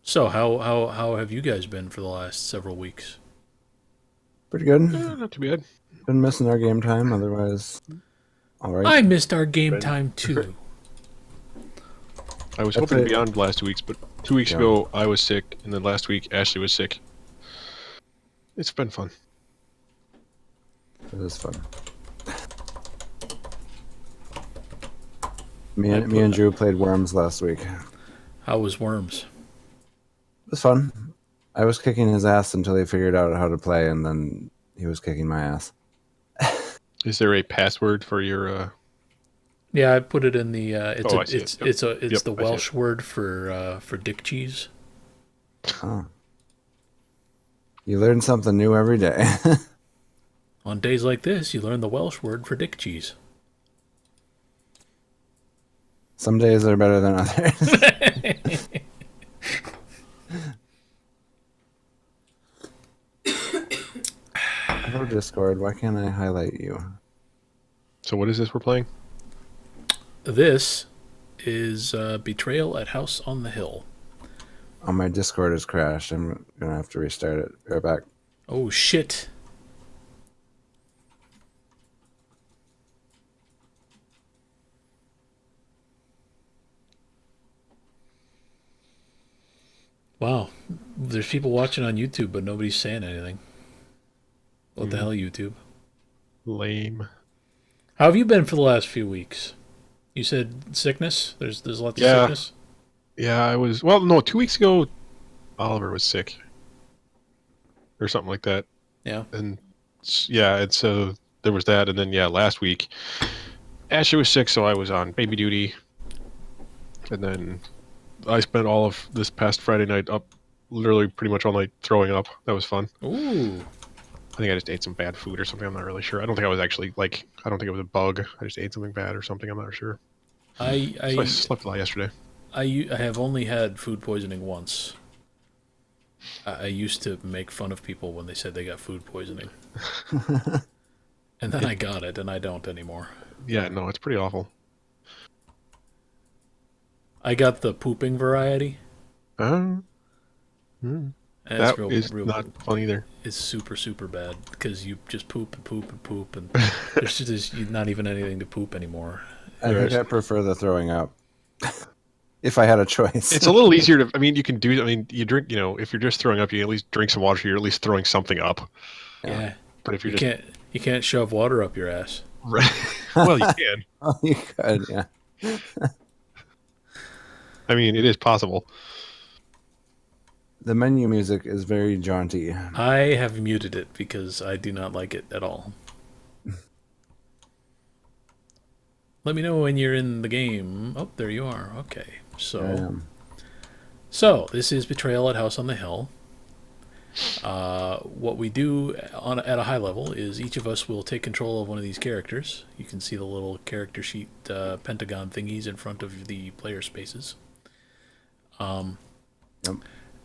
So how have you guys been for the last several weeks? Pretty good. Not too bad. Been missing our game time, otherwise, all right. I missed our game Been, time too. I was I hoping to play. be on last 2 weeks, but 2 weeks Yeah, ago I was sick, and then last week Ashley was sick. It's been fun. it is fun. Me I and me put, and Drew played Worms last week. It how was Worms? was fun. I was kicking his ass until he figured out how to play, and then he was kicking my ass. Is there a password for your? Yeah, I put it in the. It's Oh, a I see it. it's Yep. it's a it's Yep, the I see it. Welsh word for dick cheese. Oh, you learn something new every day. On days like this, you learn the Welsh word for dick cheese. Some days are better than others. Hello, Discord. Why can't I highlight you? So what is this we're playing? This is Betrayal at House on the Hill. Oh, my Discord has crashed. I'm gonna have to restart it. Be right back. Oh shit! Wow, there's people watching on YouTube, but nobody's saying anything. What the hell, YouTube? Lame. How have you been for the last few weeks? You said sickness. There's lots of Yeah, sickness. yeah. I was. Well, no. 2 weeks ago, Oliver was sick or something like that, Yeah. and yeah, and so there was that, and then yeah, last week Ashley was sick, so I was on baby duty, and then I spent all of this past Friday night up, literally pretty much all night throwing up. That was fun. Ooh. I think I just ate some bad food or something. I'm not really sure. I don't think I was actually like. I don't think it was a bug. I just ate something bad or something. I'm not sure. I So I I slept a lot yesterday. I have only had food poisoning once. I used to make fun of people when they said they got food poisoning, and then It, I got it, and I don't anymore. yeah, no, it's pretty awful. I got the pooping variety, Uh, hmm. and it's That real is real. not fun either. It's super bad because you just poop and poop and poop, and there's not even anything to poop anymore. I think Whereas, I prefer the throwing up. If I had a choice. It's a little easier to. I mean, you can do. I mean, you drink. You know, if you're just throwing up, you at least drink some water. So you're at least throwing something up. Yeah. yeah, But if you you're just, can't shove water up your ass. right, well, you can. Oh, you could, yeah. I mean, it is possible. The menu music is very jaunty. I have muted it because I do not like it at all. Let me know when you're in the game. Oh, there you are. Okay. Um, So this is Betrayal at House on the Hill. What we do at a high level is each of us will take control of one of these characters. You can see the little character sheet pentagon thingies in front of the player spaces. yep.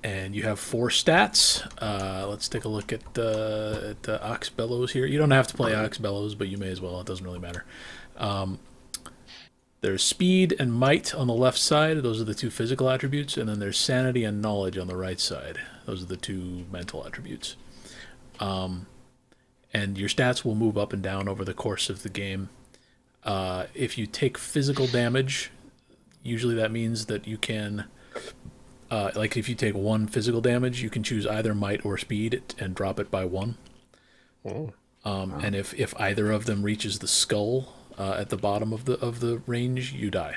And you have four stats. Let's take a look at Ox Bellows here. You don't have to play Ox Bellows, but you may as well. It doesn't really matter. There's speed and might on the left side. Those are the two physical attributes. And then there's sanity and knowledge on the right side. Those are the two mental attributes. And your stats will move up and down over the course of the game. If you take physical damage, usually that means that you can, like if you take one physical damage, you can choose either might or speed and drop it by one. Oh, And if either of them reaches the skull at the bottom of the range, you die.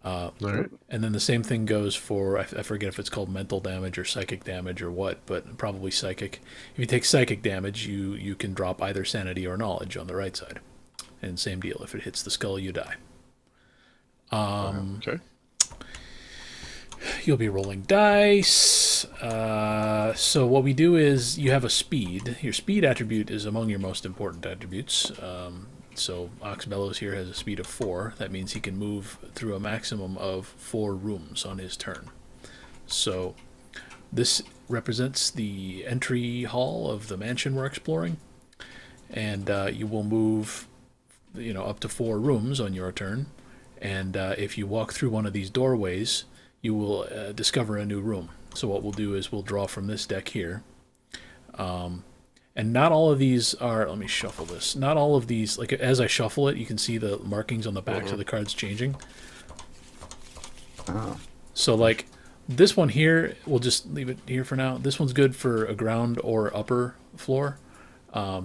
all right. And then the same thing goes for, I forget if it's called mental damage or psychic damage or what, but probably psychic. If you take psychic damage, you can drop either sanity or knowledge on the right side. And same deal, if it hits the skull, you die. Okay. You'll be rolling dice. So what we do is you have a speed. Your speed attribute is among your most important attributes. So Oxbellows here has a speed of 4. That means he can move through a maximum of 4 rooms on his turn. So this represents the entry hall of the mansion we're exploring. And you will move, up to 4 rooms on your turn. And if you walk through one of these doorways, you will discover a new room. So what we'll do is we'll draw from this deck here. And not all of these are, let me shuffle this. Not all of these, like as I shuffle it, you can see the markings on the backs of the cards changing. Oh. So like this one here, we'll just leave it here for now. This one's good for a ground or upper floor.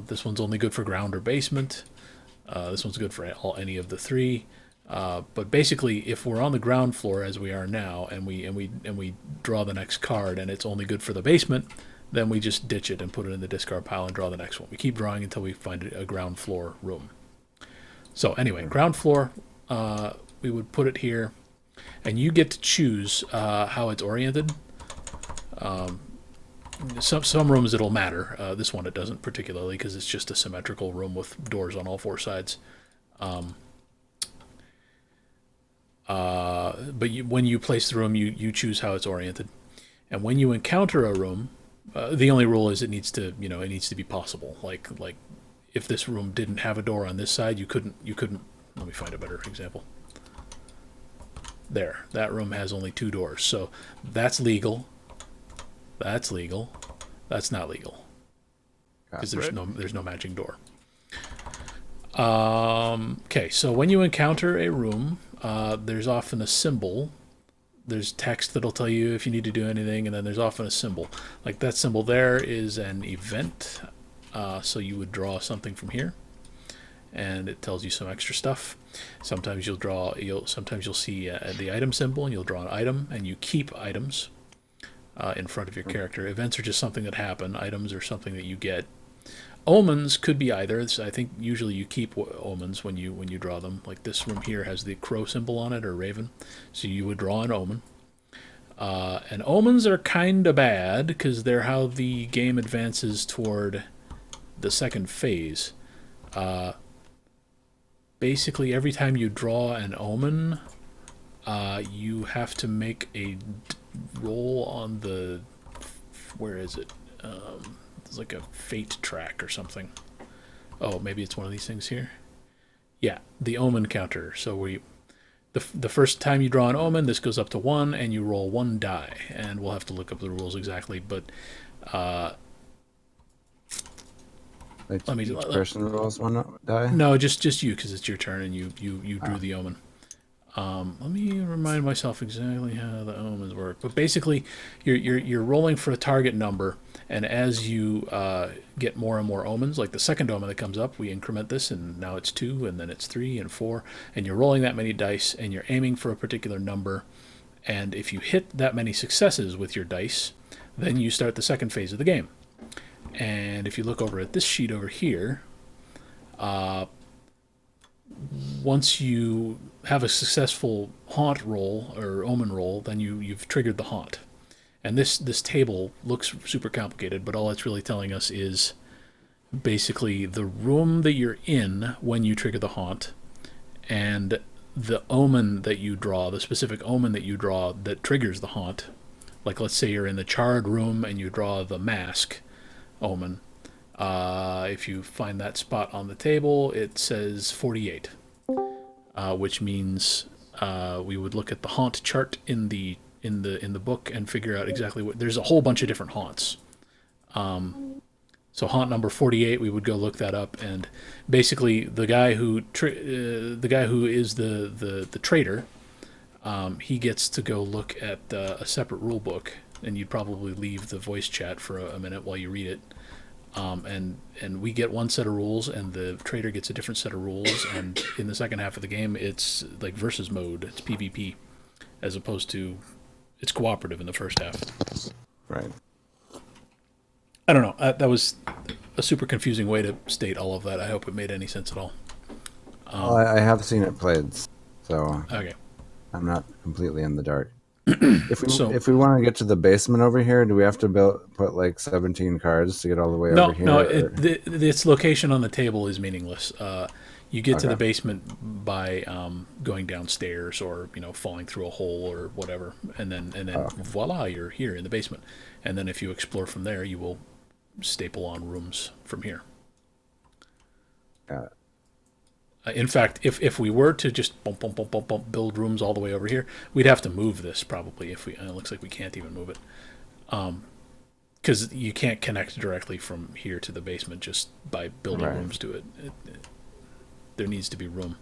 This one's only good for ground or basement. This one's good for any of the three. But basically, if we're on the ground floor as we are now, and we draw the next card, and it's only good for the basement, then we just ditch it and put it in the discard pile and draw the next one. We keep drawing until we find a ground floor room. So anyway, ground floor, we would put it here, and you get to choose how it's oriented. Some rooms it'll matter. This one it doesn't particularly because it's just a symmetrical room with doors on all four sides. But when you place the room, you choose how it's oriented, and when you encounter a room, the only rule is it needs to be possible. Like if this room didn't have a door on this side, you couldn't. Let me find a better example. There, that room has only 2 doors, so that's legal. That's legal. That's not legal because there's no matching door. Okay, so when you encounter a room, there's often a symbol. There's text that'll tell you if you need to do anything, and then there's often a symbol. Like that symbol there is an event. So you would draw something from here, and it tells you some extra stuff. Sometimes sometimes you'll see the item symbol, and you'll draw an item, and you keep items in front of your character. Events are just something that happen. Items are something that you get. Omens could be either. So I think usually you keep omens when you draw them. Like this room here has the crow symbol on it, or raven, so you would draw an omen. And omens are kind of bad because they're how the game advances toward the second phase. Basically, every time you draw an omen, you have to make a roll on the, where is it? It's like a fate track or something. Oh, maybe it's one of these things here. Yeah, the omen counter. So the first time you draw an omen, this goes up to 1, and you roll 1 die. And we'll have to look up the rules exactly, but each person rolls 1 die. No, just you, because it's your turn, and you drew the omen. Let me remind myself exactly how the omens work. But basically, you're rolling for a target number, and as you get more and more omens, like the second omen that comes up, we increment this, and now it's 2, and then it's 3 and 4, and you're rolling that many dice, and you're aiming for a particular number, and if you hit that many successes with your dice, then you start the second phase of the game. And if you look over at this sheet over here, once you have a successful haunt roll or omen roll, then you've triggered the haunt. And this table looks super complicated, but all it's really telling us is basically the room that you're in when you trigger the haunt, and the omen that you draw, the specific omen that you draw that triggers the haunt. Like let's say you're in the charred room and you draw the mask omen. If you find that spot on the table, it says 48, which means we would look at the haunt chart in the book and figure out exactly what. There's a whole bunch of different haunts. So haunt number 48, we would go look that up, and basically the guy who is the traitor, he gets to go look at a separate rule book, and you'd probably leave the voice chat for a minute while you read it. And we get one set of rules, and the traitor gets a different set of rules, and in the second half of the game, it's like versus mode. It's PvP, as opposed to it's cooperative in the first half. Right. I don't know. That was a super confusing way to state all of that. I hope it made any sense at all. Well, I have seen it played, so Okay. I'm not completely in the dark. If we want to get to the basement over here, do we have to put like 17 cards to get all the way over here? No, its location on the table is meaningless. You get to the basement by going downstairs or falling through a hole or whatever, and then voila, you're here in the basement. And then if you explore from there, you will staple on rooms from here. Got it. In fact, if we were to just build rooms all the way over here, we'd have to move this probably. If we, it looks like we can't even move it. Because you can't connect directly from here to the basement just by building Right. rooms to it. There needs to be room.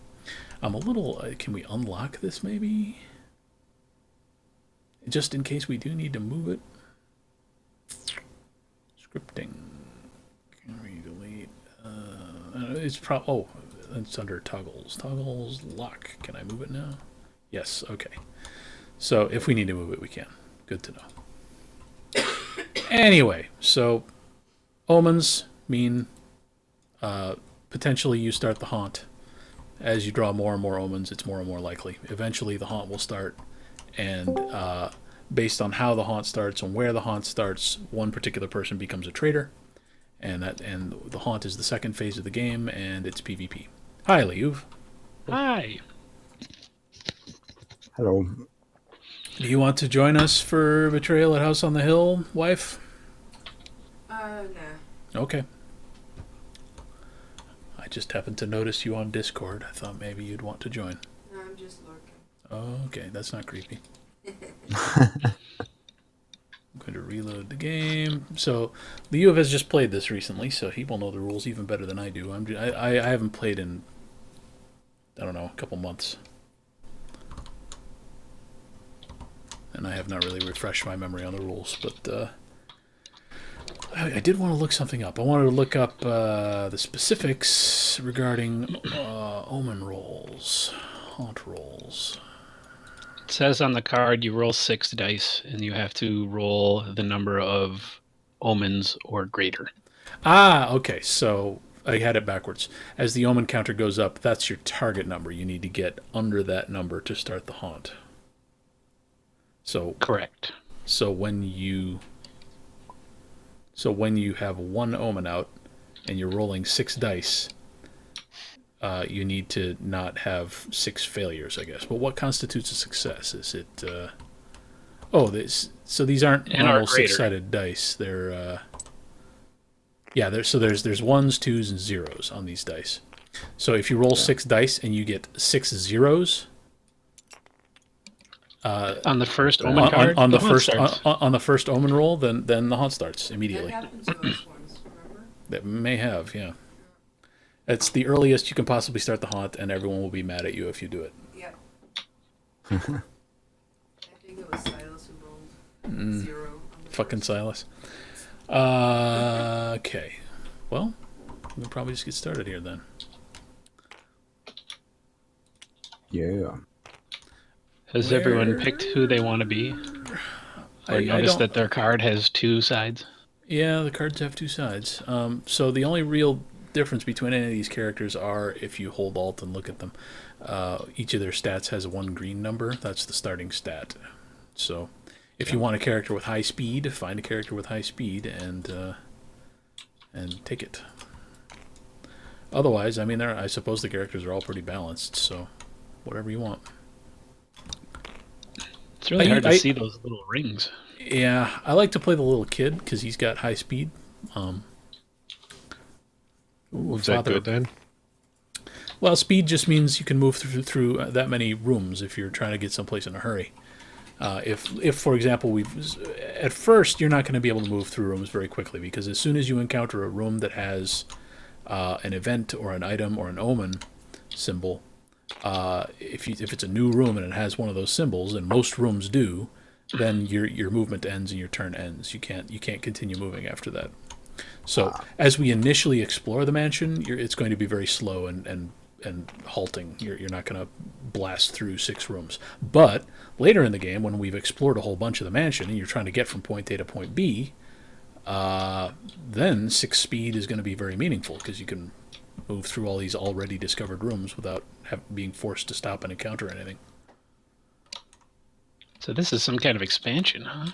I'm a little. Can we unlock this maybe? Just in case we do need to move it. Scripting. Can we delete? It's oh, it's under toggles. Toggles lock. Can I move it now? Yes. Okay. So if we need to move it, we can. Good to know. Anyway, so omens mean potentially you start the haunt. As you draw more and more omens, it's more and more likely. Eventually, the haunt will start, and based on how the haunt starts and where the haunt starts, one particular person becomes a traitor, and the haunt is the second phase of the game, and it's PvP. Hi, Liuv. Hi. Hello. Do you want to join us for Betrayal at House on the Hill, wife? Nah. Okay. I just happened to notice you on Discord. I thought maybe you'd want to join. No, I'm just lurking. Oh, okay, that's not creepy. I'm going to reload the game. So, Liuv has just played this recently, so he will know the rules even better than I do. I haven't played in, I don't know, a couple months. And I have not really refreshed my memory on the rules, but I did want to look something up. I wanted to look up the specifics regarding omen rolls, haunt rolls. It says on the card you roll 6 dice, and you have to roll the number of omens or greater. Ah, okay, so I had it backwards. As the omen counter goes up, that's your target number. You need to get under that number to start the haunt. So Correct. So when you have one omen out and you're rolling 6 dice, you need to not have 6 failures, I guess. But what constitutes a success? Is it? So these aren't normal 6-sided dice. They're there's ones, twos, and zeros on these dice. So if you roll 6 dice and you get 6 zeros. On the first omen card, on the first omen roll, then the haunt starts immediately. That happened to us once, remember? That may have, yeah. It's the earliest you can possibly start the haunt, and everyone will be mad at you if you do it. Yep. I think it was Silas who rolled 0 on the Fucking first. Silas. Okay. Well, we'll probably just get started here then. Yeah. Has everyone picked who they want to be? Or noticed that their card has 2 sides? Yeah, the cards have 2 sides. So the only real difference between any of these characters are if you hold Alt and look at them. Each of their stats has 1 green number. That's the starting stat. So if you want a character with high speed, find a character with high speed and take it. Otherwise, I mean, I suppose the characters are all pretty balanced, so whatever you want. It's really hard to see those little rings. Yeah, I like to play the little kid because he's got high speed. Was that good then? Well, speed just means you can move through that many rooms if you're trying to get someplace in a hurry. If for example, at first you're not going to be able to move through rooms very quickly because as soon as you encounter a room that has an event or an item or an omen symbol, if it's a new room and it has one of those symbols, and most rooms do, then your movement ends and your turn ends. You can't continue moving after that. So as we initially explore the mansion, it's going to be very slow and halting. You're not going to blast through 6 rooms. But later in the game, when we've explored a whole bunch of the mansion and you're trying to get from point A to point B, then 6 speed is going to be very meaningful because you can move through all these already discovered rooms without being forced to stop and encounter anything. So this is some kind of expansion, huh?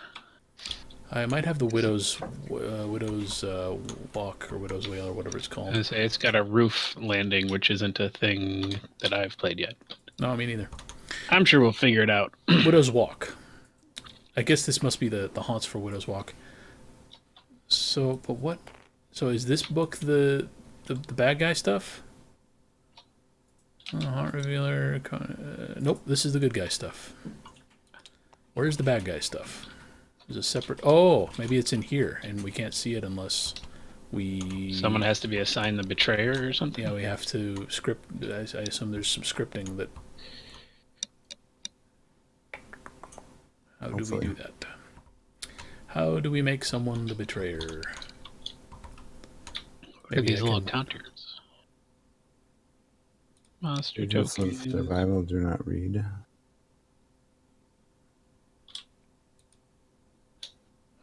I might have the Widow's Walk or Widow's Wail or whatever it's called. I say it's got a roof landing, which isn't a thing that I've played yet. No, me neither. I'm sure we'll figure it out. Widow's Walk. I guess this must be the haunts for Widow's Walk. So, but what? So is this book the bad guy stuff? Haunt Revealer. Nope, this is the good guy stuff. Where's the bad guy stuff? There's a separate. Oh, maybe it's in here, and we can't see it unless we. Someone has to be assigned the betrayer or something. Yeah, we have to script. I assume there's some scripting that. How do we do that? How do we make someone the betrayer? Look at these little counters. Monster token. Survival, do not read.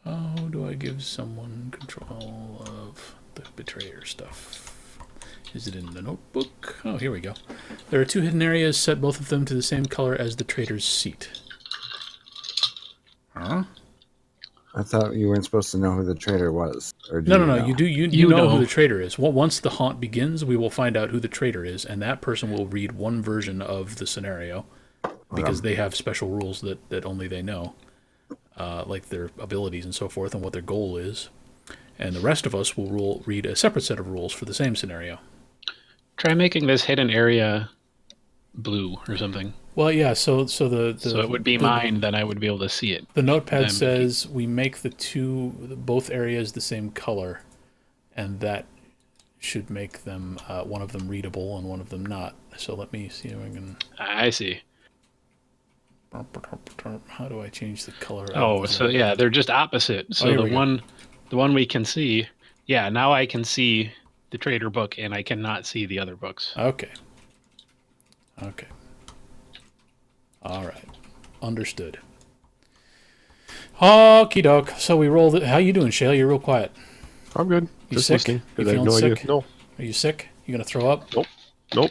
How do I give someone control of the betrayer stuff? Is it in the notebook? Oh, here we go. There are 2 hidden areas. Set both of them to the same color as the traitor's seat. Huh? I thought you weren't supposed to know who the traitor was. Or do No, you no, no. know? You do. You know who the traitor is. Once the haunt begins, we will find out who the traitor is, and that person will read one version of the scenario because they have special rules that only they know, like their abilities and so forth, and what their goal is. And the rest of us will read a separate set of rules for the same scenario. Try making this hidden area blue or something. Well, yeah. So so it would be mine. Then I would be able to see it. The notepad says we make both areas the same color, and that should make them one of them readable and one of them not. So let me see if I can. I see. How do I change the color? Oh, so yeah, they're just opposite. So the one we can see, yeah. Now I can see the traitor book, and I cannot see the other books. Okay. Okay. All right. Understood. Okie doke. So we rolled it. How you doing, Shale? You're real quiet. I'm good. You Just sick? listening. You I have feeling no sick? idea. No. Are you sick? You gonna throw up? Nope. Nope.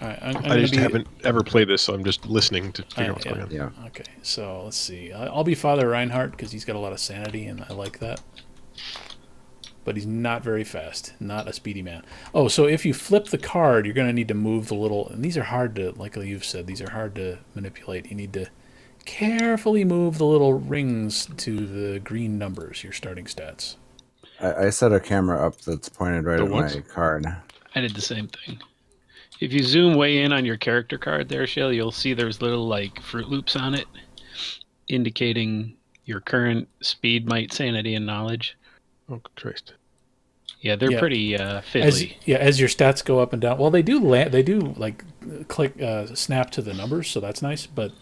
All right. I just haven't ever played this, so I'm just listening to figure out what's going on. Yeah. Okay. So let's see. I'll be Father Reinhardt because he's got a lot of sanity, and I like that. But he's not very fast, not a speedy man. Oh, so if you flip the card, you're going to need to move the little... And these are hard to, like you've said, these are hard to manipulate. You need to carefully move the little rings to the green numbers, your starting stats. I set a camera up that's pointed right at my card. I did the same thing. If you zoom way in on your character card there, Shale, you'll see there's little, like, Fruit Loops on it, indicating your current speed, might, sanity, and knowledge. Oh, Christ. Yeah, they're pretty fiddly. As your stats go up and down. Well, they do like click snap to the numbers, so that's nice. But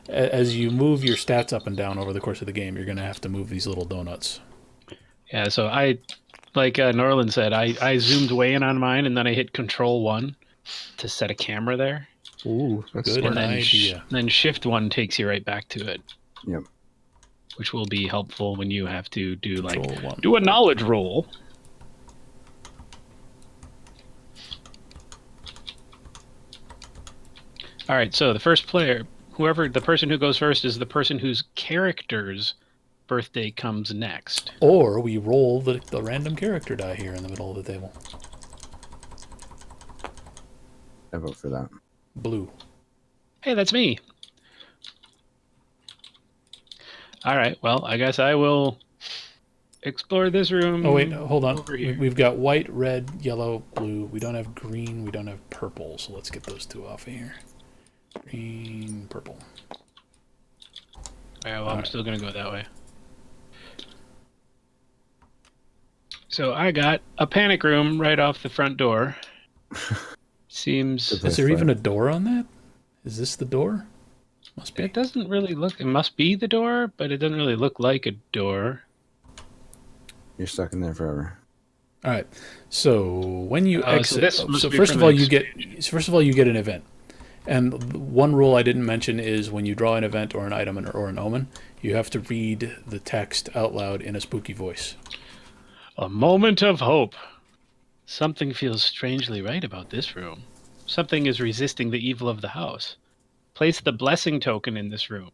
as you move your stats up and down over the course of the game, you're going to have to move these little donuts. Yeah, so I, like Norland said, I zoomed way in on mine, and then I hit Control-1 to set a camera there. Ooh, that's good smart. idea. Then Shift-1 takes you right back to it. Yep. Which will be helpful when you have to do Control-1. do a knowledge roll. All right, so the first player, the person who goes first is the person whose character's birthday comes next. Or we roll the random character die here in the middle of the table. I vote for that. Blue. Hey, that's me. All right, well, I guess I will explore this room. Oh, wait, hold on. Over here. We've got white, red, yellow, blue. We don't have green. We don't have purple. So let's get those 2 off of here. Green, purple. All right, well, I'm still going to go that way. So I got a panic room right off the front door. Seems... Is there even a door on that? Is this the door? Must be. It doesn't really look... It must be the door, but it doesn't really look like a door. You're stuck in there forever. All right. So when you exit... So first of all, you get an event. And one rule I didn't mention is when you draw an event or an item or an omen, you have to read the text out loud in a spooky voice. A moment of hope. Something feels strangely right about this room. Something is resisting the evil of the house. Place the blessing token in this room.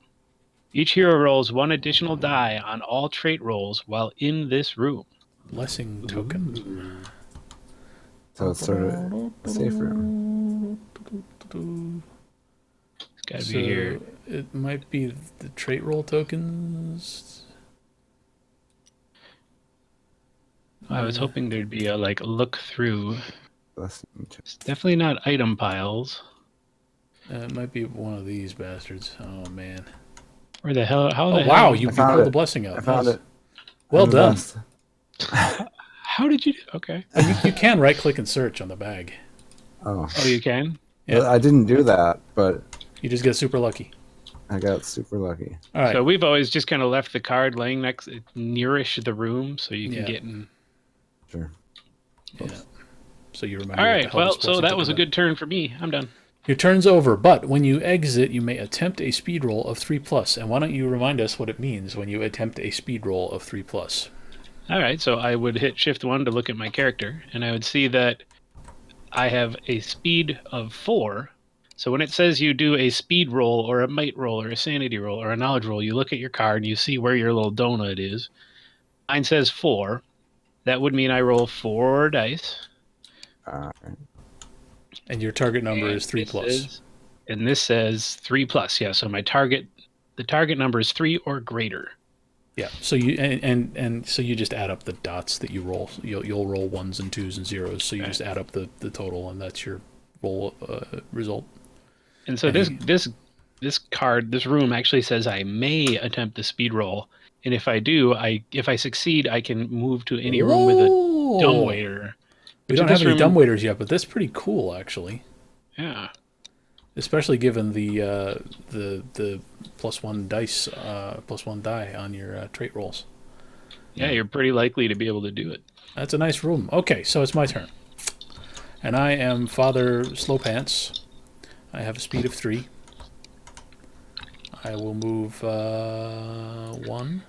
Each hero rolls 1 additional die on all trait rolls while in this room. Blessing token. So it's sort of a safe room. It's got to be here. It might be the trait roll tokens. I was hoping there'd be a look through. Blessing. It's definitely not item piles. It might be one of these bastards. Oh man. Where the hell? How the Oh wow, hell? you found pulled it. the blessing out. I found Nice. it. Well I'm the done. best. How did you? Okay. You can right click and search on the bag. Oh. Oh, you can. Yeah. I didn't do that, but You just get super lucky. I got super lucky. All right. So we've always just kind of left the card laying nearish the room, so you can Yeah. get in. Sure. Yeah. So you remember. All what the right. hell Well, this so blessing that took was a about. good turn for me. I'm done. Your turn's over, but when you exit, you may attempt a speed roll of 3+. And why don't you remind us what it means when you attempt a speed roll of 3+? All right. So I would hit Shift 1 to look at my character, and I would see that I have a speed of 4. So when it says you do a speed roll or a might roll or a sanity roll or a knowledge roll, you look at your card and you see where your little donut is. Mine says 4. That would mean I roll 4 dice. Right. And your target number And is 3+. And this says 3+. Yeah. So the target number is 3 or greater. Yeah. So you and so you just add up the dots that you roll. You'll roll 1s and 2s and 0s. So you just add up the total, and that's your roll result. And so this room actually says I may attempt the speed roll, and if I do, if I succeed, I can move to any room with a dumbwaiter. We don't have any dumbwaiters yet, but that's pretty cool, actually. Yeah. Especially given the +1 dice, +1 die on your trait rolls. Yeah, you're pretty likely to be able to do it. That's a nice room. Okay, so it's my turn, and I am Father Slowpants. I have a speed of 3. I will move 1,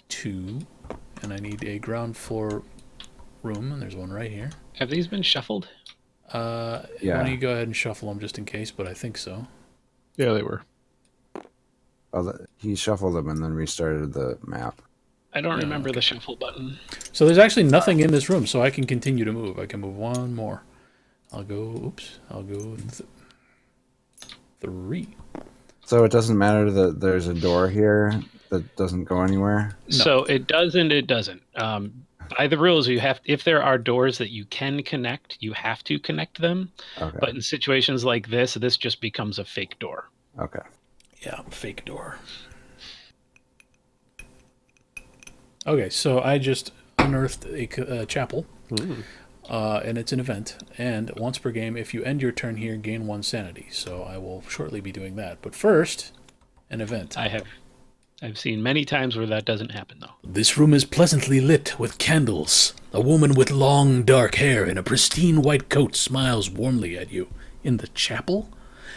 2, and I need a ground floor room, and there's one right here. Have these been shuffled? Why don't you go ahead and shuffle them just in case, but I think so. Yeah, they were. Oh, he shuffled them and then restarted the map. I don't remember the shuffle button. So there's actually nothing in this room, so I can continue to move. I can move one more. I'll go 3. So it doesn't matter that there's a door here that doesn't go anywhere? No. So it doesn't. By the rules, if there are doors that you can connect, you have to connect them. Okay. But in situations like this just becomes a fake door. Okay. Yeah, fake door. Okay, so I just unearthed a chapel, and it's an event. And once per game, if you end your turn here, gain 1 sanity. So I will shortly be doing that. But first, an event. I've seen many times where that doesn't happen, though. This room is pleasantly lit with candles. A woman with long, dark hair in a pristine white coat smiles warmly at you. In the chapel?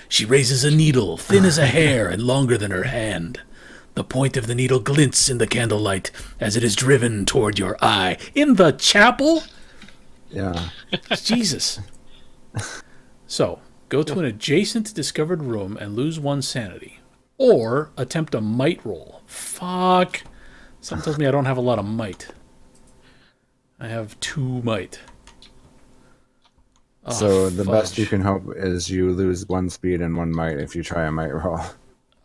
She raises a needle, thin as a hair and longer than her hand. The point of the needle glints in the candlelight as it is driven toward your eye. In the chapel? Yeah. Jesus. So, go to an adjacent discovered room and lose 1 sanity. Or attempt a might roll. Fuck. Something tells me I don't have a lot of might. I have 2 might. Oh, so the fudge. best you can hope is you lose 1 speed and 1 might if you try a might roll.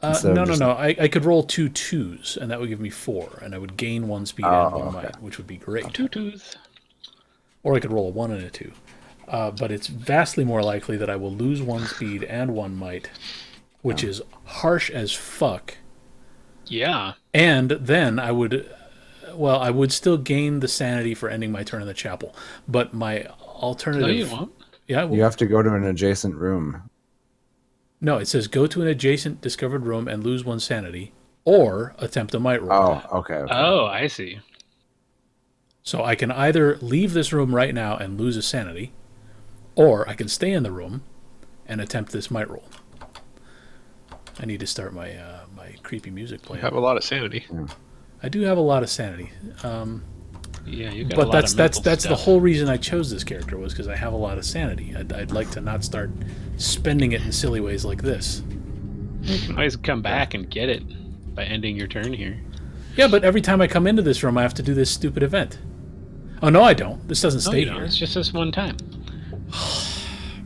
No. I could roll 2 2s, and that would give me 4, and I would gain 1 speed and 1 might, which would be great. 2 2s. Or I could roll a 1 and a 2. But it's vastly more likely that I will lose 1 speed and 1 might, which is harsh as fuck. Yeah. And then I would still gain the sanity for ending my turn in the chapel. But my alternative... No, you won't. Yeah, You have to go to an adjacent room. No, it says go to an adjacent discovered room and lose 1 sanity, or attempt a might roll. Oh, okay. Oh, I see. So I can either leave this room right now and lose a sanity, or I can stay in the room and attempt this might roll. I need to start my my creepy music You playing. have a lot of sanity. I do have a lot of sanity. Yeah, you got But a lot of that's mental the stuff. whole reason I chose this character, was because I have a lot of sanity. I'd like to not start spending it in silly ways like this. You can always come back and get it by ending your turn here. Yeah, but every time I come into this room, I have to do this stupid event. Oh, no, I don't. This doesn't No, stay you don't. here. It's just this one time.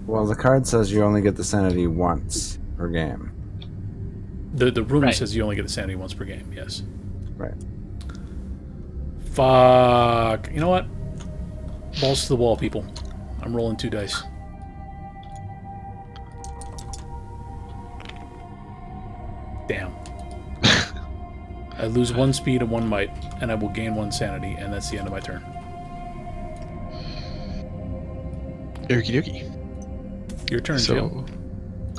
Well, the card says you only get the sanity once per game. The room Right. says you only get a sanity once per game, yes. Right. Fuck. You know what? Balls to the wall, people. I'm rolling 2 dice. Damn. I lose 1 speed and 1 might, and I will gain 1 sanity, and that's the end of my turn. Okie dokie. Your turn, So Jim.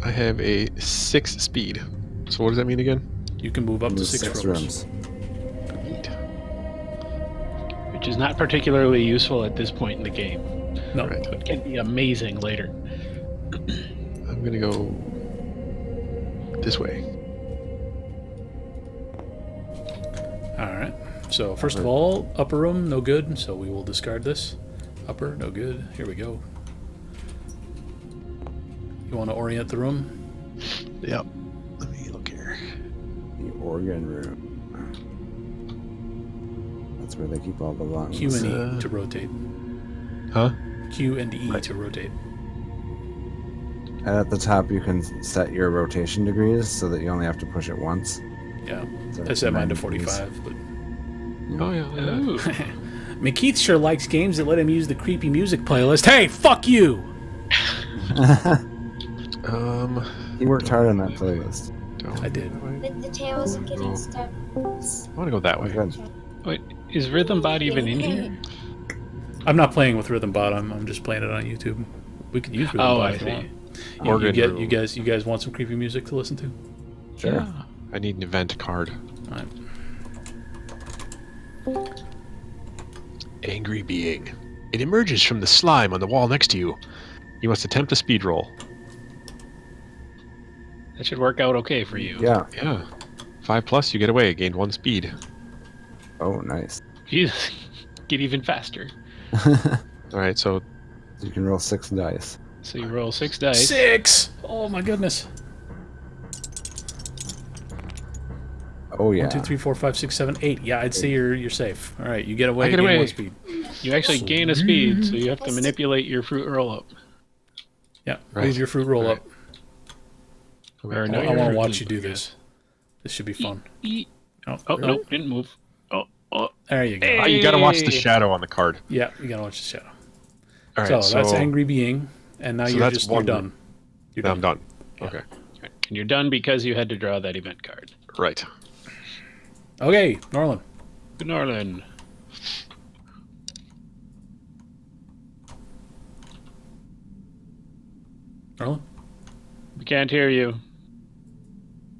I have a 6 speed. So what does that mean again? You can move up to There's 6 rooms. Neat. Which is not particularly useful at this point in the game. No. Right. But can be amazing later. I'm gonna go this way. Alright. So, first of all, upper room, no good, so we will discard this. Upper, no good. Here we go. You want to orient the room? Yep. Let me look here. The organ room. That's where they keep all the lungs. Q and E to rotate. Huh? Q and E Right. to rotate. And at the top, you can set your rotation degrees so that you only have to push it once. Yeah. So I set mine to 90 degrees. 45, but... Oh yeah. Ooh. McKeith sure likes games that let him use the creepy music playlist. Hey, fuck you! He worked hard on that playlist. I did. But the tails are getting stuck. I want to go that Oh, way. good. Wait, is Rhythm Bot even in here? I'm not playing with Rhythm Bot. I'm just playing it on YouTube. We could use Rhythm Oh, Bot I if you see. want. Organ You room. guys want some creepy music to listen to? Sure. Yeah. I need an event card. All right. Angry being. It emerges from the slime on the wall next to you. You must attempt a speed roll. That should work out okay for you. Yeah. Yeah. 5+, you get away. Gained 1 speed. Oh, nice. You get even faster. All right, so You can roll 6 dice. So you roll 6 dice. 6! Oh my goodness. Oh, yeah. 1, 2, 3, 4, 5, 6, 7, 8. Yeah, I'd say you're safe. All right, you get away. I get gain away. 1 speed. You actually gain a speed, so you have to manipulate your fruit roll up. Yeah, Right. move your fruit roll Right. up. Or I no, want to you're- watch you do this. This should be fun. Oh, Oh, really? nope, didn't move. Oh. There you go. Hey. Oh, you gotta watch the Hey. shadow on the card. Yeah, you gotta watch the shadow. All right, So that's angry being, and now so you're that's just you're one done. You're I'm done. Yeah. Okay. And you're done because you had to draw that event card. Right. Okay, Norland. Good Norland. Norland. We can't hear you.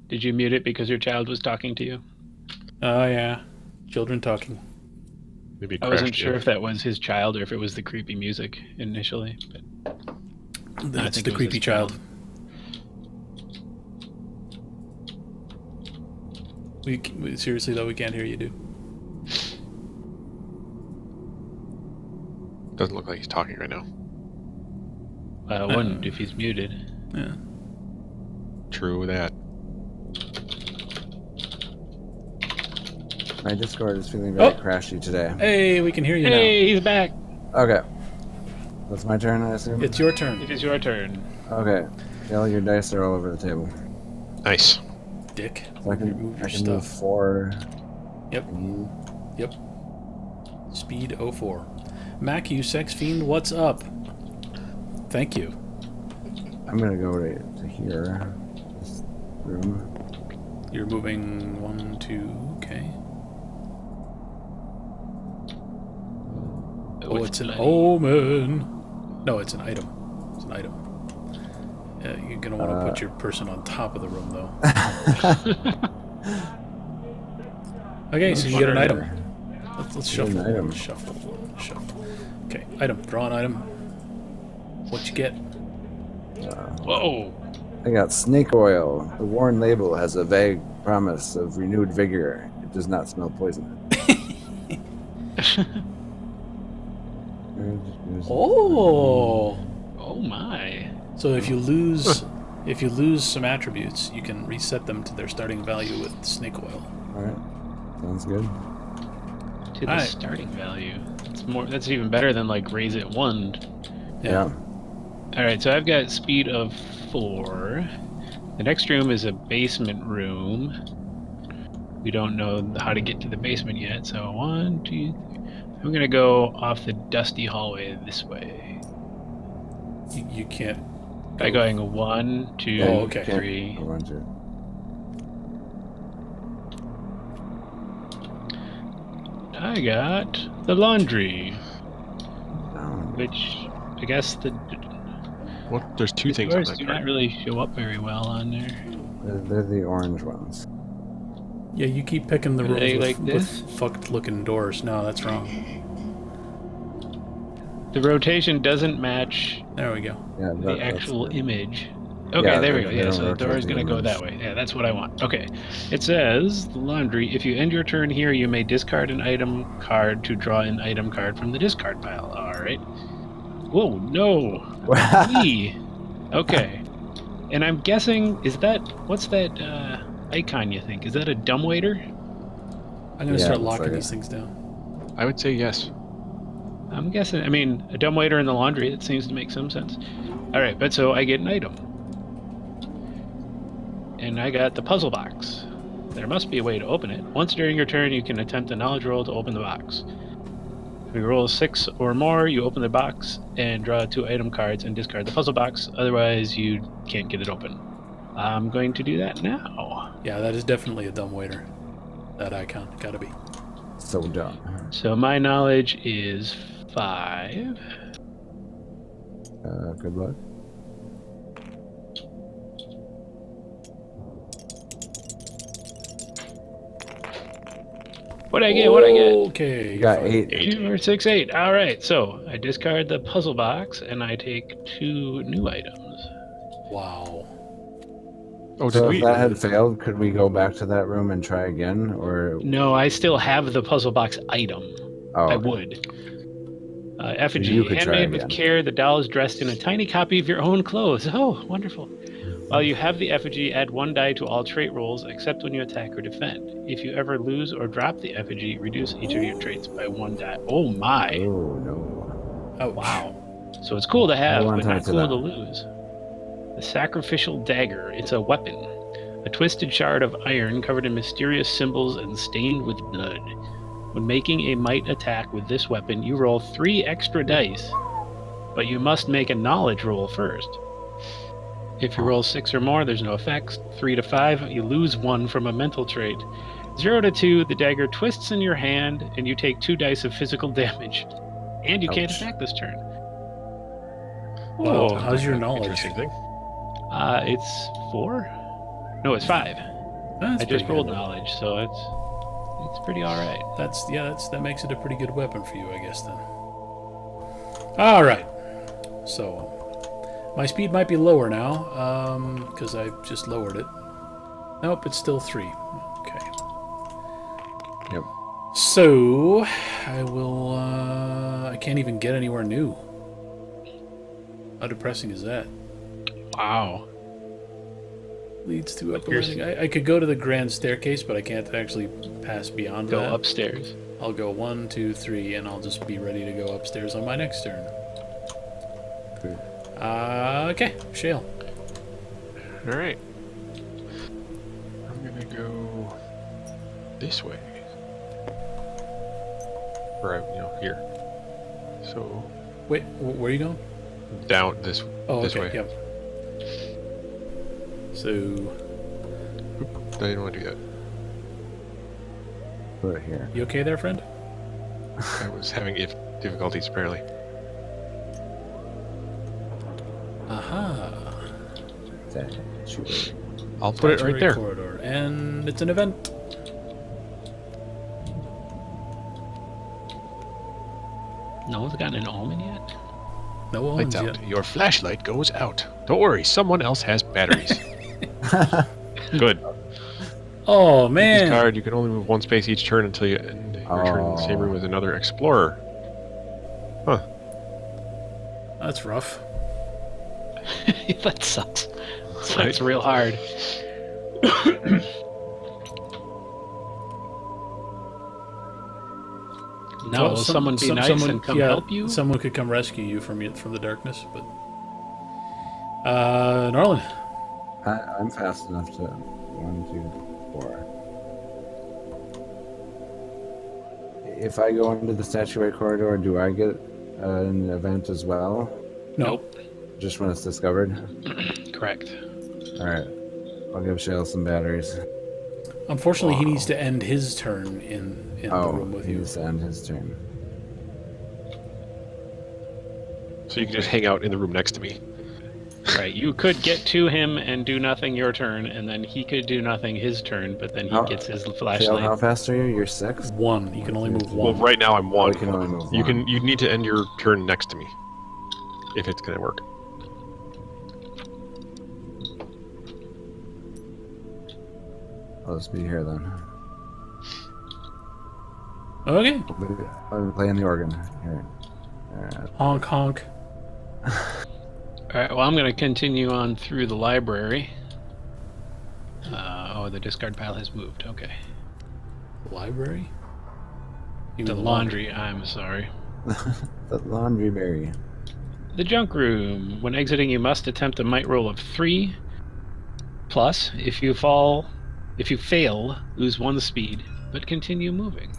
Did you mute it because your child was talking to you? Oh yeah, children talking. Maybe it I wasn't crashed sure you. if that was his child or if it was the creepy music initially. But That's think the it was creepy his child. We seriously though we can't hear you, dude. Doesn't look like he's talking right now. I wondered if he's muted. Yeah. True that. My Discord is feeling very Oh. crashy today. Hey, we can hear you Hey, he's back. Okay. That's my turn, I assume? now. It's your turn, It is your turn. Okay. Dale, your dice are all over the table. Nice. Dick. So I can Remove your move stuff. 4. Yep. thingy. Yep. Speed 04. Mac, you sex fiend, what's up? Thank you. I'm gonna go to here. This room. You're moving 1, 2, okay. Oh, it's an bloody. omen. No, it's an item. It's an item. Yeah, you're gonna want to put your person on top of the room, though. Okay, so you get an item. Let's Get an shuffle. item. Shuffle. Okay, item. Draw an item. What you get? Whoa. I got snake oil. The worn label has a vague promise of renewed vigor. It does not smell poison. Oh. Oh my. So if you lose some attributes, you can reset them to their starting value with snake oil. Alright. Sounds good. To the Alright. starting value. That's even better than like raise it 1. Yeah. Alright, so I've got speed of 4. The next room is a basement room. We don't know how to get to the basement yet, so 1, 2, 3. I'm gonna go off the dusty hallway this way. You can't. By going 1, 2, Oh, okay. Can't 3. go into it. I got the laundry, Um, which I guess the Well, there's two things on doors that do card. not really show up very well on there. they're the orange ones. Yeah, you keep picking the Are rooms they with, like with this? fucked looking doors. No, that's wrong. The rotation doesn't match There we go. Yeah, the that's actual good. image. Okay, Yeah, there we they- go. they Yeah, don't so the door rotate is the going to go image. that way. Yeah, that's what I want. Okay. It says, the laundry, if you end your turn here, you may discard an item card to draw an item card from the discard pile. All right. Whoa, no. Me. Okay. And I'm guessing, what's that icon you think? Is that a dumbwaiter? I'm gonna Yeah, start it looks locking like these it. things down. I would say yes. I'm guessing, I mean, a dumbwaiter in the laundry, that seems to make some sense. All right, but so I get an item. And I got the puzzle box. There must be a way to open it. Once during your turn, you can attempt a knowledge roll to open the box. If you roll 6 or more, you open the box and draw 2 item cards and discard the puzzle box. Otherwise, you can't get it open. I'm going to do that now. Yeah, that is definitely a dumb waiter. That icon, gotta be. So dumb. So my knowledge is 5. Good luck. What'd I get? What'd I get? Okay, You got you're fine. 8. 2 or 6, 8. All right, so I discard the puzzle box and I take 2 new items. Wow. Oh, So did if we? that had failed, could we go back to that room and try again? Or No, I still have the puzzle box item. oh, I okay. would. Effigy, You could try handmade with again. care, the doll is dressed in a tiny copy of your own clothes. Oh, wonderful. While you have the effigy, add 1 die to all trait rolls except when you attack or defend. If you ever lose or drop the effigy, reduce each of your traits by 1 die. Oh my. Oh no. Ouch. Wow. So it's cool to have, Hold on but not tight to cool that. to lose. The sacrificial dagger. It's a weapon. A twisted shard of iron covered in mysterious symbols and stained with blood. When making a might attack with this weapon, you roll 3 extra dice, but you must make a knowledge roll first. If you roll 6 or more, there's no effects. 3 to 5, you lose 1 from a mental trait. 0 to 2, the dagger twists in your hand, and you take 2 dice of physical damage. And you can't Ouch. attack this turn. Wow, Whoa. how's your knowledge? Interesting thing. It's 4? No, it's 5. That's I just pretty rolled good. knowledge, so it's pretty all right. That makes it a pretty good weapon for you, I guess then. All right. So my speed might be lower now, because I just lowered it. Nope, it's still 3. Okay. Yep. So I will. I can't even get anywhere new. How depressing is that? Wow. Leads to upper Here's- landing. I could go to the grand staircase, but I can't actually pass beyond Go that. upstairs. I'll go 1, 2, 3, and I'll just be ready to go upstairs on my next turn. Good. Okay, Shale. All right. I'm gonna go this way, or here. So Wait, where are you going? down this Oh, okay, way. yep. So, I didn't want to do that. Put it here. you okay there, friend? I was having difficulties apparently. Aha. Statuary. I'll put it right Statuary there. Corridor, and it's an event. No one's gotten an almond yet? No Lights one's out. yet. Your flashlight goes out. Don't worry, someone else has batteries. Good. Oh This man. card, you can only move 1 space each turn until you end your turn in the same room as another explorer. Huh. That's rough. That sucks. Sucks real hard. No, will someone be nice and come help you? Someone could come rescue you from the darkness, but Norland. I'm fast enough to 1, 2, 4. If I go into the statuary corridor, do I get an event as well? Nope. Just when it's discovered? Correct. Alright. I'll give Shale some batteries. Unfortunately, he needs to end his turn in the room with you. He's end his turn. So you can just hang out in the room next to me. Right, you could get to him and do nothing your turn, and then he could do nothing his turn, but then he gets his Phil, flashlight. how fast are you? You're 6? 1. You can only move Well, 1. right now I'm 1. you can only move You 1. You need to end your turn next to me, if it's gonna work. I'll just be here then. Okay. I'll be playing the organ. Here. Honk, honk. Alright, well, I'm going to continue on through the library. Oh, the discard pile has moved. Okay. Library? You The mean laundry, I'm sorry. The laundry berry. The junk room. When exiting, you must attempt a might roll of 3. Plus, if you fail, lose 1 speed, but continue moving.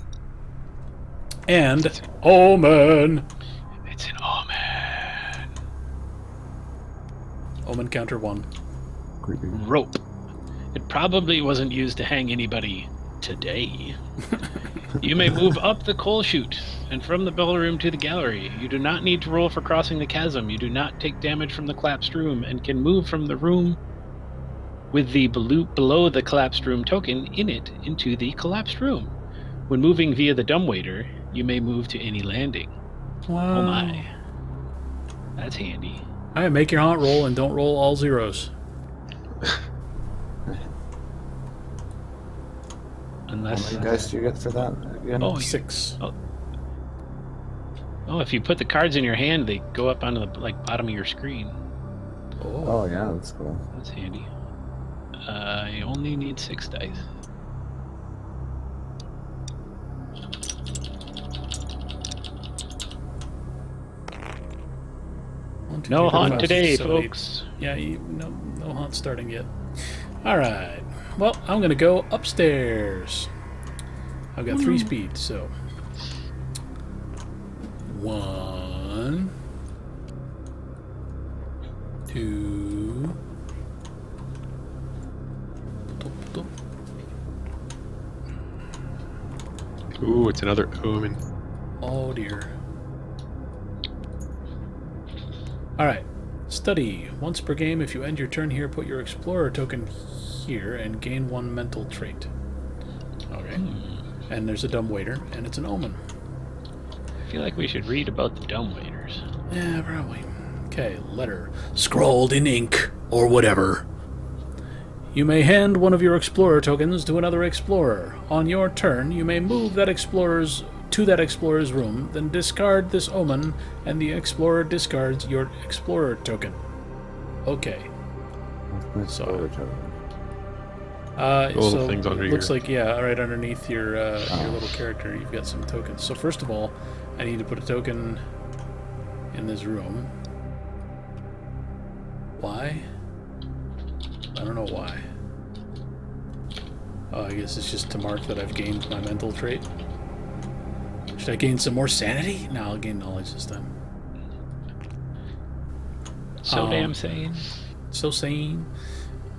And Omen. It's an omen. Omen counter 1. Creepy. Rope. It probably wasn't used to hang anybody today. You may move up the coal chute and from the ballroom to the gallery. You do not need to roll for crossing the chasm. You do not take damage from the collapsed room and can move from the room with the below the collapsed room token in it into the collapsed room. When moving via the dumbwaiter, you may move to any landing. Wow. Oh my. That's handy. Alright, make your haunt roll and don't roll all zeros. Unless. How many dice do you get for that again? Oh, 6. Oh, if you put the cards in your hand, they go up onto the bottom of your screen. Oh, yeah, that's cool. That's handy. You only need 6 dice. No haunt today, folks. Yeah, no haunt starting yet. Alright. Well, I'm going to go upstairs. I've got 3 speed, so... 1... 2... Ooh, it's another omen. Oh dear. Alright. Study. Once per game, if you end your turn here, put your explorer token here and gain 1 mental trait. Okay. And there's a dumbwaiter, and it's an omen. I feel like we should read about the dumbwaiters. Yeah, probably. Okay, letter. Scrawled in ink, or whatever. You may hand one of your explorer tokens to another explorer. On your turn, you may move that explorer's room, then discard this omen, and the explorer discards your explorer token. Okay. So, little things under looks your... like, yeah, right underneath your little character, you've got some tokens. So first of all, I need to put a token in this room. Why? I don't know why. Oh, I guess it's just to mark that I've gained my mental trait. Should I gain some more sanity? No, I'll gain knowledge this time. So damn sane. So sane.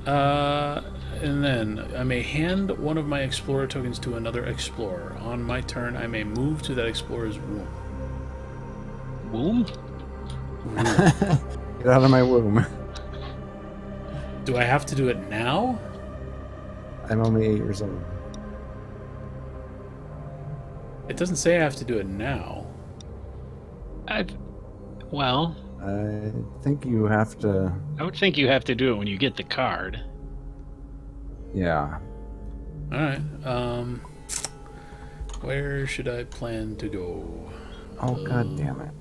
And then I may hand one of my explorer tokens to another explorer. On my turn, I may move to that explorer's room. Womb? Get out of my womb. Do I have to do it now? I'm only 8 years old. It doesn't say I have to do it now. Well, I think you have to... I would think you have to do it when you get the card. Yeah. Alright. Where should I plan to go? Oh, god damn it.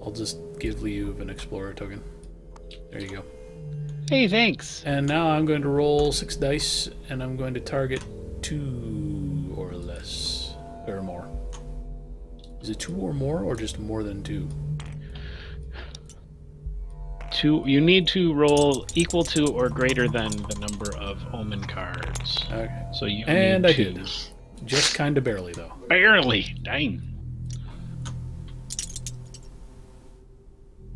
I'll just give Liu an explorer token. There you go. Hey, thanks. And now I'm going to roll 6 dice, and I'm going to target 2 or less. Or more. Is it 2 or more, or just more than 2? 2. You need to roll equal to or greater than the number of omen cards. Okay. So you And need I 2. did. Just kind of barely, though. Barely. Dang.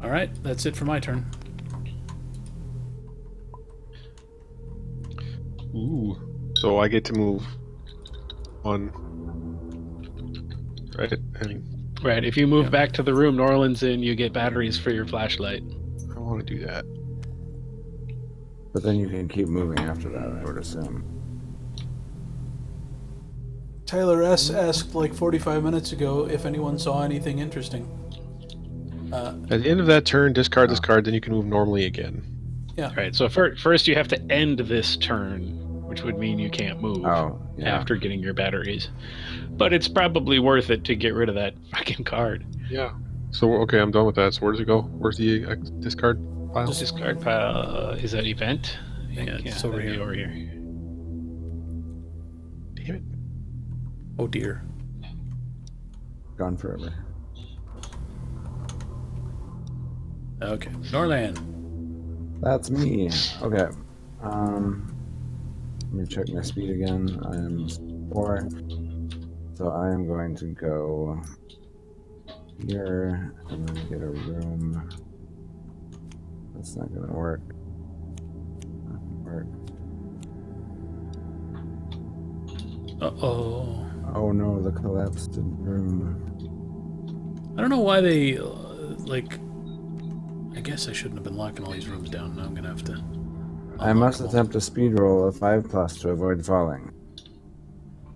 Alright, that's it for my turn. Ooh. So I get to move one. Right? And Right. If you move back to the room Norland's in, you get batteries for your flashlight. I want to do that. But then you can keep moving after that, I would assume. Tyler S. asked like 45 minutes ago if anyone saw anything interesting. At the end of that turn, discard this card, then you can move normally again. Yeah. Right. So first you have to end this turn, which would mean you can't move after getting your batteries. But it's probably worth it to get rid of that fucking card. Yeah. So, okay, I'm done with that. So where does it go? Where's the discard pile? Discard pile. Is that event? Yeah, it's over here. Over here. Damn it. Oh dear. Gone forever. Okay. Norland. That's me. Okay. Let me check my speed again. I am 4. So I am going to go here and then get a room. That's not going to work. Not gonna work. Uh-oh. Oh no, the collapsed room. I don't know why they, like... I guess I shouldn't have been locking all these rooms down. Now I'm going to have to... I must attempt a speed roll of 5+ to avoid falling.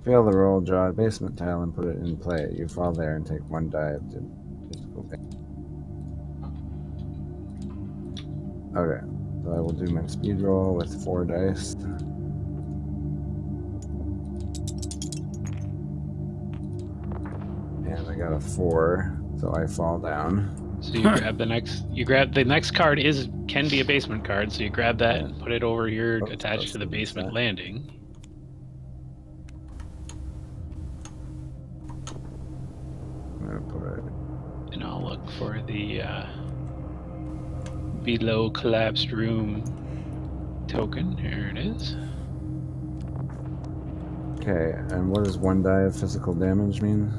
Fail the roll, draw a basement tile and put it in play. You fall there and take 1 dive to physical damage. Okay, so I will do my speed roll with 4 dice. And I got a 4, so I fall down. So you grab the next card can be a basement card, so you grab that and put it over here attached to the basement landing. I'm gonna put it. And I'll look for the below collapsed room token. Here it is. Okay, and what does 1 die of physical damage mean?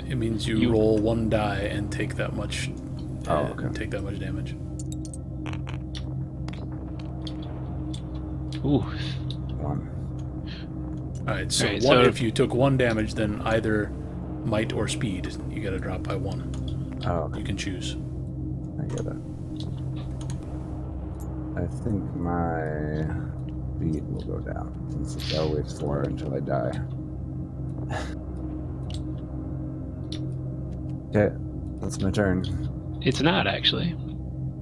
It means you roll 1 die and take that much. Take that much damage. Ooh. 1. All right. So if you took 1 damage, then either might or speed, you got to drop by 1. Oh, okay. You can choose. I get it. I think my speed will go down since it's always 4 until I die. Okay, that's my turn. It's not actually.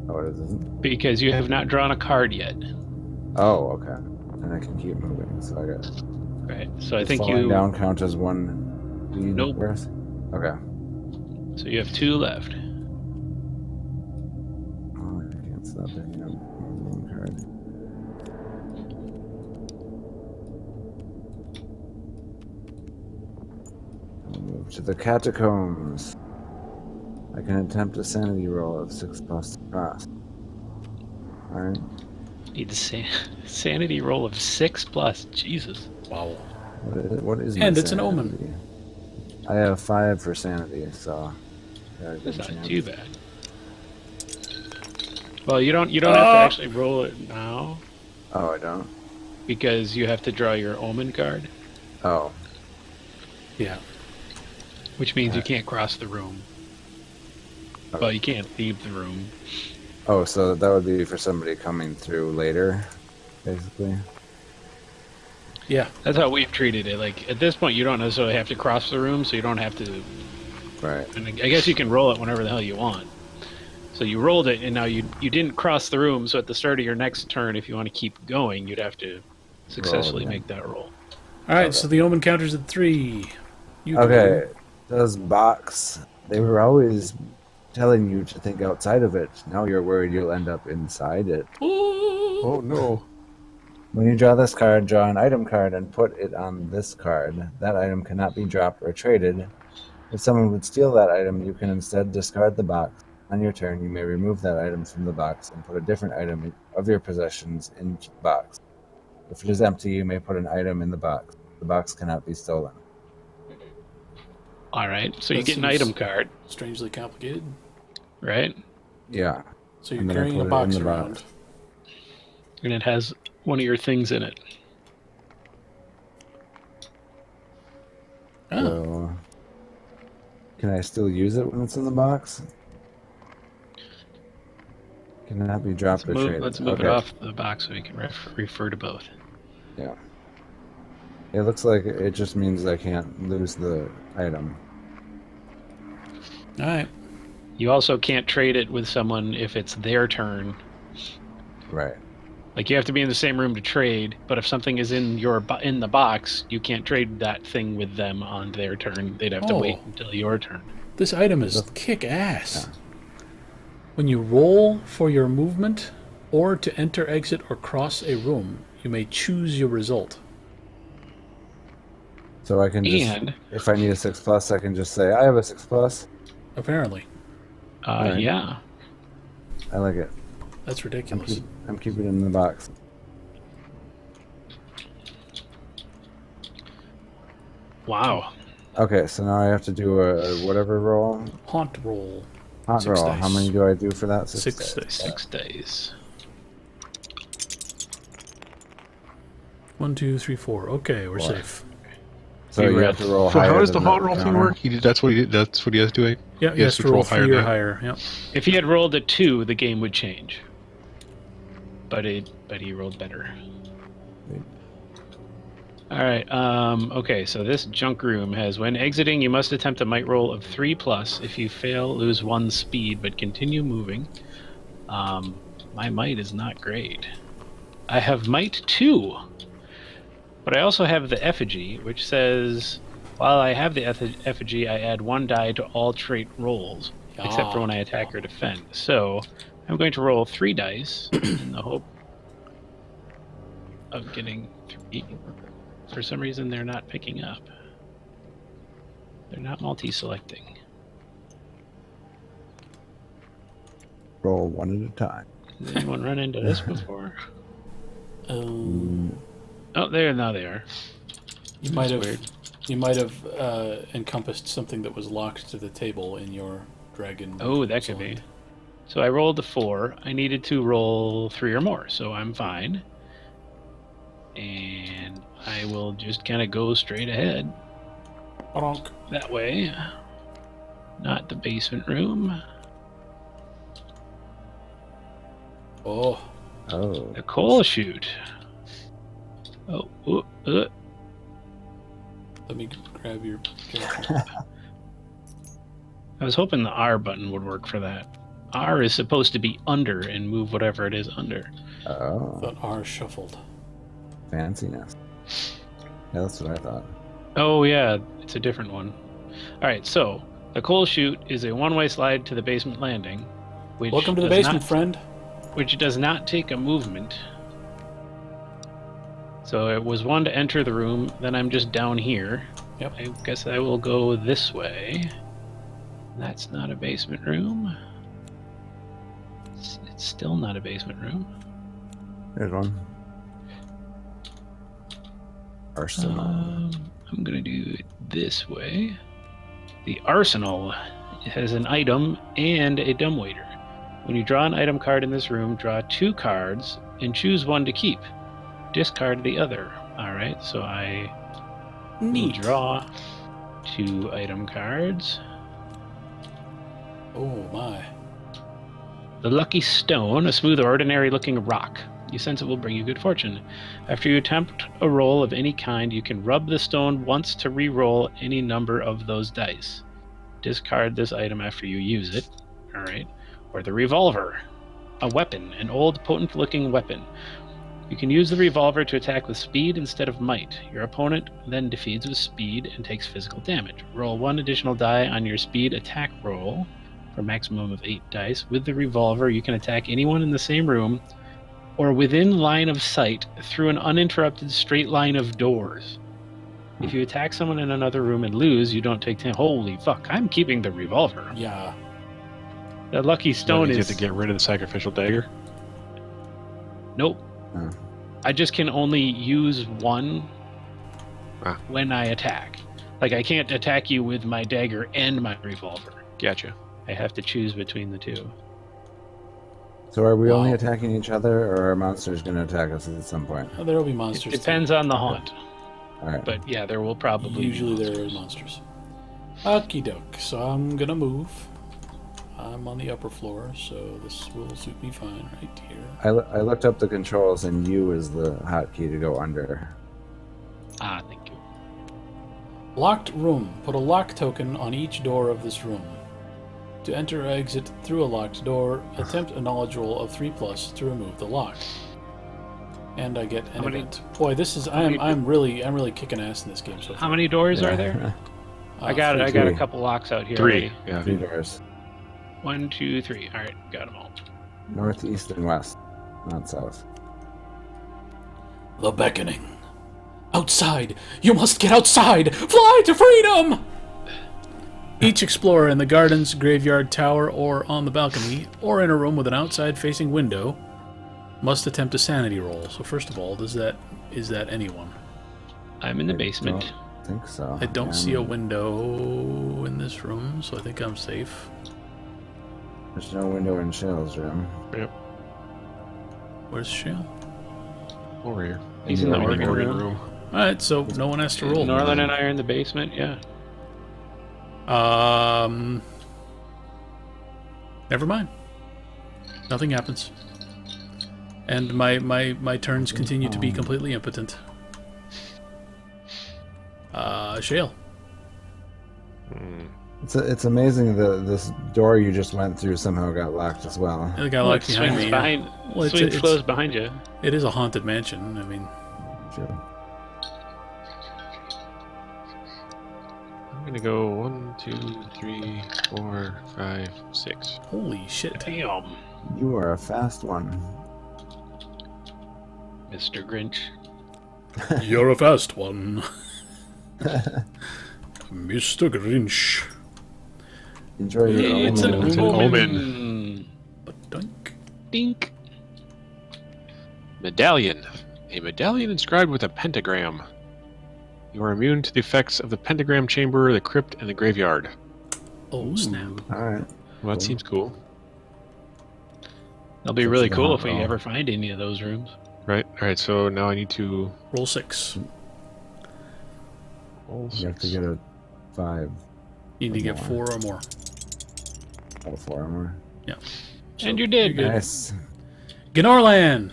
Oh, it isn't? Because you have not drawn a card yet. Oh, okay. And I can keep moving, so I got. Right. So I think falling down count as 1 speed worth? Okay. So you have 2 left. Oh, I can't stop picking up one card. I'll move to the catacombs. I can attempt a sanity roll of 6+ to cross. Alright. Need a sanity roll of 6+. Jesus. Wow. What is my And it's an sanity? omen. I have 5 for sanity, so That's not too bad. Well, you don't have to actually roll it now. Oh, I don't? Because you have to draw your omen card. Oh. Yeah. Which means you can't cross the room. Okay. Well, you can't leave the room. Oh, so that would be for somebody coming through later, basically? Yeah. That's how we've treated it. Like, at this point, you don't necessarily have to cross the room, so you don't have to... Right. And I guess you can roll it whenever the hell you want. So you rolled it, and now you didn't cross the room, so at the start of your next turn, if you want to keep going, you'd have to successfully make that roll. All right, so the omen counters at 3. Okay, those box, they were always telling you to think outside of it. Now you're worried you'll end up inside it. Oh no. When you draw this card, draw an item card and put it on this card. That item cannot be dropped or traded. If someone would steal that item, you can instead discard the box. On your turn, you may remove that item from the box and put a different item of your possessions into the box. If it is empty, you may put an item in the box. The box cannot be stolen. All right, so you get an item card. Strangely complicated. Right? Yeah. So you're carrying a box around. And it has one of your things in it. Oh, So, can I still use it when it's in the box? Cannot be dropped or traded. Let's move it Okay. off the box so we can refer to both. Yeah. It looks like it just means I can't lose the item. all right. You also can't trade it with someone if it's their turn. Right. Like you have to be in the same room to trade, but if something is in in the box, you can't trade that thing with them on their turn. They'd have to wait Oh. until your turn. This item is kick ass. When you roll for your movement or to enter, exit, or cross a room, you may choose your result. So I can just, And if I need a 6+, I can just say, I have a 6+. Apparently. Alright. yeah, I like it. That's ridiculous. I'm keeping it in the box. wow. Okay, so now I have to do a whatever roll. Haunt roll. Hot 6 roll. dice. How many do I do for that? 6 dice. 6 days. 1, 2, 3, 4. Okay, we're Four. safe. So We you were have at- to roll So higher how does the than hot roll thing counter? work? That's what he did. That's what he has to do. Yeah, you have to roll 3 or higher. Yep. If he had rolled a 2, the game would change. But he rolled better. All right. Okay. So this junk room has when exiting, you must attempt a might roll of 3+. If you fail, lose 1 speed, but continue moving. My might is not great. I have might 2, but I also have the effigy, which says while I have the effigy, I add 1 die to all trait rolls, except for when I attack or defend. So I'm going to roll 3 dice in the hope of getting 3. For some reason, they're not picking up. They're not multi-selecting. Roll one at a time. Has anyone run into this before? Um, Oh, there, now they are. you might That's have weird. you might have encompassed something that was locked to the table in your dragon. Oh, that could be. So I rolled a 4. I needed to roll 3 or more, so I'm fine. And I will just kind of go straight ahead. Bonk. That way. Not the basement room. Oh, Oh. The coal chute. Oh, let me grab your character. I was hoping the R button would work for that. R is supposed to be under and move whatever it is under. Oh. Thought R shuffled. Fanciness. Yeah, that's what I thought. Oh, yeah, it's a different one. All right, so the coal chute is a one-way slide to the basement landing. Which Welcome to the does basement, not- friend. Which does not take a movement. So it was 1 to enter the room, then I'm just down here. Yep. I guess I will go this way. That's not a basement room. It's still not a basement room. There's one. Arsenal. I'm gonna do it this way. The arsenal has an item and a dumbwaiter. When you draw an item card in this room, draw 2 cards and choose 1 to keep. Discard the other. All right, so I will Neat. draw 2 item cards. Oh my. The lucky stone, a smooth, ordinary-looking rock. You sense it will bring you good fortune. After you attempt a roll of any kind, you can rub the stone once to re-roll any number of those dice. Discard this item after you use it. All right. Or the revolver, a weapon, an old, potent-looking weapon. You can use the revolver to attack with speed instead of might. Your opponent then defeats with speed and takes physical damage. Roll 1 additional die on your speed attack roll for a maximum of 8 dice. With the revolver, you can attack anyone in the same room or within line of sight through an uninterrupted straight line of doors. If you attack someone in another room and lose, you don't take 10. Holy fuck, I'm keeping the revolver. Yeah. The lucky stone You is... have to get rid of the sacrificial dagger. Nope. Oh. I just can only use 1 Ah. when I attack. Like, I can't attack you with my dagger and my revolver. Gotcha. I have to choose between the 2. So are we only Wow. attacking each other, or are monsters going to attack us at some point? Oh, there will be monsters. It depends on the haunt. All right. But yeah, there will probably Usually be there are monsters. Okie doke. So I'm gonna move. I'm on the upper floor, so this will suit me fine right here. I looked up the controls, and U is the hotkey to go under. Ah, thank you. Locked room. Put a lock token on each door of this room. To enter or exit through a locked door, attempt a knowledge roll of 3+ to remove the lock. And I get an event. Boy, this is I'm really kicking ass in this game so far. How many doors are there? I got it. I got a couple locks out here. 3. Already. Yeah. 3 doors. 1, 2, 3. All right, got them all. North, east, and west. Not south. The beckoning. Outside! You must get outside! Fly to freedom! Each explorer in the gardens, graveyard, tower, or on the balcony, or in a room with an outside-facing window, must attempt a sanity roll. So first of all, is that anyone? I'm in the I basement. don't think so. I don't see a window in this room, so I think I'm safe. There's no window in Shell's room. Yep. Where's Shale? Over here. He's in the organ organ room. Alright, so no one has to roll. Northern and I are in the basement. Yeah. Never mind. Nothing happens. And my turns continue to be completely impotent. Shale. It's amazing that this door you just went through somehow got locked as well. The guy Well, locked it behind swings me. behind. Well, it's- swings it's- closed behind you. It is a haunted mansion. I mean, Sure. I'm gonna go 1, 2, 3, 4, 5, 6. holy shit. Damn, You are a fast one. Mr. Grinch. You're a fast one. Mr. Grinch. Enjoy your It's an omen. It's an omen. Dunk. Dink. Medallion. A medallion inscribed with a pentagram. You are immune to the effects of the pentagram chamber, the crypt, and the graveyard. Oh, snap. All right. Well, that Cool. seems cool. That'll be That's really the cool hot if we roll. ever find any of those rooms. Right. All right. So now I need to Roll 6. roll You have to 6. get a 5 You need to get More. 4 or more. or 4 more. So, And you did. you're good. Nice. Gnorland!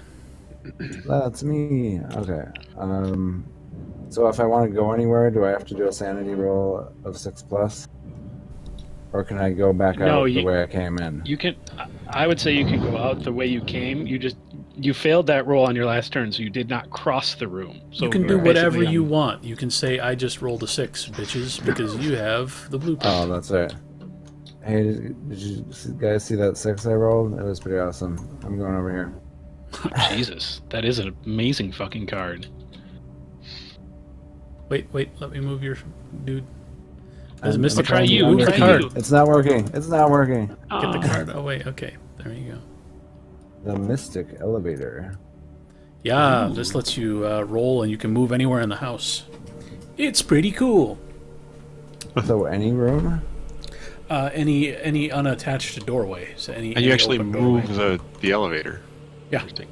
That's me. Okay. So if I want to go anywhere, do I have to do a sanity roll of 6+? Or can I go back No, out the you- way I came in? You can. I would say you can go out the way you came. You failed that roll on your last turn, so you did not cross the room. So You can do you're whatever basically you on- want. You can say, I just rolled a 6, bitches, because you have the blueprint. Oh, that's right. Hey, did you guys see that 6 I rolled? It was pretty awesome. I'm going over here. Jesus, that is an amazing fucking card. Wait, let me move your dude. There's a I'm mystic try card. you, Move the try card. you. It's not working. It's not working. Get the Ah. card. Oh, wait, okay. There you go. The Mystic Elevator. Yeah, this lets you roll and you can move anywhere in the house. It's pretty cool. So any room? Any unattached doorway. So any And you any actually open move doorway. the elevator. Yeah. Interesting.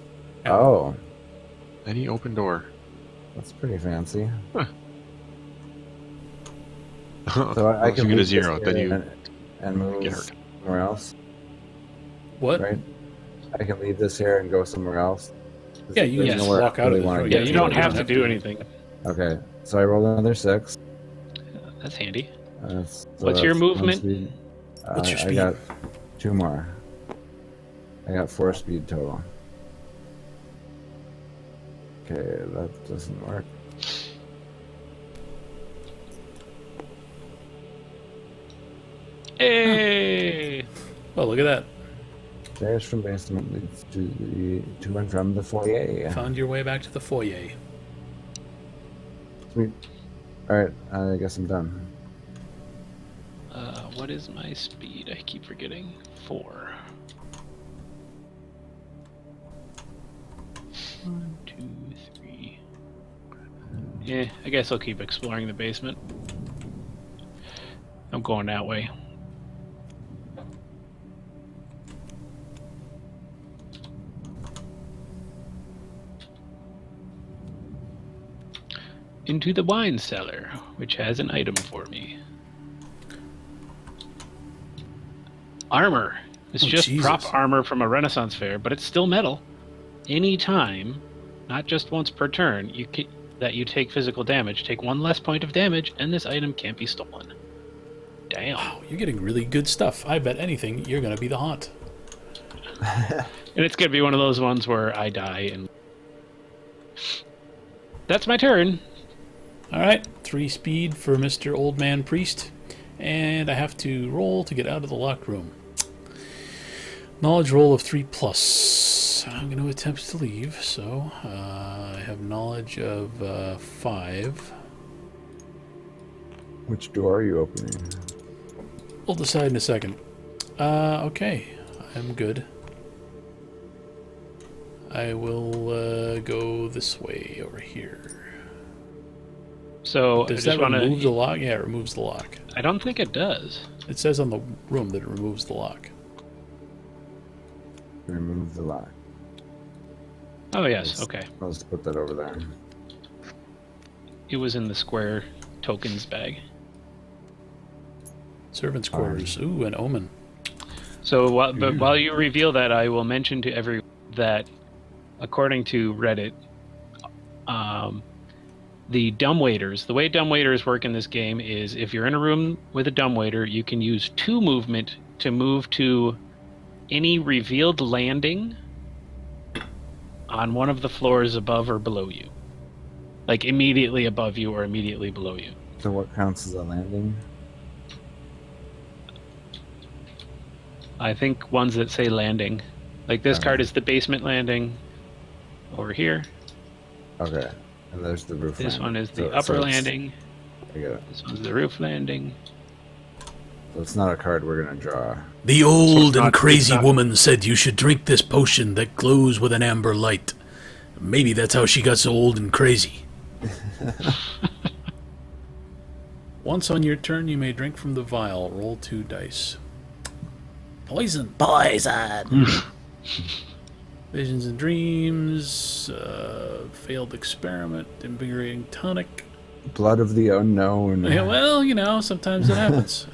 Yeah. Oh, Any open door. that's pretty fancy. So So I Once can you get a leave 0, this then here you and move get hurt. somewhere else, What? right? I can leave this here and go somewhere else. Yeah, you There's can just nowhere I walk out of really this wanna room. get Yeah, you to. don't have to do anything. Okay, so I rolled another 6. That's handy. So What's your that's one movement? speed. What's your I speed? got 2 more. I got 4 speed total. Okay, that doesn't work. Hey! Oh, look at that. Stairs from basement leads to and from the foyer. Found your way back to the foyer. Sweet. All right, I guess I'm done. What is my speed? I keep forgetting. 4. 1, 2, 3. Yeah, I guess I'll keep exploring the basement. I'm going that way. into the wine cellar, which has an item for me. Armor. It's Oh, just Jesus. prop armor from a Renaissance fair, but it's still metal. Anytime, not just once per turn, that you take physical damage, take 1 less point of damage, and this item can't be stolen. Damn. Wow, you're getting really good stuff. I bet anything you're gonna be the haunt. And it's gonna be one of those ones where I die and... That's my turn. All right, 3 speed for Mr. Old Man Priest, and I have to roll to get out of the locked room. Knowledge roll of 3+. I'm going to attempt to leave, so I have knowledge of 5. Which door are you opening? We'll decide in a second. Okay, I'm good. I will go this way over here. So Does I that just want remove the to... lock? Yeah, it removes the lock. I don't think it does. It says on the room that it removes the lock. Remove the lock. Oh, yes. Okay. I'll just put that over there. It was in the square tokens bag. Servants' quarters. Ooh, an omen. So while you reveal that, I will mention to everyone that, according to Reddit, the dumbwaiters, the way dumbwaiters work in this game is if you're in a room with a dumbwaiter, you can use 2 movement to move to any revealed landing on one of the floors above or below you. Like immediately above you or immediately below you. So what counts as a landing? I think ones that say landing. Like this card is the basement landing over here. Okay. And there's the roof This landing. one is the So upper it's- landing. I get it. This one's the roof landing. So it's not a card we're going to draw. The old and not- crazy it's not- woman said you should drink this potion that glows with an amber light. Maybe that's how she got so old and crazy. Once on your turn, you may drink from the vial. Roll 2 dice. Poison. Poison. Visions and dreams. Failed experiment. Invigorating tonic. Blood of the unknown. Yeah, well, you know, sometimes it happens.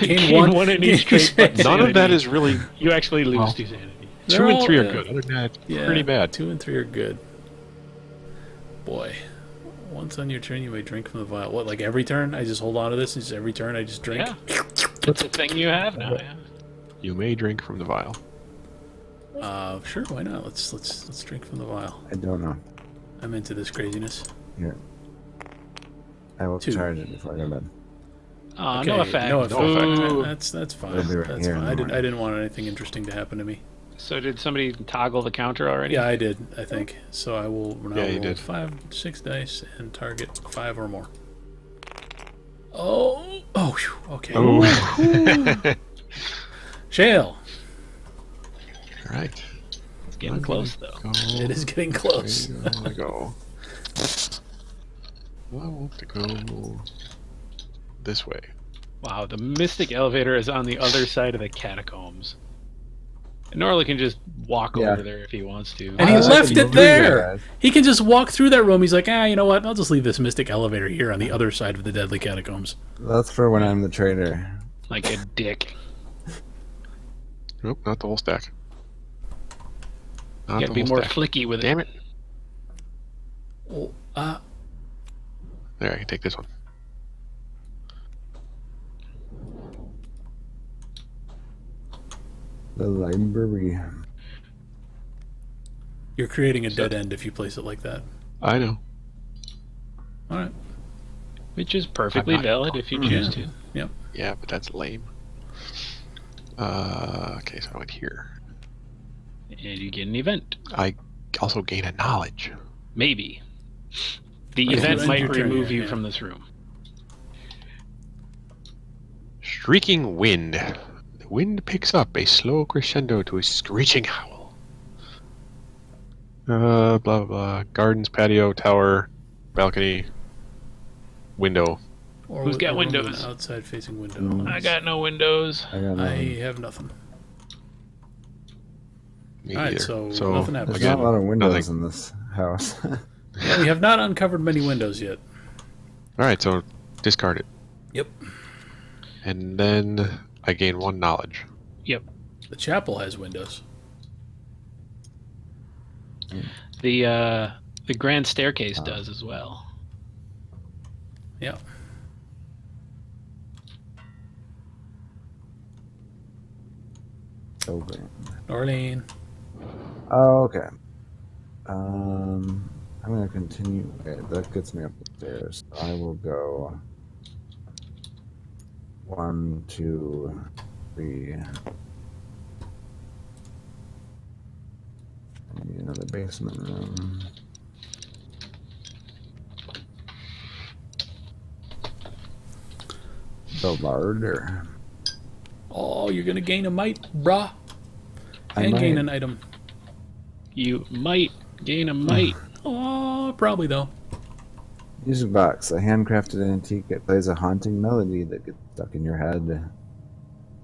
Gain one in each trait, but None of that sanity. is really. You actually lose Well, 2 sanity. 2 and 3 are all- good. Other than that, Yeah, pretty bad. 2 and 3 are good. Boy. Once on your turn, you may drink from the vial. What, like every turn? I just hold on to this, and just every turn I just drink? Yeah. It's a thing you have now, yeah. You may drink from the vial. Sure, why not? Let's drink from the vial. I don't know. I'm into this craziness. Here. I will 2. charge it before I go to bed. Oh, Okay, no effect. No effect. Ooh. That's fine. It'll be right That's here in fine. the I morning. didn't want anything interesting to happen to me. So did somebody toggle the counter already? Yeah, I did, I think. So I will now Yeah, you roll did. 5, 6 dice and target 5 or more. Oh, whew, okay. Oh. Shale. All right. It's getting close, though. Go. It is getting close. I go. I want to go this way. Wow, the Mystic Elevator is on the other side of the catacombs. And Norla can just walk Yeah. over there if he wants to. And he I left can it do there. that. He can just walk through that room. He's like, you know what? I'll just leave this mystic elevator here on the other side of the deadly catacombs. That's for when I'm the trader. Like a dick. Nope, not the whole stack. You Not gotta the be whole more stack. flicky with it. Damn it. Oh, There, I can take this one. The library. you're creating a dead end if you place it like that. I know. All right. Which is perfectly I'm not- valid if you choose to. Yep. Yeah, but that's lame. Okay, so I went here. And you get an event. I also gain a knowledge. Maybe. The Okay, event end might your turn remove here, you yeah. from this room. Shrieking wind. The wind picks up a slow crescendo to a screeching howl. Blah blah blah. Gardens, patio, tower, balcony, window. Or Who's with got a room with an windows? outside facing window. Mm. I got no windows. I got I nothing. have nothing. Me All right, either. so so nothing happens. There's not a lot of windows nothing. in this house. Yeah, we have not uncovered many windows yet. All right, so discard it, Yep. and then I gain 1 knowledge. Yep. The chapel has windows. The grand staircase does as well. Yeah. So grand. Norlene. Oh, okay. I'm gonna continue. Okay, that gets me up the stairs. I will go 1, 2, 3. Maybe another basement room. The larder. Oh, you're gonna gain a might, brah. I And gain might. an item. You might gain a might. Oh, probably though. Music box, a handcrafted antique. It plays a haunting melody that gets stuck in your head.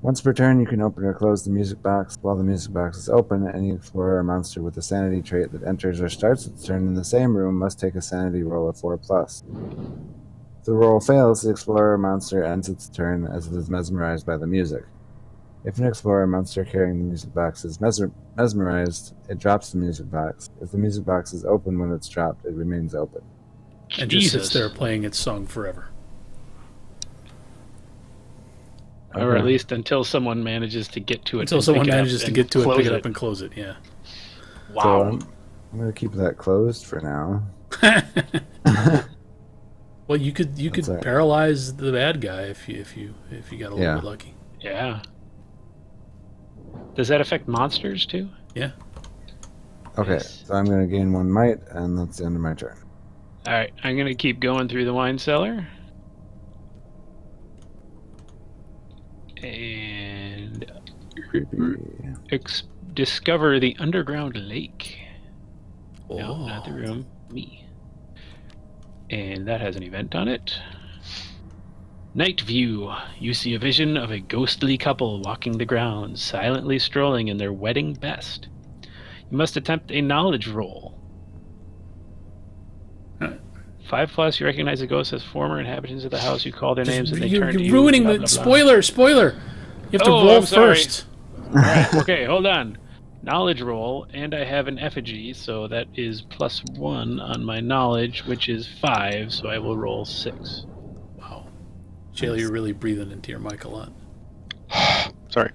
Once per turn, you can open or close the music box. While the music box is open, any explorer or monster with a sanity trait that enters or starts its turn in the same room must take a sanity roll of 4+. If the roll fails, the explorer or monster ends its turn as it is mesmerized by the music. If an explorer or monster carrying the music box is mesmerized, it drops the music box. If the music box is open when it's dropped, it remains open. And just sits Jesus. there playing its song forever. Or at Okay. least until someone manages to get to it. Until and someone pick it up manages to and get to it, close pick it up, and close it. Yeah. So Wow. I'm going to keep that closed for now. Well, you could That's all right. paralyze the bad guy if you got a little Yeah. bit lucky. Yeah. Does that affect monsters too? Yeah. Okay, Yes. so I'm going to gain 1 might, and that's the end of my turn. All right, I'm gonna keep going through the wine cellar, and Creepy. discover the underground lake. No, Oh. not the room. Me. And that has an event on it. Night view. You see a vision of a ghostly couple walking the grounds, silently strolling in their wedding best. You must attempt a knowledge roll. Huh. 5+, you recognize the ghosts as former inhabitants of the house. You call their names and they You're turn to you. ruining blah, the blah, blah. spoiler. You have to Oh, roll I'm sorry. first. Alright, okay, hold on. Knowledge roll, and I have an effigy, so that is +1 on my knowledge, which is 5, so I will roll 6. Wow. Shayla, you're really breathing into your mic a lot. Sorry.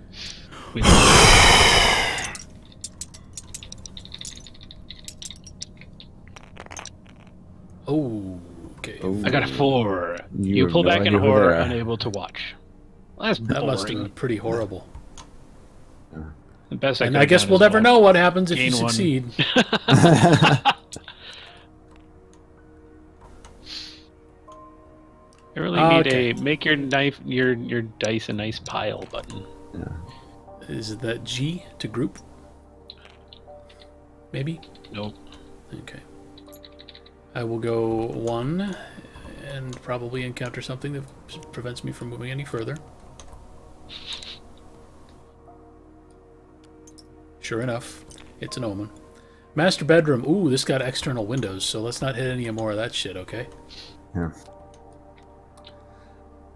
Oh, okay. Oh. I got a 4. You have pull no back in idea who horror, they are. unable to watch. Well, that's That must have been boring. pretty horrible. The best I And could I have guess done we'll is never watch. know what happens if you Gain 1. succeed. I really need Okay. a make your dice a nice pile button. Is that G to group? Maybe? Nope. Okay. I will go 1 and probably encounter something that prevents me from moving any further. Sure enough, it's an omen. Master bedroom. Ooh, this got external windows, so let's not hit any more of that shit, okay? Yeah.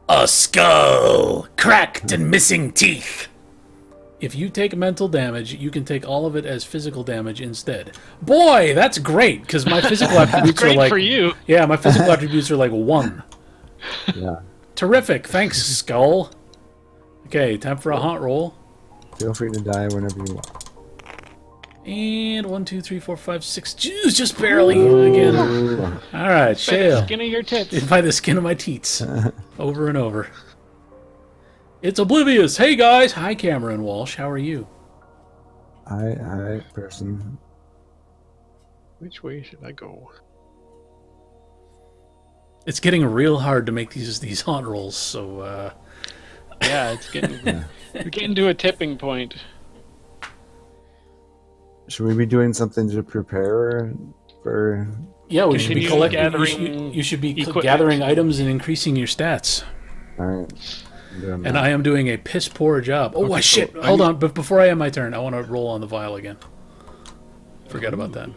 A skull! Cracked and missing teeth! If you take mental damage, you can take all of it as physical damage instead. Boy, that's great, because my physical attributes are Great like... for you. Yeah, my physical attributes are like 1. Yeah. Terrific, thanks, skull. Okay, time for a haunt roll. Feel free to die whenever you want. And 1, 2, 3, 4, 5, 6. Jeez, just barely again. Ooh. All right, By the Shale. skin of your tits. By the skin of my teats. Over and over. It's Oblivious. Hey, guys. Hi, Cameron Walsh. How are you? I person. Which way should I go? It's getting real hard to make these haunt rolls, so... Yeah, it's getting we're getting to a tipping point. Should we be doing something to prepare for? Yeah, we should be Continue collecting. gathering You should be equipment. gathering items and increasing your stats. All right. I'm doing And that. I am doing a piss poor job. Oh, Okay, shit! so Hold on, but before I end my turn, I want to roll on the vial again. Forgot about that.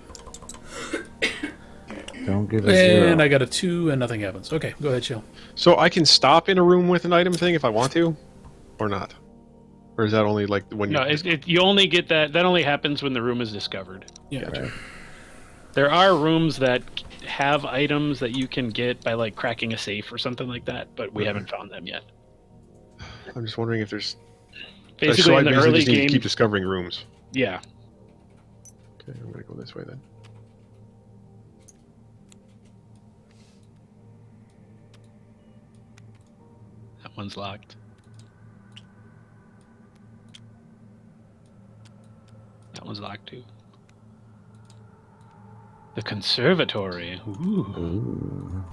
Don't give a zero. And I got a 2 and nothing happens. Okay, go ahead, Chill. So I can stop in a room with an item thing if I want to, or not? Or is that only like when you? No, you only get that. That only happens when the room is discovered. Yeah. Right. There are rooms that have items that you can get by like cracking a safe or something like that, but we haven't found them yet. I'm just wondering if there's. Basically, so I in the basically early just need game, to keep discovering rooms. yeah. Okay, I'm gonna go this way then. That one's locked. That one's locked too. The conservatory. Ooh.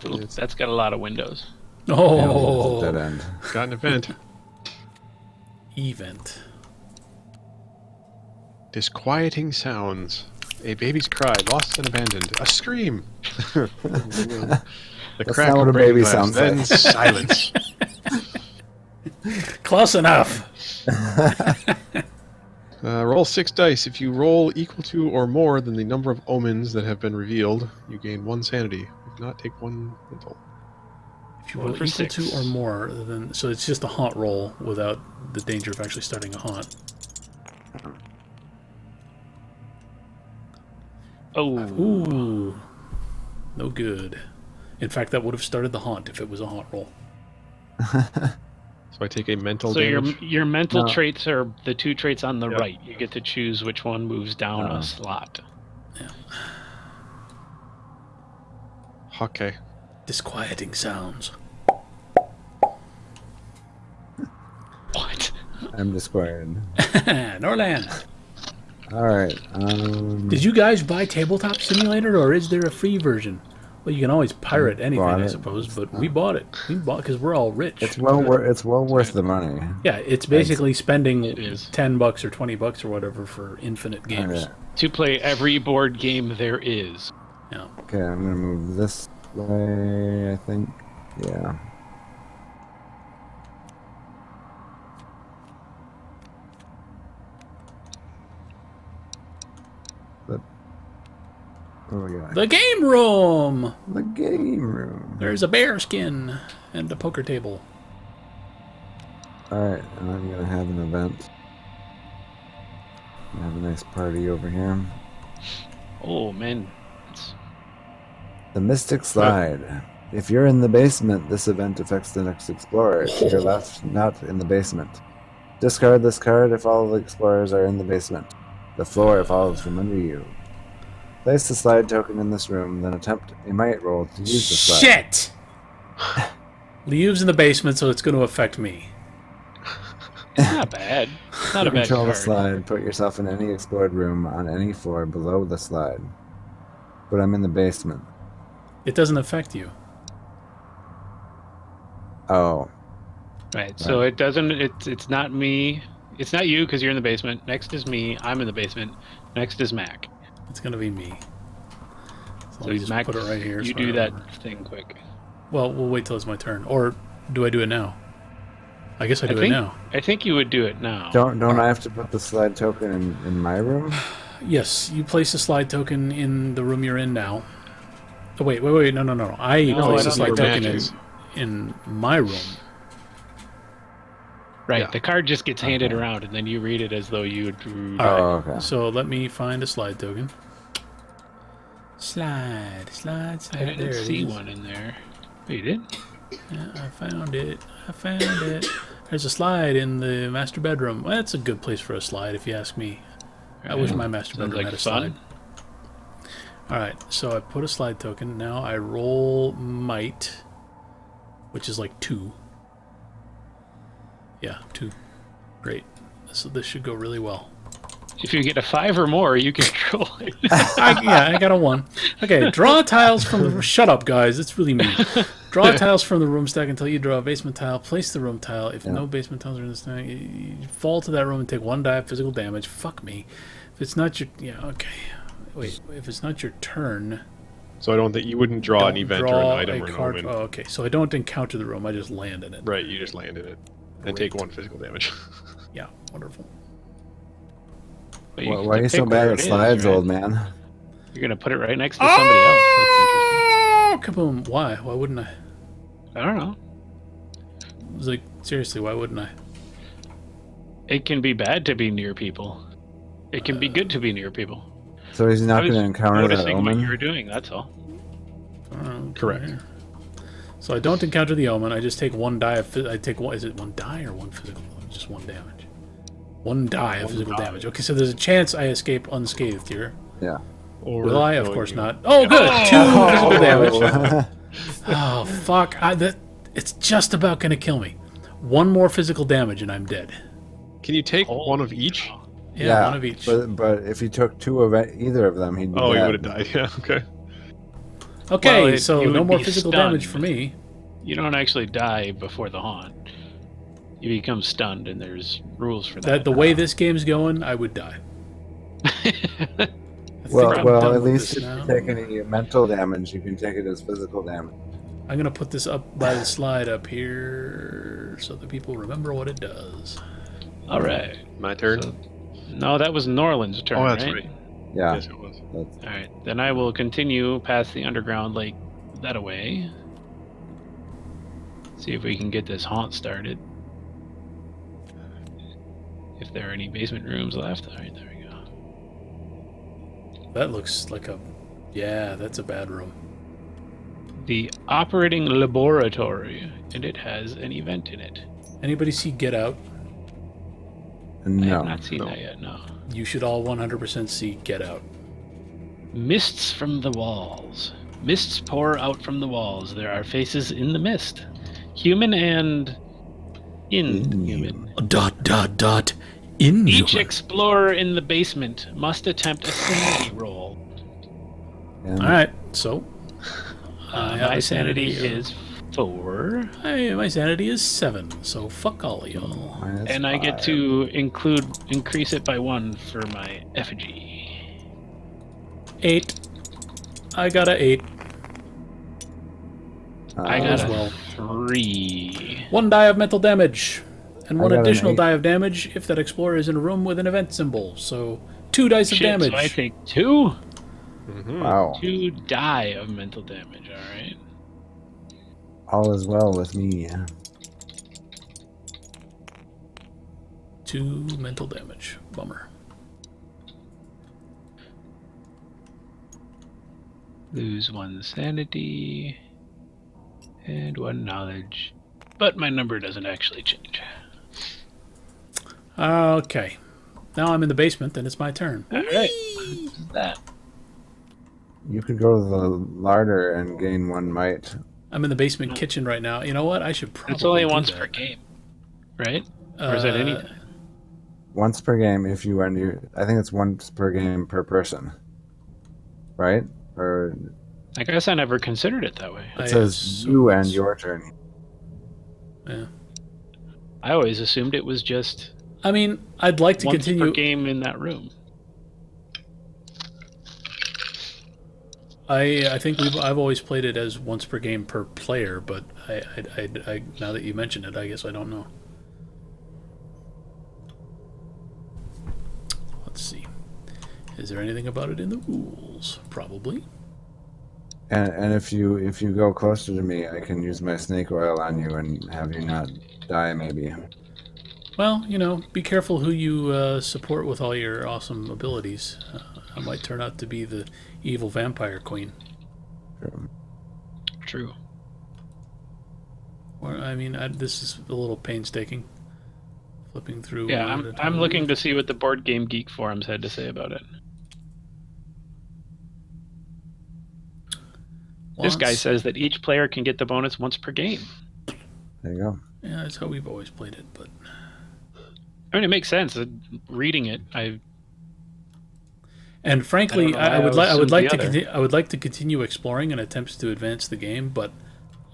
Ooh. That's got a lot of windows. Oh, Dead end. Got an event. event. Disquieting sounds. A baby's cry, lost and abandoned. A scream. The That's crack not what of a breaking baby glass, sounds then like. silence. Close enough. Roll 6 dice. If you roll equal to or more than the number of omens that have been revealed, you gain 1 sanity. If not, take 1 mental. If you One roll for equal 6. to or more, then so it's just a haunt roll without the danger of actually starting a haunt. Oh. Ooh, no good. In fact, that would have started the haunt if it was a haunt roll. So I take a mental So damage. your mental No. traits are the 2 traits on the Yep. right. You get to choose which one moves down Oh. a slot. Okay. Disquieting sounds. What? I'm disquieted. Norland. All right. Did you guys buy Tabletop Simulator, or is there a free version? Well, you can always pirate anything, bought I it. suppose, It's but not- we bought it. We bought because we're all rich. It's well worth the money. Yeah, it's basically spending It is. $10 or $20 or whatever for infinite games. Okay. To play every board game there is. Yeah. Okay, I'm gonna move this way. I think. Yeah. But what do we got? The game room. The game room. There's a bear skin and a poker table. All right, and I'm gonna have an event. Have a nice party over here. Oh man, it's The Mystic Slide. If you're in the basement, this event affects the next explorer. If you're left not in the basement, discard this card if all the explorers are in the basement. The floor falls from under you. Place the slide token in this room, then attempt a might roll to use the slide. Shit! Liu's in the basement, so it's going to affect me. not bad. Not a bad Control the card. slide. Put yourself in any explored room on any floor below the slide. But I'm in the basement. It doesn't affect you. Oh. Right. So it doesn't. It's not me. It's not you because you're in the basement. Next is me. I'm in the basement. Next is Mac. It's going to be me. So let me just Mac, put it right here. You so I do that remember. thing quick. Well, we'll wait till it's my turn. Or do I do it now? I guess I do it now. I think you would do it now. Don't I have to put the slide token in my room? Yes, you place a slide token in the room you're in now. Oh, wait, no. I No, place I a slide don't token think in my room. Right. Yeah. The card just gets handed around, and then you read it as though you drew. All right. Oh, okay. So let me find a slide token. Slide. I There didn't it see is. one in there. Oh, you did? Yeah, I found it. There's a slide in the master bedroom. Well, that's a good place for a slide, if you ask me. I wish my master Sounds bedroom like had a fun. slide. All right, so I put a slide token. Now I roll might, which is like 2. Yeah, 2. Great. So this should go really well. If you get a 5 or more, you can control it. I got a 1. Okay, draw tiles from the... Shut up, guys. It's really mean. Draw tiles from the room stack until you draw a basement tile. Place the room tile. If no basement tiles are in the stack, you fall to that room and take 1 die of physical damage. Fuck me. If it's not your... Yeah, okay. Wait, if it's not your turn... So I don't think you wouldn't draw an don't event or draw an item a or an card. omen. Oh, okay. So I don't encounter the room. I just land in it. Right, you just land in it and take 1 physical damage. Yeah, wonderful. But Why get are to you so pick bad where at it is, slides, right? old man? You're gonna put it right next to somebody else. Oh, kaboom! Why? Why wouldn't I? That's interesting. I don't know. I was like, seriously, why wouldn't I? It can be bad to be near people. It can be good to be near people. So he's not I was going to encounter that noticing what you were omen? doing. That's all. Correct. So I don't encounter the omen. I just take one die of. I take one. Is it one die or one physical? Just one damage. One die of physical damage. Okay, so there's a chance I escape unscathed here. Yeah. Or Will I? Of knowing course you. not. Oh, good. Two physical damage. Oh. Oh fuck! It's just about gonna kill me. One more physical damage and I'm dead. Can you take Holy one of each? cow. Yeah, one of each. But if he took two of either of them, he'd be Oh, he dead. would have died. Yeah. Okay. Okay, Well, so you no would more be physical stunned. damage for me. You don't actually die before the haunt. You become stunned, and there's rules for that. The way this game's going, I would die. I think I'm Well, done at with least this if you now. take any mental damage, you can take it as physical damage. I'm gonna put this up by the slide up here so that people remember what it does. All right. My turn. So- No, that was Norland's turn, Oh, that's right? right. Yeah. Yes, it was. That's, All right. Then I will continue past the underground lake that away. See if we can get this haunt started. If there are any basement rooms left. All right, there we go. That looks like a... Yeah, that's a bad room. The operating laboratory, and it has an event in it. Anybody see Get Out? I have no. not seen that yet, no. You should all 100% see Get Out. Mists from the walls. Mists pour out from the walls. There are faces in the mist. Human and inhuman. In Each explorer in the basement must attempt a sanity roll. And Alright, so... I have My a sanity of- is 4, My sanity is 7, so fuck all of y'all. minus and I get 5. to increase it by 1 for my effigy. 8. I got a 8. I as got a well. 3. 1 die of mental damage. And I 1 got an additional 8. die of damage if that explorer is in a room with an event symbol. So 2 dice of Shit, damage. so I take 2? Mm-hmm. Wow. 2 die of mental damage, alright. All is well with me. 2 mental damage. Bummer. Lose 1 sanity and 1 knowledge. But my number doesn't actually change. Okay. Now I'm in the basement, and it's my turn. Alright. That. You could go to the larder and gain 1 might. I'm in the basement kitchen right now. You know what? I should probably It's only do once that. per game. Right? Or is that any Uh, time? Once per game if you end your... I think it's once per game per person. Right? Or I guess I never considered it that way. it I says assume you it's- end your turn. Yeah. I always assumed it was just I mean, I'd like to once continue. per game in that room. I think I've always played it as once per game per player, but I now that you mention it, I guess I don't know. Let's see. Is there anything about it in the rules? Probably. And if you go closer to me, I can use my snake oil on you and have you not die maybe. Well, you know, be careful who you support with all your awesome abilities. I might turn out to be the evil vampire queen. True. Or, I mean, this is a little painstaking. Flipping through. Yeah, one at a I'm time. looking to see what the Board Game Geek forums had to say about it. This guy Once- says that each player can get the bonus once per game. There you go. Yeah, that's how we've always played it, but. I mean, it makes sense. Reading it, And frankly, I don't know I would why I like I would assumed like the to other. I would like to continue exploring in attempts to advance the game, but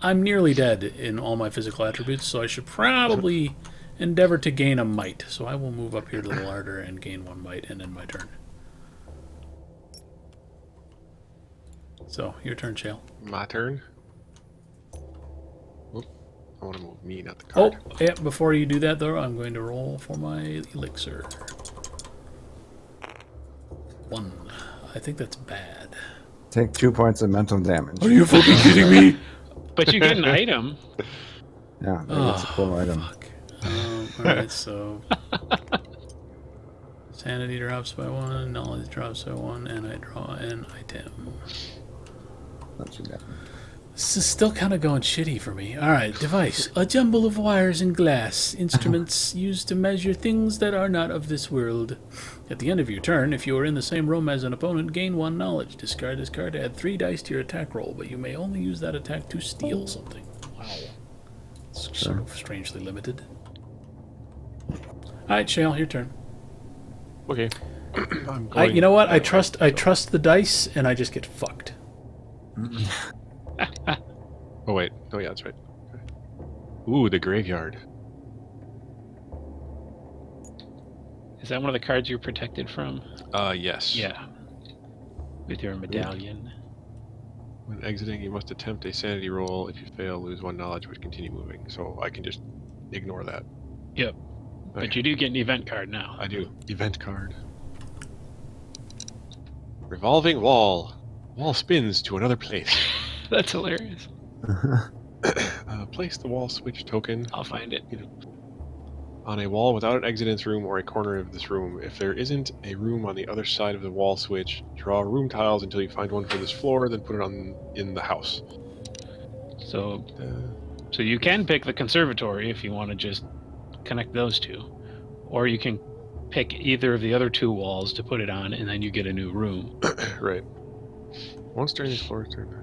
I'm nearly dead in all my physical attributes, so I should probably endeavor to gain a might. So I will move up here to the larder and gain 1 might, and end my turn. So your turn, Shale. My turn. Oop. I want to move me, not the Oh, card. yeah. Before you do that, though, I'm going to roll for my elixir. 1. I think that's bad. Take 2 points of mental damage. Are you fucking kidding me? But you get an item. Yeah, that's a cool item. Fuck. Alright, so sanity drops by 1, knowledge drops by 1, and I draw an item. Not too bad. This is still kind of going shitty for me. Alright, device. A jumble of wires and glass. Instruments used to measure things that are not of this world. At the end of your turn, if you are in the same room as an opponent, gain 1 knowledge. Discard this card to add 3 dice to your attack roll, but you may only use that attack to steal something. Wow. It's sort of strangely limited. Alright, Shale, your turn. Okay. I'm going You know what? I that way, trust the dice, and I just get fucked. Oh wait. Oh yeah, that's right. Okay. Ooh, the graveyard. Is that one of the cards you're protected from? Yes. Yeah. With your medallion. When exiting, you must attempt a sanity roll. If you fail, lose 1 knowledge, but continue moving. So I can just ignore that. Yep. Okay. But you do get an event card now. I do. Event card. Revolving wall. Wall spins to another place. That's hilarious. Place the wall switch token I'll find it. on a wall without an exit in this room or a corner of this room. If there isn't a room on the other side of the wall switch, draw room tiles until you find one for this floor, then put it in the house. So you can pick the conservatory if you want to just connect those two. Or you can pick either of the other 2 walls to put it on, and then you get a new room. Right. Once during this floor turn.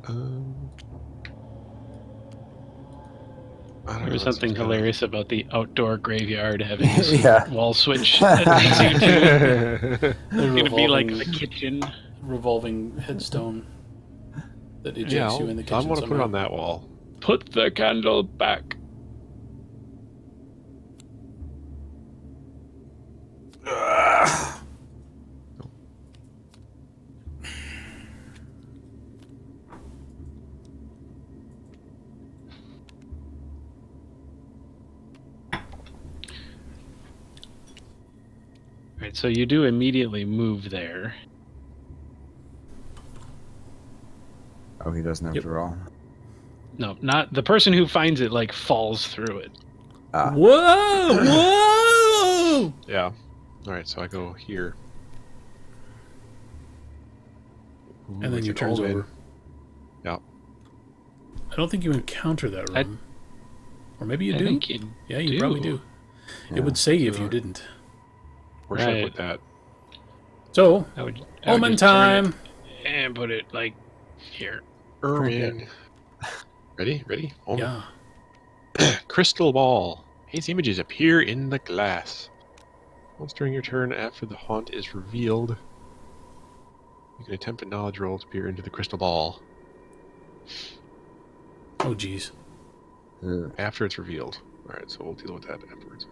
I don't There know, was that's something kinda- hilarious about the outdoor graveyard having this Yeah. wall switch that leads you to. The It's gonna be like the kitchen. revolving headstone that ejects Yeah, you in the kitchen. I want to put it somehow. on that wall. Put the candle back. Right, so you do immediately move there. Oh, he doesn't have Yep. to roll. No, not the person who finds it like falls through it. Ah, Whoa! Whoa! Yeah. Alright, so I go here. Ooh, And then it's your an turn's all-in. over. I don't think you encounter that I- room. Or maybe you I do. think you Yeah, you probably do. yeah. It would say if So- you didn't. Where should I Right. put that? So, I would Omen just turn time. it and put it like here. Ermin. Ready? Ready? Omen. Yeah. Crystal ball. His images appear in the glass. Once during your turn after the haunt is revealed, you can attempt a knowledge roll to peer into the crystal ball Oh, jeez. after it's revealed. Alright, so we'll deal with that afterwards.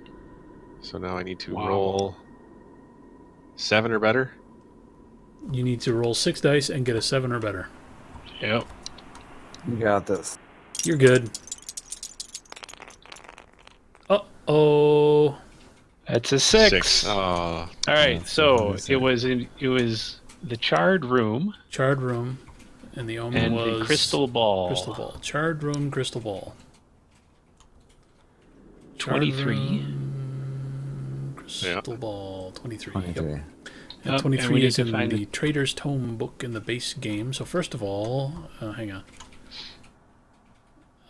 So now I need to Wow. roll 7 or better. You need to roll 6 dice and get a 7 or better. Yep. You got this. You're good. Uh-oh. That's a 6. Oh, All right, That's so what it was the charred room Charred room. And the omen and was... the crystal ball. Crystal ball. Charred room, crystal ball. Charred 23. room, crystal ball. 23. 23. Yep. Yep, And and 23 we need is to in find the Trader's Tome book in the base game. So first of all, hang on.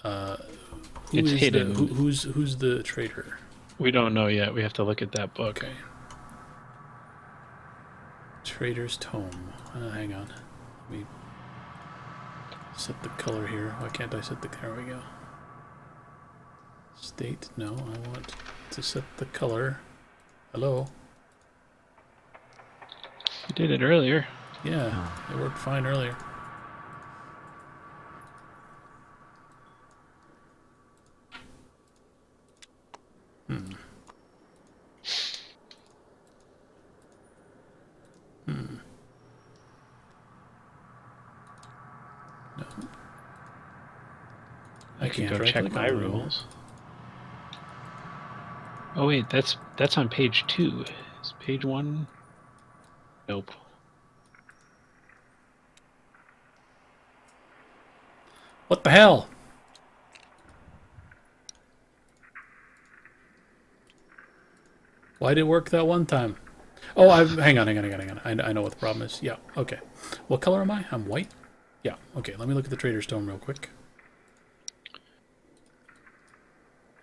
Who It's is hidden. who's the traitor? We don't know yet. We have to look at that book. Okay. Trader's Tome. Hang on. Let me set the color here. Why can't I set the... There we go. State. No, I want to set the color. Hello? You did it earlier. Yeah, it worked fine earlier. No. I can can't go right check click my on the rule. rules. Oh wait, that's on page 2. Is page 1? Nope. What the hell? Why did it work that one time? Oh, hang on. I know what the problem is. Yeah, okay. What color am I? I'm white? Yeah, okay. Let me look at the Trader's Tome real quick.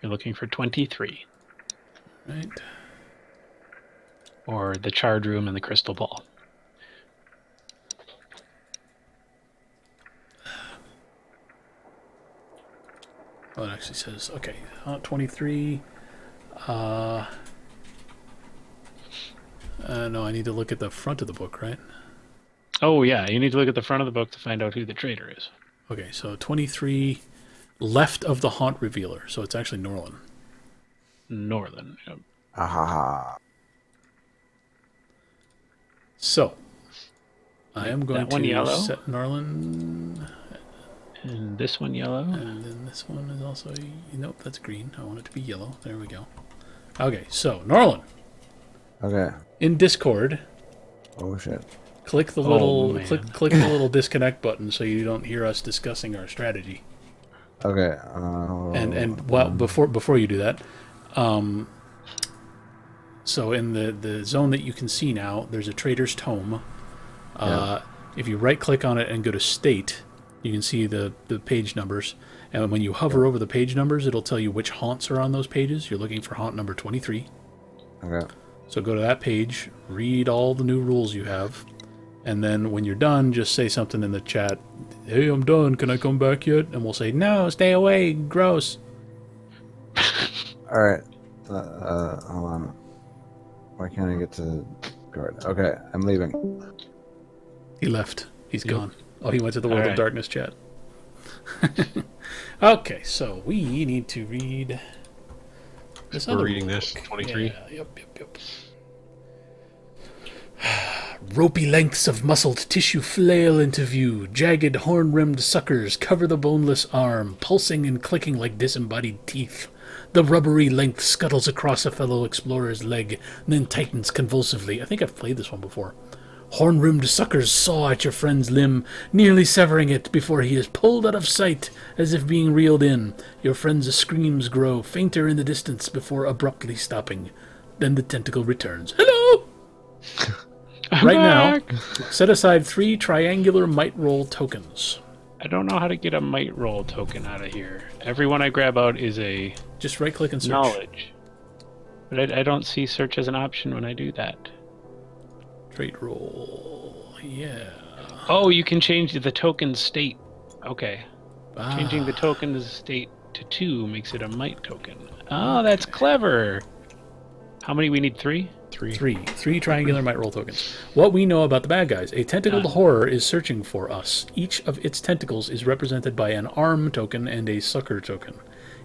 You're looking for 23. Right. Or the Charred Room and the Crystal Ball. Oh, it actually says, okay, 23. No, I need to look at the front of the book, right? Oh yeah, you need to look at the front of the book to find out who the traitor is. Okay, so 23 left of the Haunt Revealer. So it's actually Norlin. Northern. Yep. Ahaha. So, I am going That one to yellow? set Norlin. And this one yellow. And then this one is also, nope, that's green. I want it to be yellow. There we go. Okay, so Norlin, Okay. in Discord, Oh shit. click the little man. click the little disconnect button so you don't hear us discussing our strategy. Okay. And well, before you do that, so in the zone that you can see now, there's a Trader's Tome. If you right click on it and go to State, you can see the page numbers. And when you hover over the page numbers, it'll tell you which haunts are on those pages. You're looking for haunt number 23. Okay. So go to that page, read all the new rules you have, and then when you're done, just say something in the chat. Hey, I'm done. Can I come back yet? And we'll say, no, stay away. Gross. All right. Hold on. Why can't I get to guard? Okay, I'm leaving. He left. He's Yep. gone. Oh, he went to the World of Alright. Darkness chat. Okay, so we need to read this We're other reading rule this, book. 23. Yeah, yep. Ropey lengths of muscled tissue flail into view. Jagged, horn-rimmed suckers cover the boneless arm, pulsing and clicking like disembodied teeth. The rubbery length scuttles across a fellow explorer's leg, then tightens convulsively. I think I've played this one before. Horn-rimmed suckers saw at your friend's limb, nearly severing it before he is pulled out of sight, as if being reeled in. Your friend's screams grow fainter in the distance before abruptly stopping. Then the tentacle returns. Hello! Right now, set aside 3 triangular might roll tokens. I don't know how to get a might roll token out of here. Every one I grab out is a Just right-click and search. knowledge. But I don't see search as an option when I do that. Trait roll. Yeah. Oh, you can change the token state. Okay. Ah, Changing the token's state to 2 makes it a might token. Oh, that's clever. How many we need? 3? 3 triangular might roll tokens. What we know about the bad guys. A tentacled horror is searching for us. Each of its tentacles is represented by an arm token and a sucker token.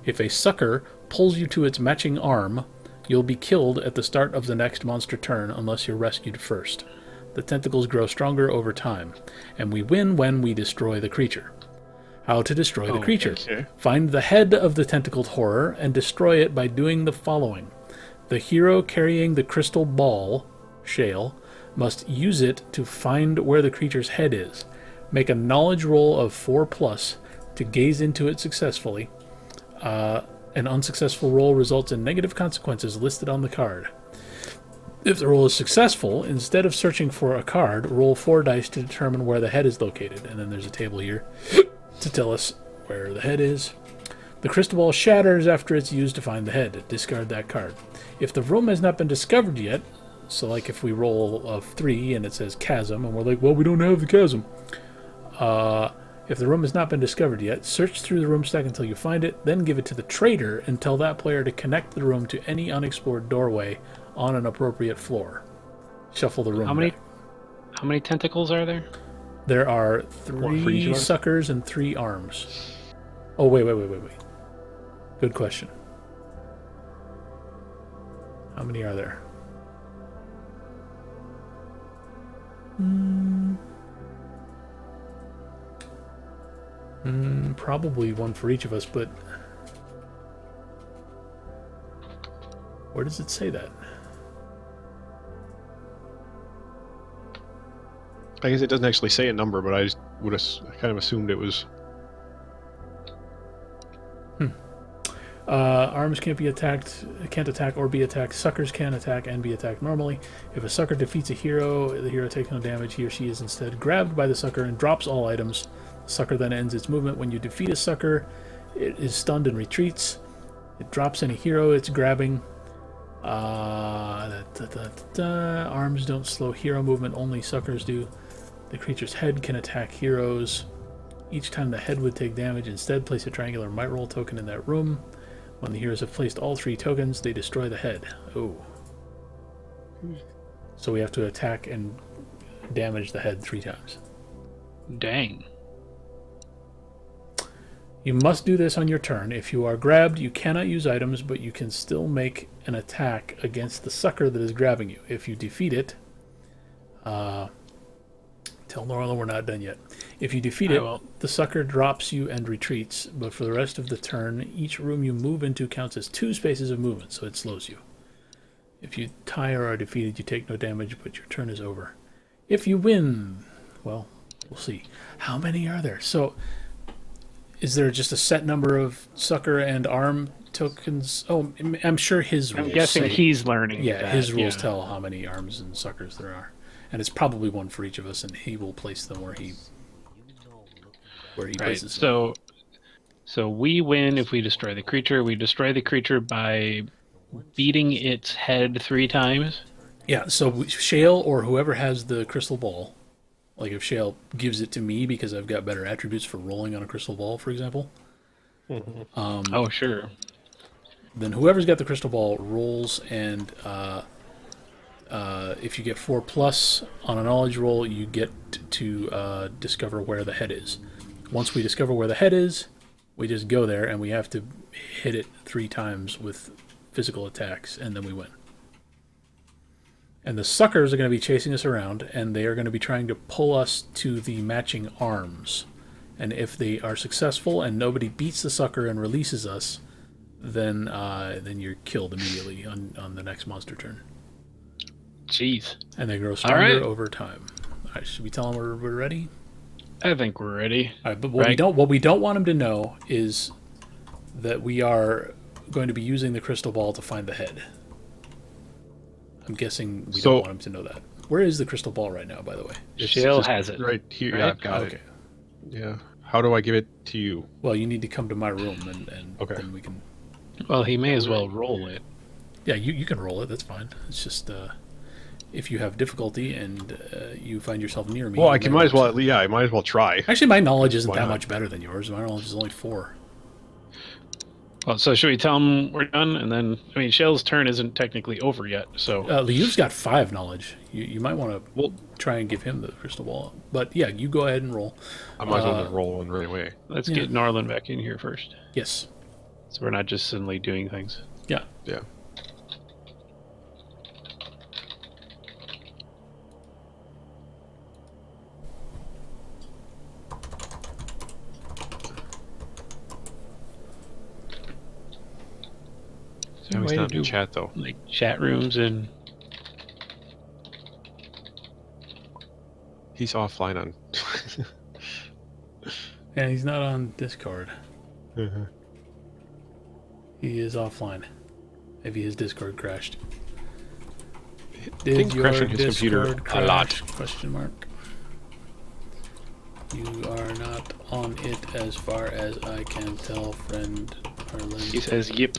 If a sucker pulls you to its matching arm, you'll be killed at the start of the next monster turn unless you're rescued first. The tentacles grow stronger over time, and we win when we destroy the creature. How to destroy the creature. Okay. Find the head of the tentacled horror and destroy it by doing the following. The hero carrying the crystal ball, shale, must use it to find where the creature's head is. Make a knowledge roll of 4+ to gaze into it successfully. An unsuccessful roll results in negative consequences listed on the card. If the roll is successful, instead of searching for a card, roll 4 dice to determine where the head is located. And then there's a table here to tell us where the head is. The crystal ball shatters after it's used to find the head. Discard that card. If the room has not been discovered yet, so like if we roll a 3 and it says chasm, and we're like, well, we don't have the chasm. If the room has not been discovered yet, search through the room stack until you find it, then give it to the traitor and tell that player to connect the room to any unexplored doorway on an appropriate floor. Shuffle the room. How many? back. How many tentacles are there? There are for each 3 arm? suckers and 3 arms. Oh, wait. Good question. How many are there? Probably one for each of us, but Where does it say that? I guess it doesn't actually say a number, but I just would have kind of assumed it was. Arms can't attack or be attacked. Suckers can attack and be attacked normally. If a sucker defeats a hero, the hero takes no damage. He or she is instead grabbed by the sucker and drops all items. The sucker then ends its movement. When you defeat a sucker, it is stunned and retreats. It drops any hero it's grabbing. Arms don't slow hero movement, only suckers do. The creature's head can attack heroes. Each time the head would take damage, instead place a triangular might roll token in that room. When the heroes have placed all 3 tokens, they destroy the head. Oh. So we have to attack and damage the head 3 times. Dang. You must do this on your turn. If you are grabbed, you cannot use items, but you can still make an attack against the sucker that is grabbing you. If you defeat it, tell Norla we're not done yet. If you defeat it, the sucker drops you and retreats, but for the rest of the turn, each room you move into counts as 2 spaces of movement, so it slows you. If you tie or are defeated, you take no damage, but your turn is over. If you win, well, we'll see. How many are there? So, is there just a set number of sucker and arm tokens? Oh, I'm sure his rules I'm guessing say, he's learning. yeah, that, his rules yeah. tell how many arms and suckers there are. And it's probably one for each of us, and he will place them where he Right. places them. So we win if we destroy the creature. We destroy the creature by beating its head 3 times. Yeah, so Shale or whoever has the crystal ball, like if Shale gives it to me because I've got better attributes for rolling on a crystal ball, for example, Oh, sure. then whoever's got the crystal ball rolls, and if you get 4+ on a knowledge roll, you get to discover where the head is. Once we discover where the head is, we just go there, and we have to hit it 3 times with physical attacks, and then we win. And the suckers are going to be chasing us around, and they are going to be trying to pull us to the matching arms. And if they are successful and nobody beats the sucker and releases us, then you're killed immediately on the next monster turn. Jeez. And they grow stronger right. over time. All right, should we tell them we're ready? I think we're ready. All right, but what we don't want them to know is that we are going to be using the crystal ball to find the head. I'm guessing we don't want them to know that. Where is the crystal ball right now, by the way? Shale has it. Right here. Right? Yeah, I've got it. Yeah. How do I give it to you? Well, you need to come to my room, and Okay. then we can... Well, he may as well roll it. Yeah, you can roll it. That's fine. It's just... if you have difficulty and you find yourself near me... Well, I might as well try. Actually, my knowledge isn't Why that not? much better than yours. My knowledge is only 4. Well, so should we tell him we're done? And then, I mean, Shale's turn isn't technically over yet, so... Liu's got 5 knowledge. You might want to try and give him the crystal ball. But yeah, you go ahead and roll. I might as well just roll one right away. Let's get Norland back in here first. Yes. So we're not just suddenly doing things. Yeah. Yeah. No, he's way not to in do chat though. like chat rooms and He's offline on. Yeah, he's not on Discord. Uh-huh. He is offline. Maybe his Discord crashed. Things crash on his computer Discord a lot. crash? Question mark. You are not on it as far as I can tell, friend Harlan. he says yip.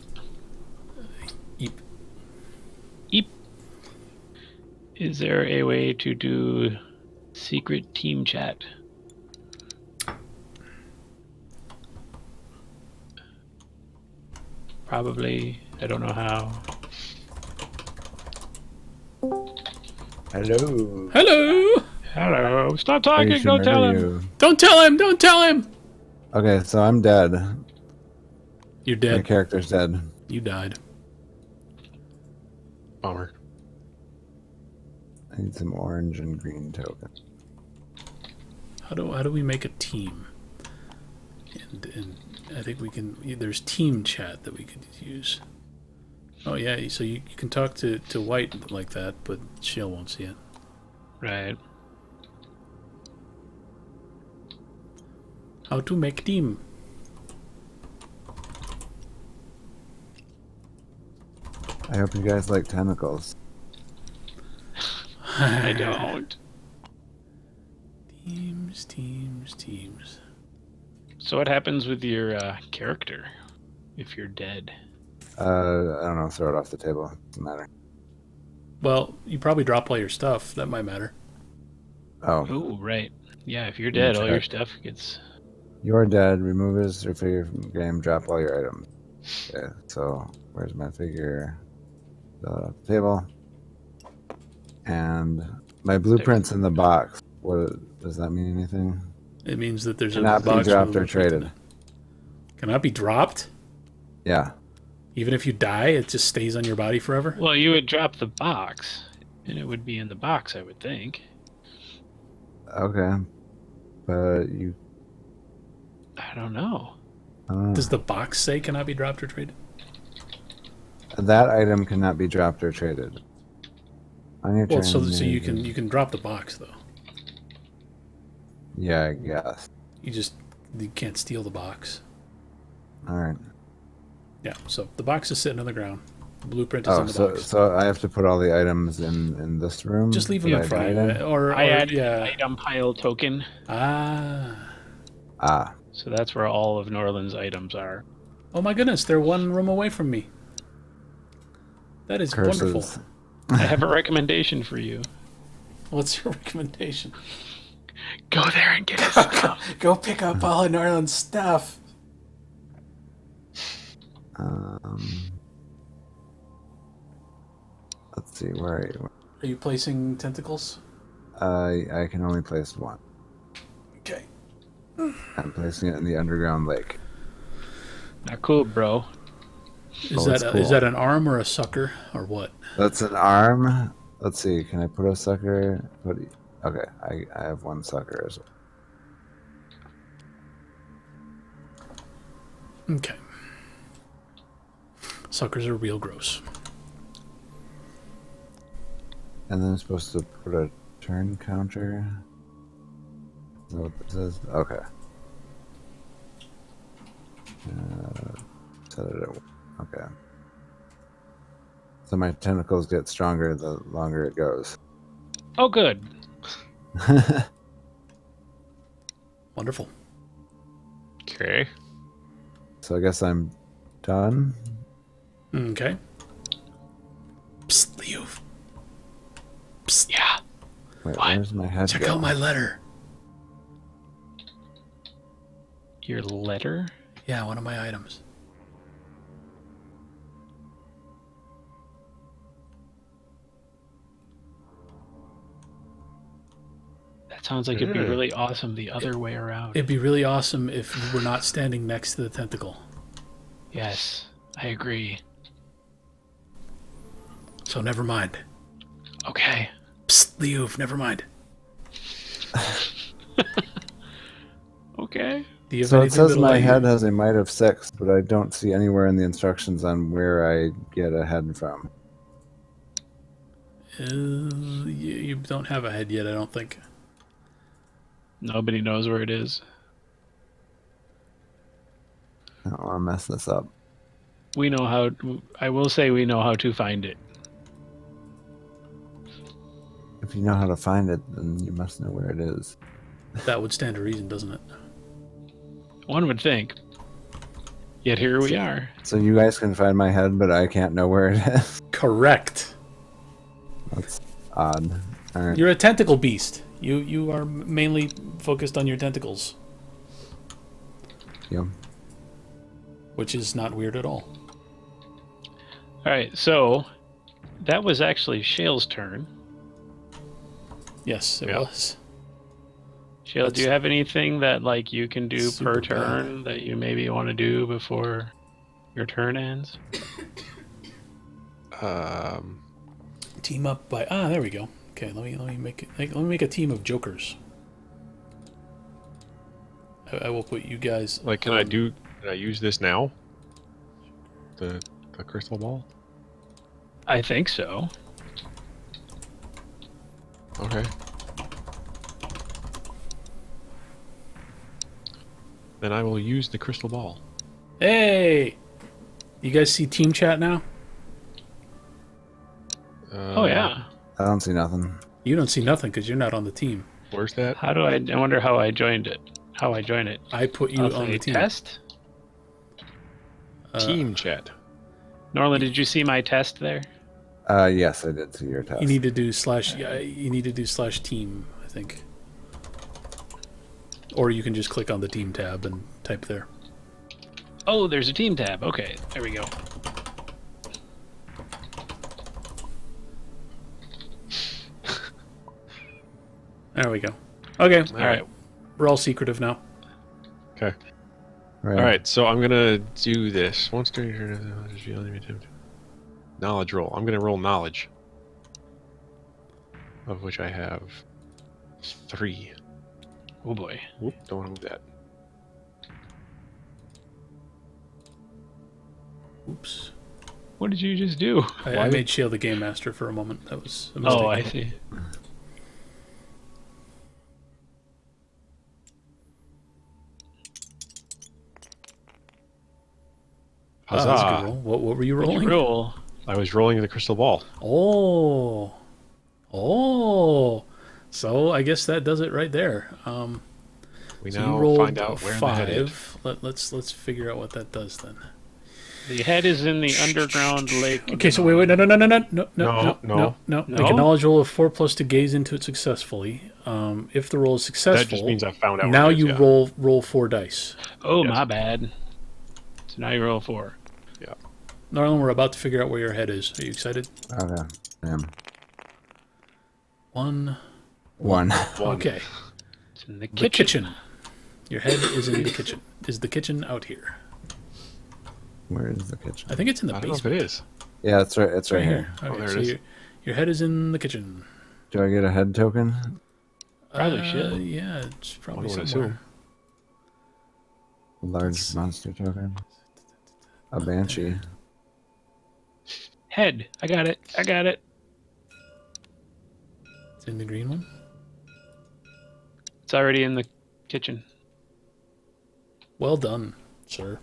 Yep. Yep. Is there a way to do secret team chat? Probably. I don't know how. Hello. Hello! Hello. Stop talking. Ready to Don't tell murder him. you. Don't tell him! Don't tell him! Okay, so I'm dead. You're My dead. character's dead. You died. Bummer. I need some orange and green token. How do we make a team? And I think we can. There's team chat that we could use. Oh yeah, so you can talk to White like that, but Shale won't see it. Right. How to make team. I hope you guys like tentacles. I don't. Teams. So what happens with your character if you're dead? I don't know. Throw it off the table. Doesn't matter. Well, you probably drop all your stuff. That might matter. Oh, Oh, right. Yeah, if you're Let me dead, all your check. stuff gets. you're dead. Remove his or figure from the game. Drop all your items. Okay. So where's my figure? Throw it off the table. And my blueprint's in the box. What does that mean? Anything? It means that there's a Cannot be box with a dropped or blueprint in traded. it. Cannot be dropped? Yeah. Even if you die, it just stays on your body forever? Well, you would drop the box, and it would be in the box, I would think. Okay. But you. I don't know. Does the box say cannot be dropped or traded? That item cannot be dropped or traded. On your Well, turn. so you may- can drop the box though. Yeah, I guess. You can't steal the box. All right. Yeah, so the box is sitting on the ground. The blueprint is Oh, in the so box. so I have to put all the items in this room. Just leave them that in I front of died you. in? Or I added yeah. an item pile token, Ah. so that's where all of Norland's items are. Oh my goodness, they're one room away from me. That is Curses. wonderful. I have a recommendation for you. What's your recommendation? Go there and get his stuff. Go pick up all of Norland's stuff. Let's see. Where are you? Are you placing tentacles? I can only place one. Okay. I'm placing it in the underground lake. Not cool, bro. Is Oh, it's is cool. that an arm or a sucker or what? That's an arm. Let's see. Can I put a sucker? Okay. I have one sucker as well. Okay. Suckers are real gross. And then I'm supposed to put a turn counter. Is that what this is? Okay. Set it at okay. So my tentacles get stronger the longer it goes. Oh, good. Wonderful. Okay. So I guess I'm done. Okay. Psst, Leo. Psst. Yeah. Wait, What? where's my head? Check go? out my letter. Your letter? Yeah, one of my items. That sounds like it'd be really awesome the other way around. It'd be really awesome if you were not standing next to the tentacle. Yes, I agree. So never mind. Okay. Psst, Leo, never mind. Okay. Do you have So it anything says that'll my let you- head has a might of 6, but I don't see anywhere in the instructions on where I get a head from. You don't have a head yet, I don't think. Nobody knows where it is. I don't want to mess this up. We know how. I will say we know how to find it. If you know how to find it, then you must know where it is. That would stand to reason, doesn't it? One would think. Yet here we are. So you guys can find my head, but I can't know where it is. Correct. That's odd. All right. You're a tentacle beast. You are mainly focused on your tentacles, Yep. which is not weird at all. All right. So that was actually Shale's turn. Yes, it Yeah. was. Shale, do you have anything that like you can do Super per bad. turn that you maybe want to do before your turn ends? Team up by there we go. Okay, let me make a team of jokers. I will put you guys. Like, can I use this now? The crystal ball? I think so. Okay. Then I will use the crystal ball. Hey! You guys see team chat now? Oh yeah. I don't see nothing. You don't see nothing because you're not on the team. Where's that? How do I wonder how I joined it? How I join it? I put you I'll on say the team. test. Team chat. Norland, did you see my test there? Yes, I did see your test. You need to do slash. Yeah, you need to do slash team, I think. Or you can just click on the team tab and type there. Oh, there's a team tab. Okay, there we go. There we go. Okay. All right. We're all secretive now. Okay. Right. All right, so I'm gonna do this. Once during your knowledge roll. I'm gonna roll knowledge, of which I have 3. Oh boy. Whoop! Don't want to move that. Oops. What did you just do? I made Shield the game master for a moment. That was a mistake. Oh, I see. Oh, that's a good Huzzah! roll. What were you What'd rolling? you roll? I was rolling the crystal ball. Oh. Oh. So I guess that does it right there. We So you now rolled find a out where the head is. 5. Let's figure out what that does then. The head is in the underground lake. Okay, so wait, no. No. Make a knowledge roll of 4 plus to gaze into it successfully. If the roll is That successful, just means I found out. now where it is, you yeah. roll 4 dice. Oh, Yes. my bad. So now you roll 4. Narlan, we're about to figure out where your head is. Are you excited? Okay. Damn. 1. 1. Okay. It's in the The kitchen. kitchen. Your head is in the kitchen. Is the kitchen out here? Where is the kitchen? I think it's in the I don't know if basement. it is. Yeah, it's right. It's right here. Okay, there it so is. your head is in the kitchen. Do I get a head token? Probably should. Yeah, it's probably I would somewhere. A large monster token. A banshee. Head. I got it. I got it. It's in the green one. It's already in the kitchen. Well done, sir.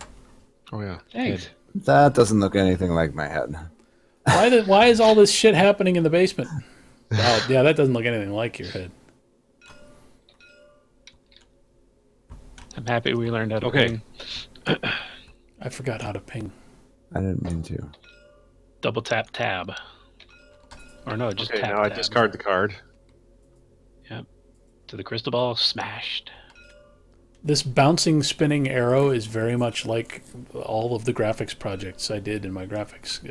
Oh yeah. Thanks. Head. That doesn't look anything like my head. Why is all this shit happening in the basement? Wow, yeah, that doesn't look anything like your head. I'm happy we learned how to Okay. ping. I forgot how to ping. I didn't mean to. Double tap tab. Or no, just Okay, tap now I tab. discard the card. To the crystal ball, smashed. This bouncing, spinning arrow is very much like all of the graphics projects I did in my graphics,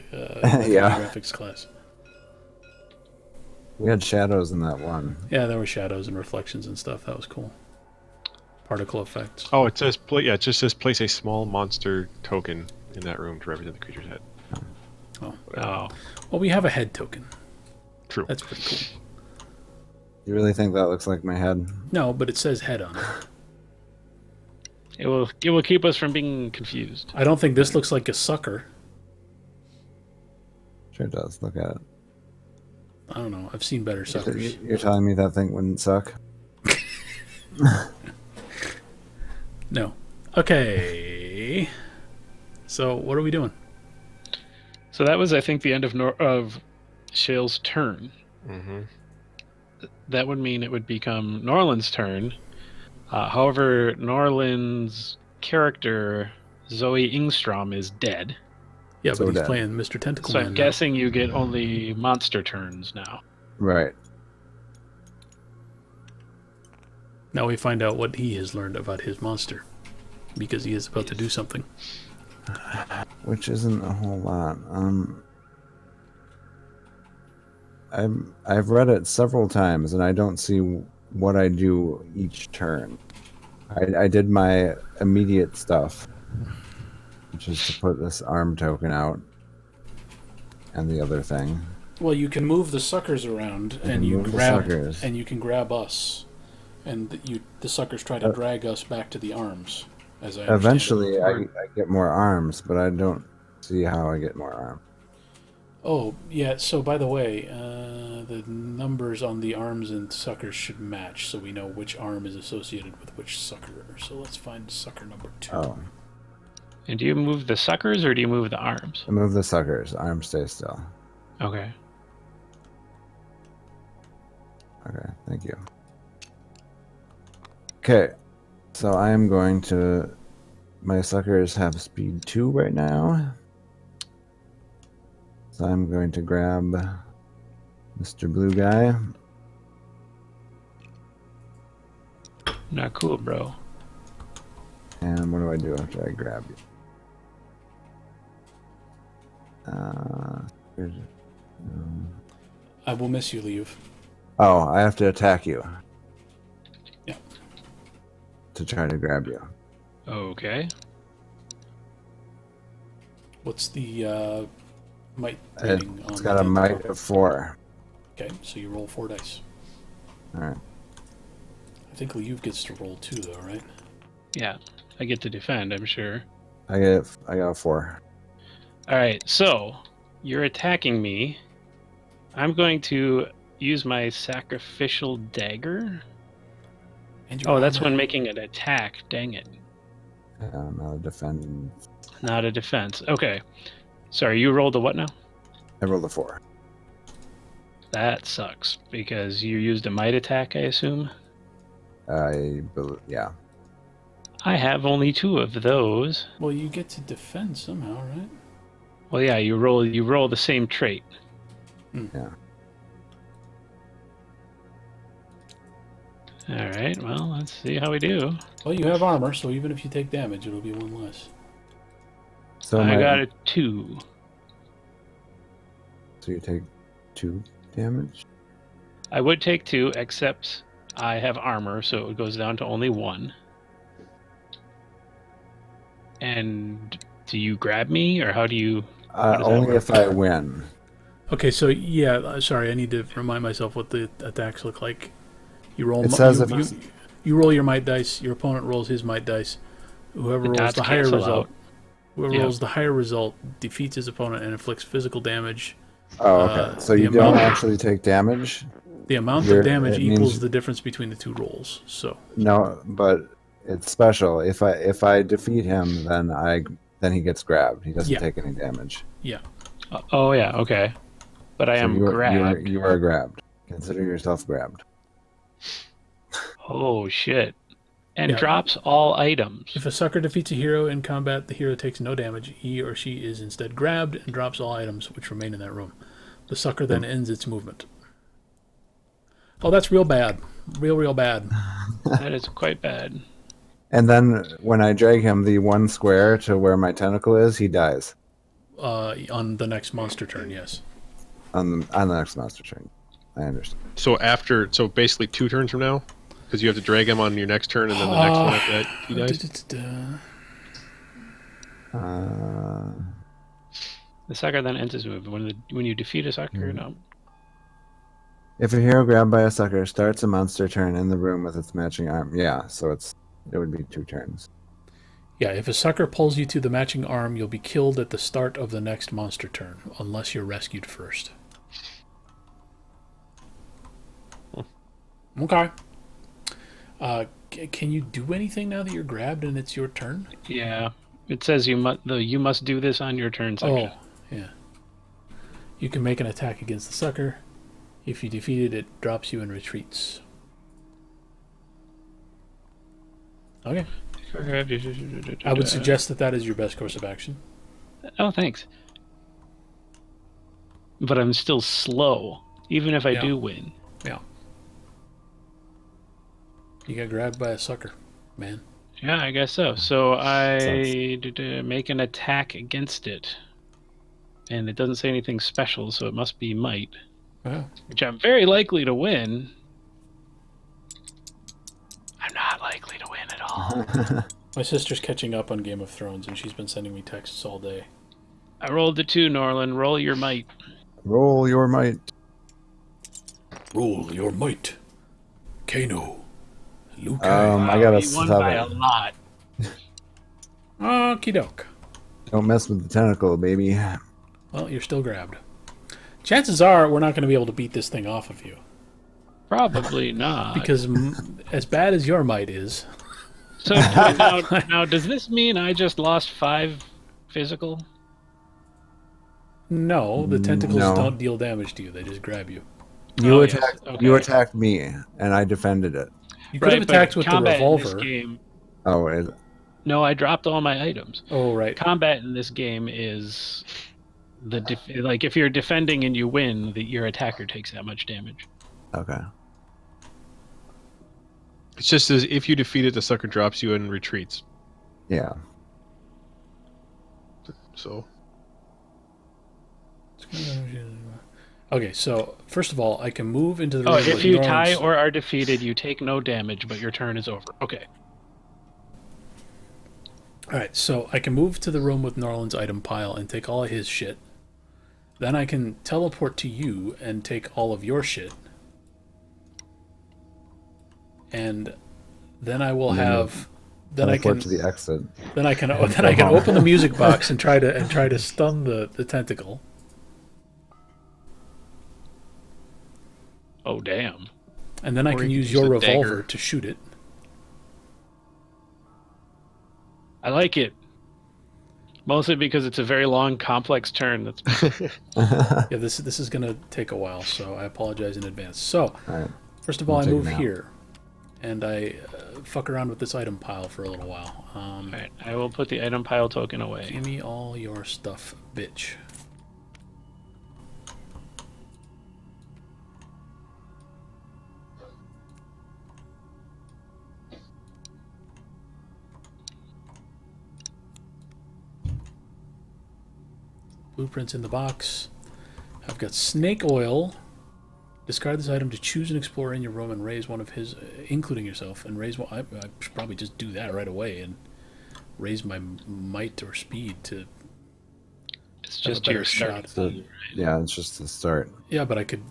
Yeah. graphics class. We had shadows in that one. Yeah, there were shadows and reflections and stuff. That was cool. Particle effects. Oh, it says it just says place a small monster token in that room to represent the creature's head. Oh. Well, we have a head token. True. That's pretty cool. You really think that looks like my head? No, but it says head on it. It will keep us from being confused. I don't think this looks like a sucker. Sure does. Look at it. I don't know. I've seen better suckers. You're telling me that thing wouldn't suck? No. Okay. So what are we doing? So that was, I think, the end of Shale's turn. Mm-hmm. That would mean it would become Norland's turn. However, Norland's character, Zoe Ingstrom, is dead. Yeah, So but he's dead. playing Mr. Tentacle So Man I'm now. guessing you get only monster turns now. Right. Now we find out what he has learned about his monster. Because he is about to do something. Which isn't a whole lot. I've read it several times, and I don't see what I do each turn. I did my immediate stuff, which is to put this arm token out, and the other thing. Well, you can move the suckers around, and you move the grab, suckers. and you can grab us, and the suckers try to drag us back to the arms. As I understand it. Eventually, I get more arms, but I don't see how I get more arms. Oh, yeah, so by the way, the numbers on the arms and suckers should match so we know which arm is associated with which sucker. So let's find sucker number 2. Oh, And do you move the suckers or do you move the arms? move the suckers. Arms stay still. Okay. Okay, thank you. Okay, so I am going to. My suckers have speed 2 right now. So I'm going to grab Mr. Blue Guy. Not cool, bro. And what do I do after I grab you? I will miss you, Leave. Oh, I have to attack you. Yeah. To try to grab you. Okay. What's the might rating on It's got a the might tentacle? of 4. Okay, so you roll 4 dice. Alright. I think Leave gets to roll 2, though, right? Yeah. I get to defend, I'm sure. I got a 4. All right, so you're attacking me. I'm going to use my sacrificial dagger. And your Oh, that's armor. when making an attack. Dang it. Not a defend. Not a defense. Okay. Sorry, you rolled a what now? I rolled a 4. That sucks because you used a might attack, I assume. Yeah. I have only 2 of those. Well, you get to defend somehow, right? Well, yeah, you roll the same trait. Yeah. All right. Well, let's see how we do. Well, you have armor, so even if you take damage, it'll be 1 less. So I got a 2. So you take 2 damage? I would take 2, except I have armor, so it goes down to only 1. And do you grab me, or how do you? does that Only work? if I win. Okay, so yeah, sorry, I need to remind myself what the attacks look like. You roll. It says you, if it's- you roll your might dice. Your opponent rolls his might dice. Whoever The rolls dots the higher cancel result. out. Whoever Yeah. rolls the higher result defeats his opponent and inflicts physical damage. Oh, okay. So the you don't amount- actually take damage? The amount You're- of damage it equals means- the difference between the 2 rolls. So No, but it's special. If I defeat him, then he gets grabbed. He doesn't Yeah. take any damage. Oh yeah, okay. But I So am you are, grabbed. You are grabbed. Consider yourself grabbed. Oh shit! And Yeah. drops all items. if a sucker defeats a hero in combat, the hero takes no damage. He or she is instead grabbed and drops all items which remain in that room. The sucker then ends its movement. Oh, that's real bad. Real bad. That is quite bad. And then when I drag him the 1 square to where my tentacle is, he dies On the next monster turn, yes. on the next monster turn. I understand. So basically 2 turns from now, because you have to drag him on your next turn, and then the next one after that he dies. The sucker then ends his move. When you defeat a sucker, no. If a hero grabbed by a sucker starts a monster turn in the room with its matching arm, yeah, so it would be 2 turns. Yeah, if a sucker pulls you to the matching arm, you'll be killed at the start of the next monster turn, unless you're rescued first. Okay. Can you do anything now that you're grabbed and it's your turn? Yeah, it says you must do this on your turn section. Oh, yeah. You can make an attack against the sucker. If you defeat it, it drops you and retreats. Okay. I would suggest that is your best course of action. Oh, thanks. But I'm still slow, even if I Yeah. do win. Yeah. You got grabbed by a sucker, man. Yeah, I guess so. So I make an attack against it. And it doesn't say anything special, so it must be might. Wow. Which I'm very likely to win. I'm not likely to win at all. My sister's catching up on Game of Thrones, and she's been sending me texts all day. I rolled a 2, Norland. Roll your might. Roll your might. Roll your might. Kano. Luke. I got a You won by a 7. lot. Okie doke. Don't mess with the tentacle, baby. Well, you're still grabbed. Chances are we're not going to be able to beat this thing off of you. Probably not. Because as bad as your might is... So now, does this mean I just lost 5 physical? No, the tentacles No. don't deal damage to you. They just grab you. You Oh, yes, attacked. okay. You attacked me, and I defended it. You could have Right, but attacked with the combat in this revolver. game, Oh, it, no, I dropped all my items. Oh, right. Combat in this game is like if you're defending and you win, your attacker takes that much damage. okay. It's just as if you defeat it, the sucker drops you and retreats. Yeah. So Okay, so first of all, I can move into the room. Oh, with if you tie Norn's- or are defeated, you take no damage, but your turn is over. Okay. All right, so I can move to the room with Norland's item pile and take all of his shit. Then I can teleport to you and take all of your shit. And then I will have. Then I Teleport can. to the exit. Then I can open the music box and try to stun the tentacle. Oh, damn. And then I Or can you use can use your a dagger. revolver to shoot it. I like it. Mostly because it's a very long, complex turn. That's Yeah, this is gonna take a while, so I apologize in advance. So, All right. first of all, I'll I take move it now. here, and I fuck around with this item pile for a little while. Alright, I will put the item pile token away. Give me all your stuff, bitch. Blueprints in the box. I've got snake oil. Discard this item to choose an explorer in your room and raise one of his, including yourself, and raise one. I should probably just do that right away and raise my might or speed to. It's have a just better your start. So, yeah, it's just the start. Yeah, but I could.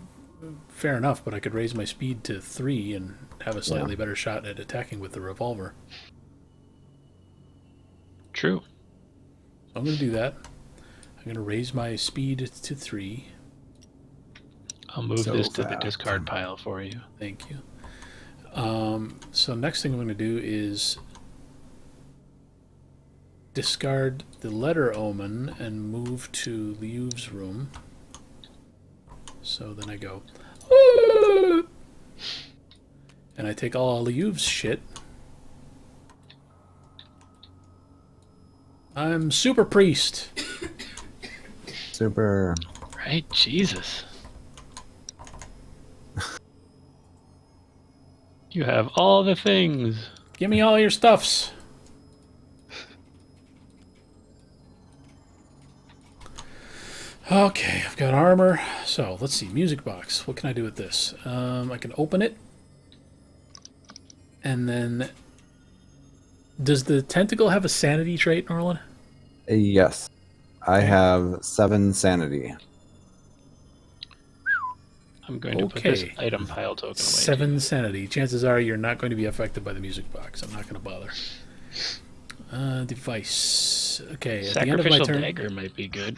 Fair enough, but I could raise my speed to 3 and have a slightly better shot at attacking with the revolver. True. So I'm going to do that. I'm going to raise my speed to 3. I'll move So this to the fast. discard pile for you. Thank you. So next thing I'm going to do is discard the letter omen and move to Liu's room. So then I go, and I take all Liu's shit. I'm super priest. Super. Right? Jesus. You have all the things. Give me all your stuffs. Okay, I've got armor. So let's see, music box. What can I do with this? I can open it, and then does the tentacle have a sanity trait, Norland? Yes. I have 7 sanity. I'm going to put this Okay. item pile token away. 7 sanity. Chances are you're not going to be affected by the music box. I'm not going to bother. Device. Okay, at the end of my Sacrificial turn. dagger might be good.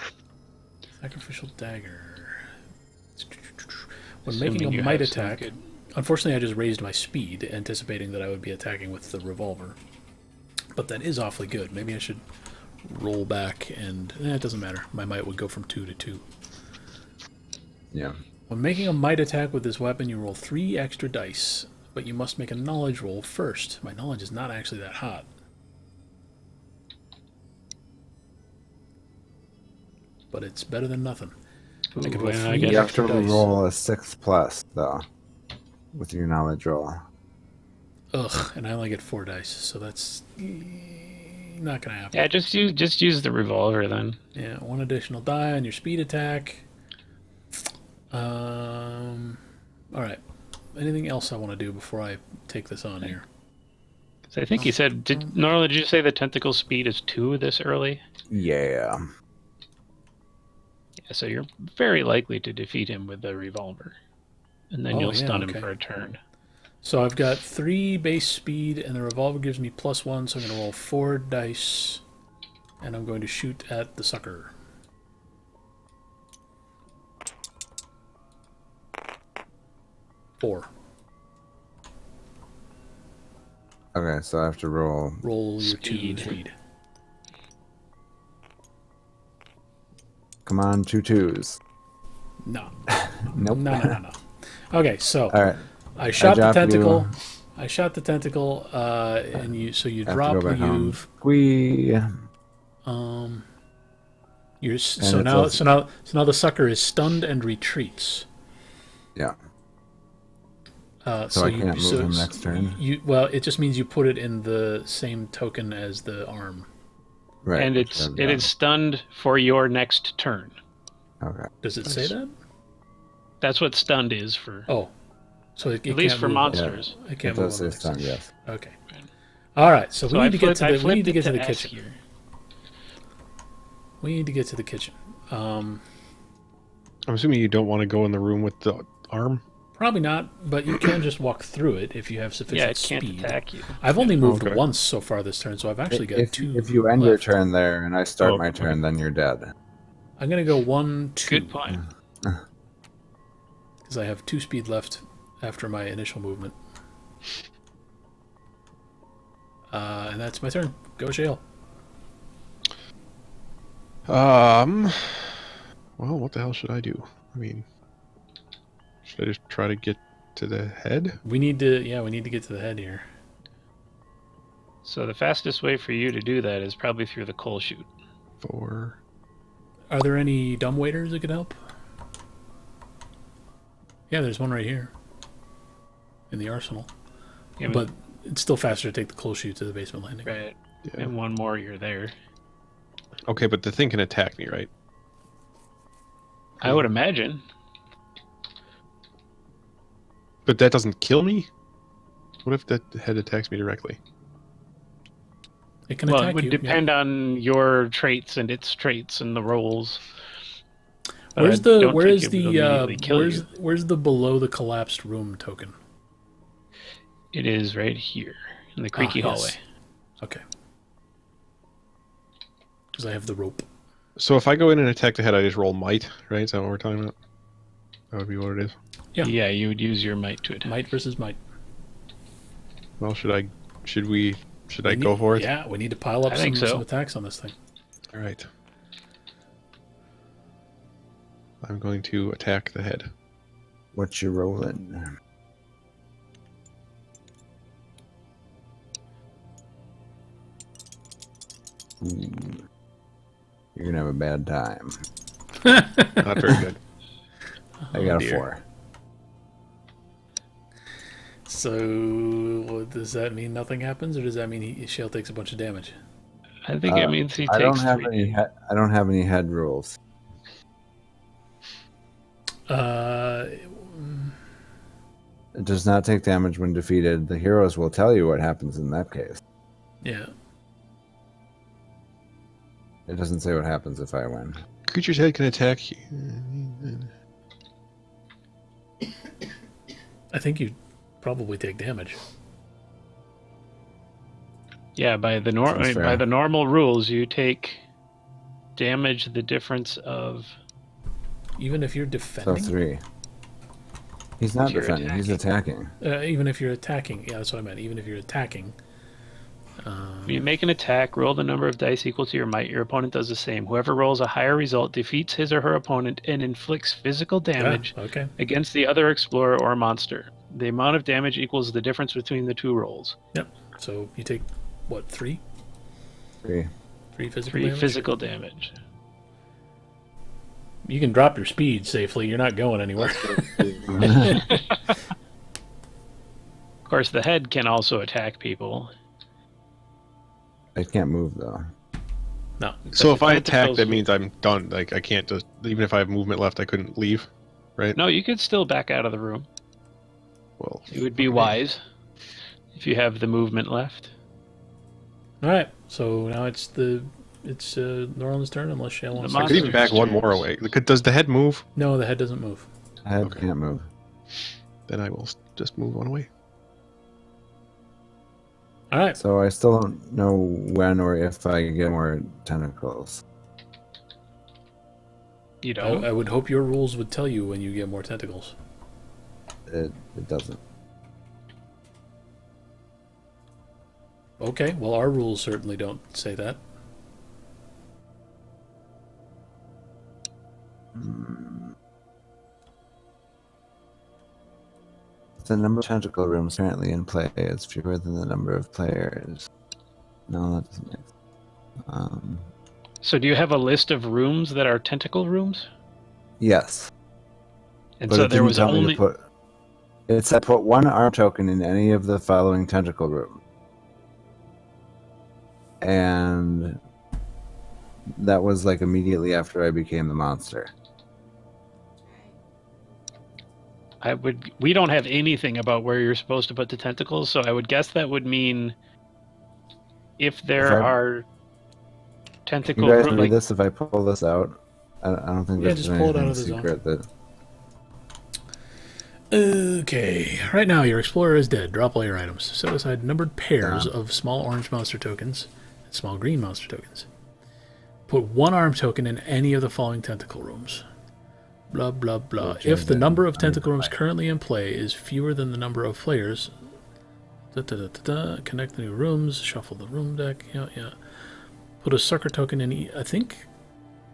Sacrificial dagger. When Assuming making you a might have some attack, good- unfortunately I just raised my speed, anticipating that I would be attacking with the revolver. But that is awfully good. Maybe I should roll back and... it doesn't matter. My might would go from 2 to 2. Yeah. When making a might attack with this weapon, you roll 3 extra dice, but you must make a knowledge roll first. My knowledge is not actually that hot. But it's better than nothing. I could Ooh, roll and I 3 get You have extra to dice. roll a 6 plus, though, with your knowledge roll. Ugh, and I only get 4 dice, so that's not gonna happen. Yeah, just use the revolver then. Yeah, 1 additional die on your speed attack. All right. Anything else I want to do before I take this on here? So I think you said, Norla, did you say the tentacle speed is 2 this early? Yeah. Yeah, so you're very likely to defeat him with the revolver. And then Oh, you'll yeah, stun okay. him for a turn. So I've got 3 base speed, and the revolver gives me +1, so I'm going to roll 4 dice, and I'm going to shoot at the sucker. 4. Okay, so I have to roll. Roll your Speed. 2 speed. Come on, 2 2s. No. Nope. No. Okay, so All right. I shot the drop you. tentacle. I shot the tentacle, and you. So you I have to drop. go back home. You've. Whee. You're And so it's now. also- So now the sucker is stunned and retreats. Yeah. So So I can't move him next turn. Well, it just means you put it in the same token as the arm. Right. And it is stunned for your next turn. Okay. Does it say that? That's what stunned is for. Oh, so it At least can't for move. monsters. I can't It move. does on the say next stun, turn. yes. Okay. All right. So, So we need to get to I the. We flipped need to it get to the S kitchen. here. We need to get to the kitchen. I'm assuming you don't want to go in the room with the arm. Probably not, but you can just walk through it if you have sufficient Yeah, it can't speed. attack you. I've only moved Okay. once so far this turn, so I've actually got If, 2. if you end your left. turn there and I start Oh, my okay. turn, then you're dead. I'm gonna go 1 2. Good point. Because I have 2 speed left after my initial movement. And that's my turn. Go Shale. Well, what the hell should I do? I mean, should I just try to get to the head? We need to. Yeah, we need to get to the head here. So the fastest way for you to do that is probably through the coal chute. 4. Are there any dumb waiters that could help? Yeah, there's one right here. In the arsenal. Yeah, But it's still faster to take the coal chute to the basement landing. right. Yeah. And one more, you're there. Okay, but the thing can attack me, right? I would imagine. But that doesn't kill me? What if the head attacks me directly? It can Well, attack it would you. depend on your traits and its traits and the rolls. But Where's I the don't where think is it would the immediately kill you. where's the below the collapsed room token? It is right here in the creaky yes. hallway. Okay. Because I have the rope. So if I go in and attack the head, I just roll might, right? Is that what we're talking about? That would be what it is. Yeah. Yeah, you would use your might to attack. Might versus might. Well, should I We go need- for it? Yeah, we need to pile up I think so. some attacks on this thing. All right. I'm going to attack the head. What you rolling? Ooh. You're gonna have a bad time. Not very good. I got a dear. 4. So does that mean nothing happens, or does that mean Shale takes a bunch of damage? I think it means he I don't takes have 3. any. I don't have any head rules. It does not take damage when defeated. The heroes will tell you what happens in that case. Yeah. It doesn't say what happens if I win. Creature's head can attack you. I think you probably take damage. Yeah, by the Sounds fair. by the normal rules, you take damage the difference of. Even if you're So defending? 3. He's not If you're defending. He's attacking. Even if you're attacking. Yeah, that's what I meant. Even if you're attacking. When you make an attack, roll the number of dice equal to your might. Your opponent does the same. Whoever rolls a higher result defeats his or her opponent and inflicts physical damage Okay. against the other explorer or monster. The amount of damage equals the difference between the two rolls. Yep. So you take, what, 3? 3. 3 physical 3 damage? physical damage. You can drop your speed safely. You're not going anywhere. Of course, the head can also attack people. I can't move though. No. So if the I attack, tentacles that will- means I'm done. Like I can't just, even if I have movement left, I couldn't leave, right? No, you could still back out of the room. Well, It would be okay. wise if you have the movement left. All right. So now it's Norland's turn, unless Shale wants The I to. could even monster's back one turns. more away. Does the head move? No, the head doesn't move. Head Okay. can't move. Then I will just move one away. All right. So I still don't know when or if I get more tentacles. You don't. I would hope your rules would tell you when you get more tentacles. it doesn't. Okay, well, our rules certainly don't say that. The number of tentacle rooms currently in play is fewer than the number of players. No, that doesn't make sense. So do you have a list of rooms that are tentacle rooms? Yes. And But so it there didn't was tell me only... to put. It said put one arm token in any of the following tentacle rooms. And that was like immediately after I became the monster. We don't have anything about where you're supposed to put the tentacles, so I would guess that would mean if there If I- are You tentacle guys room, read like this if I pull this out? I don't think Yeah, there's just pull it out anything of the zone. secret that. Okay, right now your explorer is dead. Drop all your items. Set aside numbered pairs of small orange monster tokens and small green monster tokens. Put one arm token in any of the following tentacle rooms. Blah, blah, blah. Which If is the it? number of I need tentacle to rooms find it. currently in play is fewer than the number of players, connect the new rooms, shuffle the room deck. Yeah. Put a sucker token in. I think.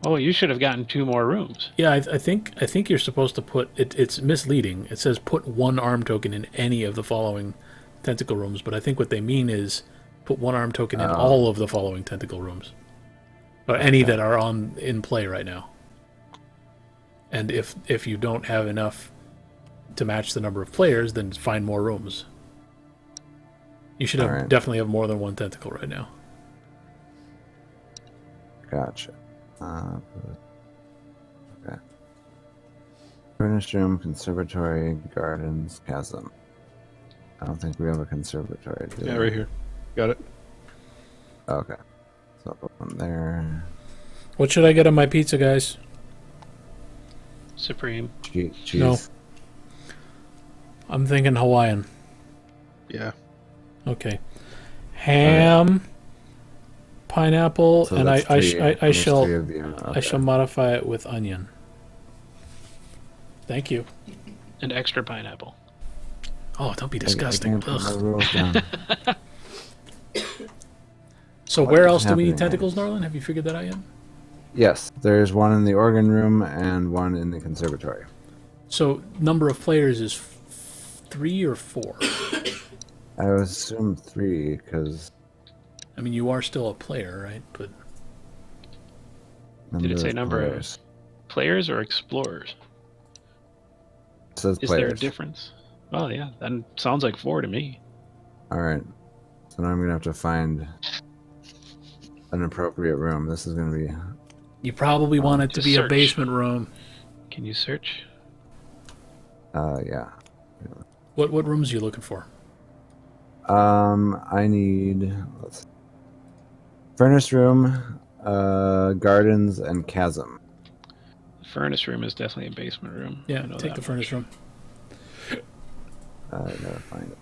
oh, you should have gotten 2 more rooms. Yeah, I think you're supposed to put it. It's misleading. It says put one arm token in any of the following tentacle rooms, but I think what they mean is put one arm token in all of the following tentacle rooms, or any that are in play right now. And if you don't have enough to match the number of players, then find more rooms. You should Alright. definitely have more than one tentacle right now. Gotcha. Okay. Furnished room, conservatory, gardens, chasm. I don't think we have a conservatory. Do Yeah, we? right here. Got it. Okay. So I'll put one there. What should I get on my pizza, guys? Supreme. Cheese. No. I'm thinking Hawaiian. Yeah. Okay. Ham, pineapple, So and that's three. I There's shall three of you. I shall modify it with onion. Thank you. And extra pineapple. Oh, don't be I disgusting. can't put my Ugh. rules down. So What where is else do we need happening? tentacles, Norland? Have you figured that out yet? Yes, there's one in the organ room and one in the conservatory. So number of players is 3 or 4. I would assume 3 because. I mean, you are still a player, right? But Did it say number of players? players or explorers? It says Is there a players. difference? Oh, yeah. That sounds like 4 to me. All right. So now I'm gonna have to find an appropriate room. This is gonna be. you probably want it to Just be a search. basement room. Can you search? Yeah. What rooms are you looking for? I need. Let's see. Furnace room, gardens, and chasm. The furnace room is definitely a basement room. Yeah, I know take that the furnace much. room. I gotta find it.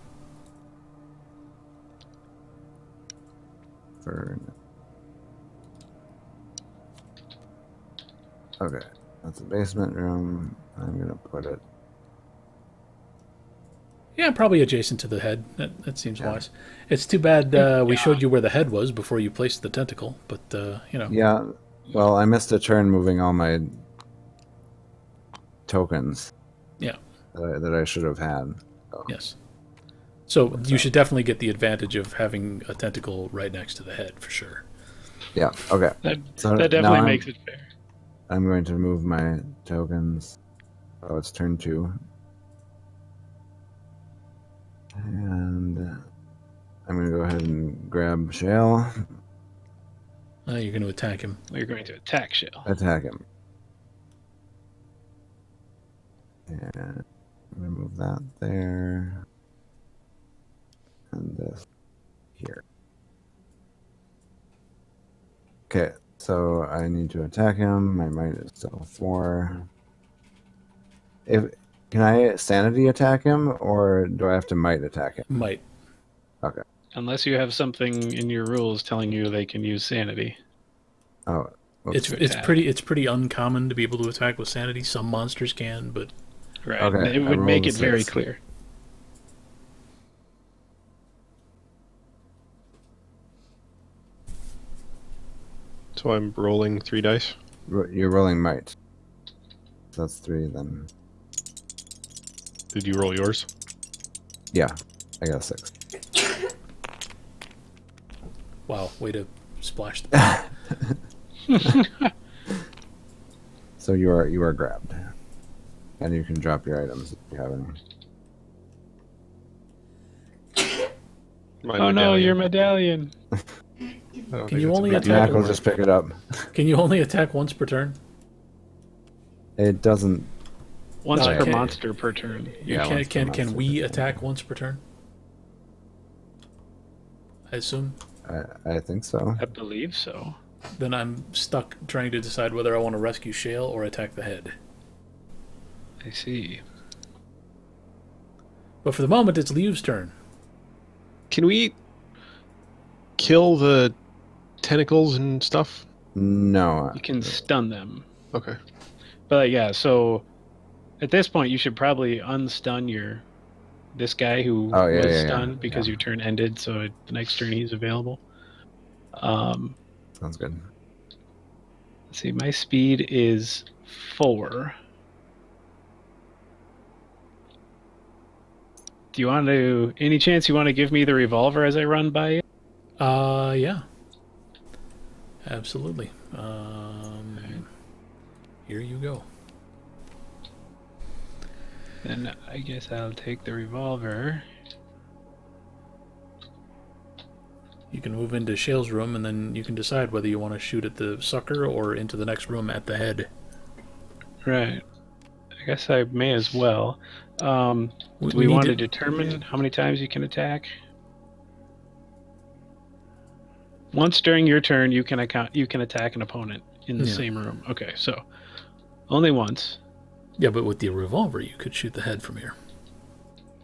Okay, that's a basement room. I'm gonna put it. Yeah, probably adjacent to the head. That seems Yeah. wise. It's too bad we showed you where the head was before you placed the tentacle, but you know. Yeah. Well, I missed a turn moving all my tokens. Yeah. That I should have had. So. Yes. So you should definitely get the advantage of having a tentacle right next to the head for sure. Yeah. Okay. That, So that now definitely I'm- makes it fair. I'm going to move my tokens. Oh, it's turn 2. And I'm going to go ahead and grab Shale. You're going to attack him. We're going to attack Shell. Attack him. And remove that there. And this here. Okay, so I need to attack him. My might is still 4. Can I sanity attack him, or do I have to might attack him? Might. Okay. Unless you have something in your rules telling you they can use sanity. Oh, whoops. It's pretty uncommon to be able to attack with sanity. Some monsters can, but Right. Okay, It I would make rolled it a very 6. clear. So I'm rolling 3 dice. You're rolling might. So that's 3 then. Did you roll yours? Yeah, I got a 6. Wow, way to splash the pot. So you are grabbed, and you can drop your items if you have any. My Oh no, your medallion. medallion. I don't Can think you it's a only big attack deal Mac will anymore. just pick it up. Can you only attack once per turn? It doesn't. Once No, per okay. monster per turn. You Yeah, can once per can monster we per turn. attack once per turn? I assume. I think so. I believe so. Then I'm stuck trying to decide whether I want to rescue Shale or attack the head. I see. But for the moment, it's Liu's turn. Can we kill the tentacles and stuff? No. You can stun them. Okay. But yeah, so at this point you should probably unstun this guy who Oh, yeah, was yeah, yeah, stunned because yeah. your turn ended, so the next turn he's available. Sounds good. Let's see, my speed is 4. Do you want to? Any chance you want to give me the revolver as I run by you? Yeah. Absolutely. Here you go. Then I guess I'll take the revolver. You can move into Shale's room, and then you can decide whether you want to shoot at the sucker or into the next room at the head. Right. I guess I may as well. Do we need want to determine how many times you can attack? Once during your turn, you can attack an opponent in the same room. Okay, so only once. Yeah, but with the revolver, you could shoot the head from here.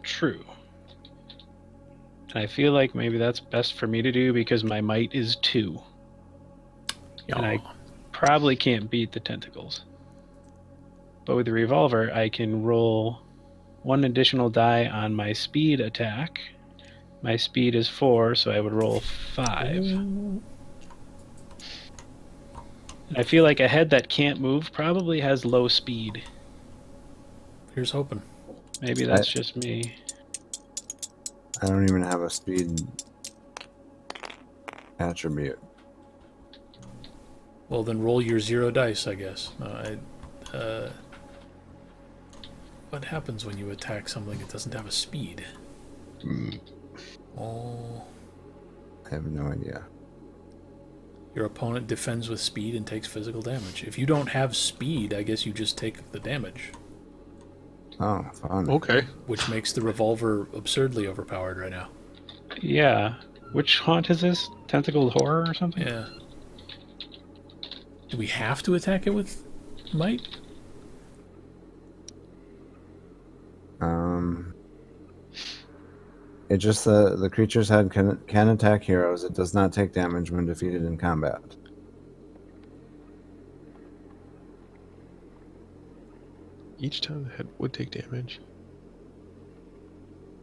True. And I feel like maybe that's best for me to do because my might is 2. And I probably can't beat the tentacles. But with the revolver, I can roll 1 additional die on my speed attack. My speed is 4, so I would roll 5. And I feel like a head that can't move probably has low speed. Here's hoping. Maybe that's just me. I don't even have a speed attribute. Well, then roll your 0 dice, I guess. What happens when you attack something that doesn't have a speed? Oh. I have no idea. Your opponent defends with speed and takes physical damage. If you don't have speed, I guess you just take the damage. Oh, fun. Okay. Which makes the revolver absurdly overpowered right now. Yeah. Which haunt is this? Tentacled Horror or something? Yeah. Do we have to attack it with might? It just the creature's head can attack heroes. It does not take damage when defeated in combat. Each time the head would take damage.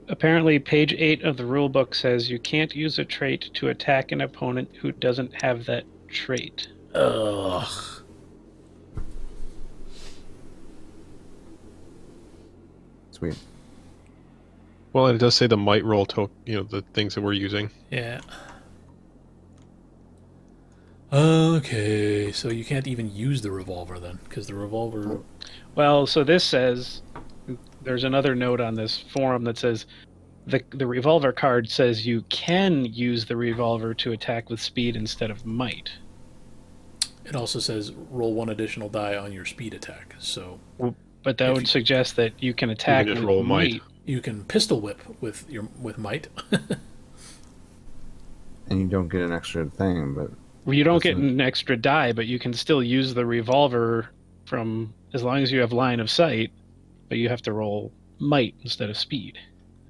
Apparently, page 8 of the rulebook says you can't use a trait to attack an opponent who doesn't have that trait. Ugh. Sweet. Well, and it does say the might roll to the things that we're using. Yeah. Okay, so you can't even use the revolver then, because the revolver... Well, so this says, there's another note on this forum that says, the revolver card says you can use the revolver to attack with speed instead of might. It also says roll 1 additional die on your speed attack, so... But that would suggest that you can attack just with roll might. You can pistol whip with might. And you don't get an extra thing, but... Well, you don't get an extra die, but you can still use the revolver from as long as you have line of sight, but you have to roll might instead of speed.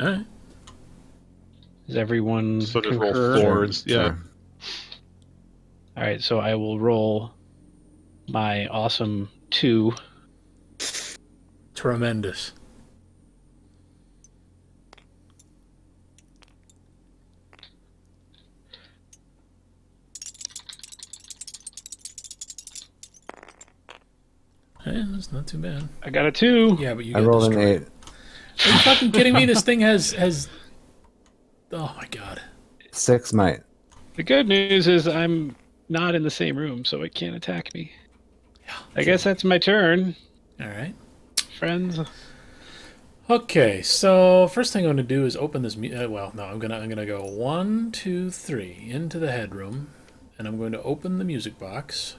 Alright. Does everyone So just roll concur? 4 and yeah. Sure. All right, so I will roll my awesome 2. Tremendous. that's not too bad. I got a 2. Yeah, but you I got rolled an destroyed. 8. Are you fucking kidding me? This thing has. Oh my god. 6 might. The good news is I'm not in the same room, so it can't attack me. Yeah. I guess that's my turn, All right. friends. Okay, so first thing I'm going to do is open this. Well, no, I'm gonna go 1, 2, 3 into the headroom, and I'm going to open the music box.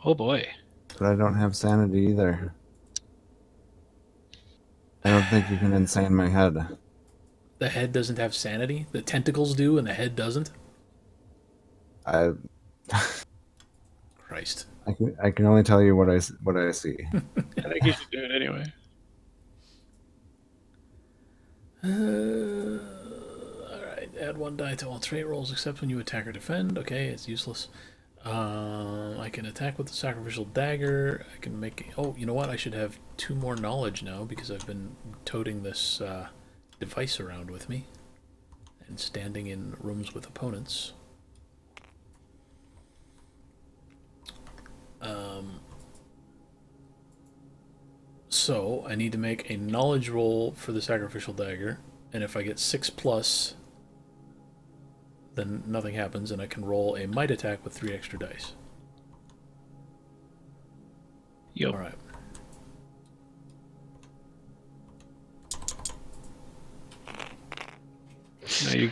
Oh boy. But I don't have sanity either. I don't think you can insane my head. The head doesn't have sanity. The tentacles do, and the head doesn't. I Christ. I can only tell you what I see. I think you should do it anyway. All right. Add 1 die to all trait rolls except when you attack or defend. Okay, it's useless. I can attack with the sacrificial dagger. I can make. Oh, you know what? I should have 2 more knowledge now because I've been toting this device around with me and standing in rooms with opponents. So I need to make a knowledge roll for the sacrificial dagger, and if I get 6+, then nothing happens, and I can roll a might attack with 3 extra dice. Yep. All right. Now you,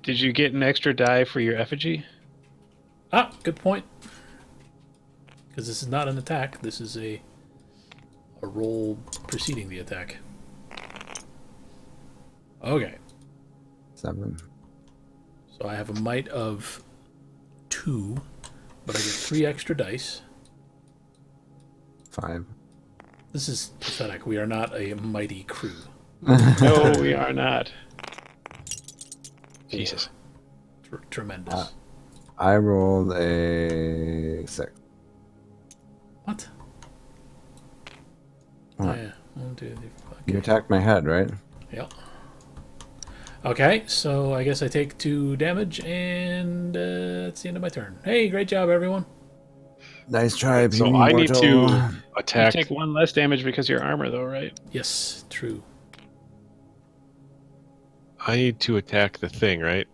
did you get an extra die for your effigy? Ah, good point. Because this is not an attack. This is a roll preceding the attack. Okay. 7. So I have a might of 2, but I get 3 extra dice. 5. This is pathetic. We are not a mighty crew. No, we are not. Jesus. Tremendous. I rolled a 6. What? What? Oh, yeah. 1, 2, 3, 4. You attacked my head, right? Yep. Okay, so I guess I take 2 damage, and that's the end of my turn. Hey, great job, everyone. Nice try, So puny I need mortal. to You attack. take 1 less damage because of your armor, though, right? Yes, true. I need to attack the thing, right?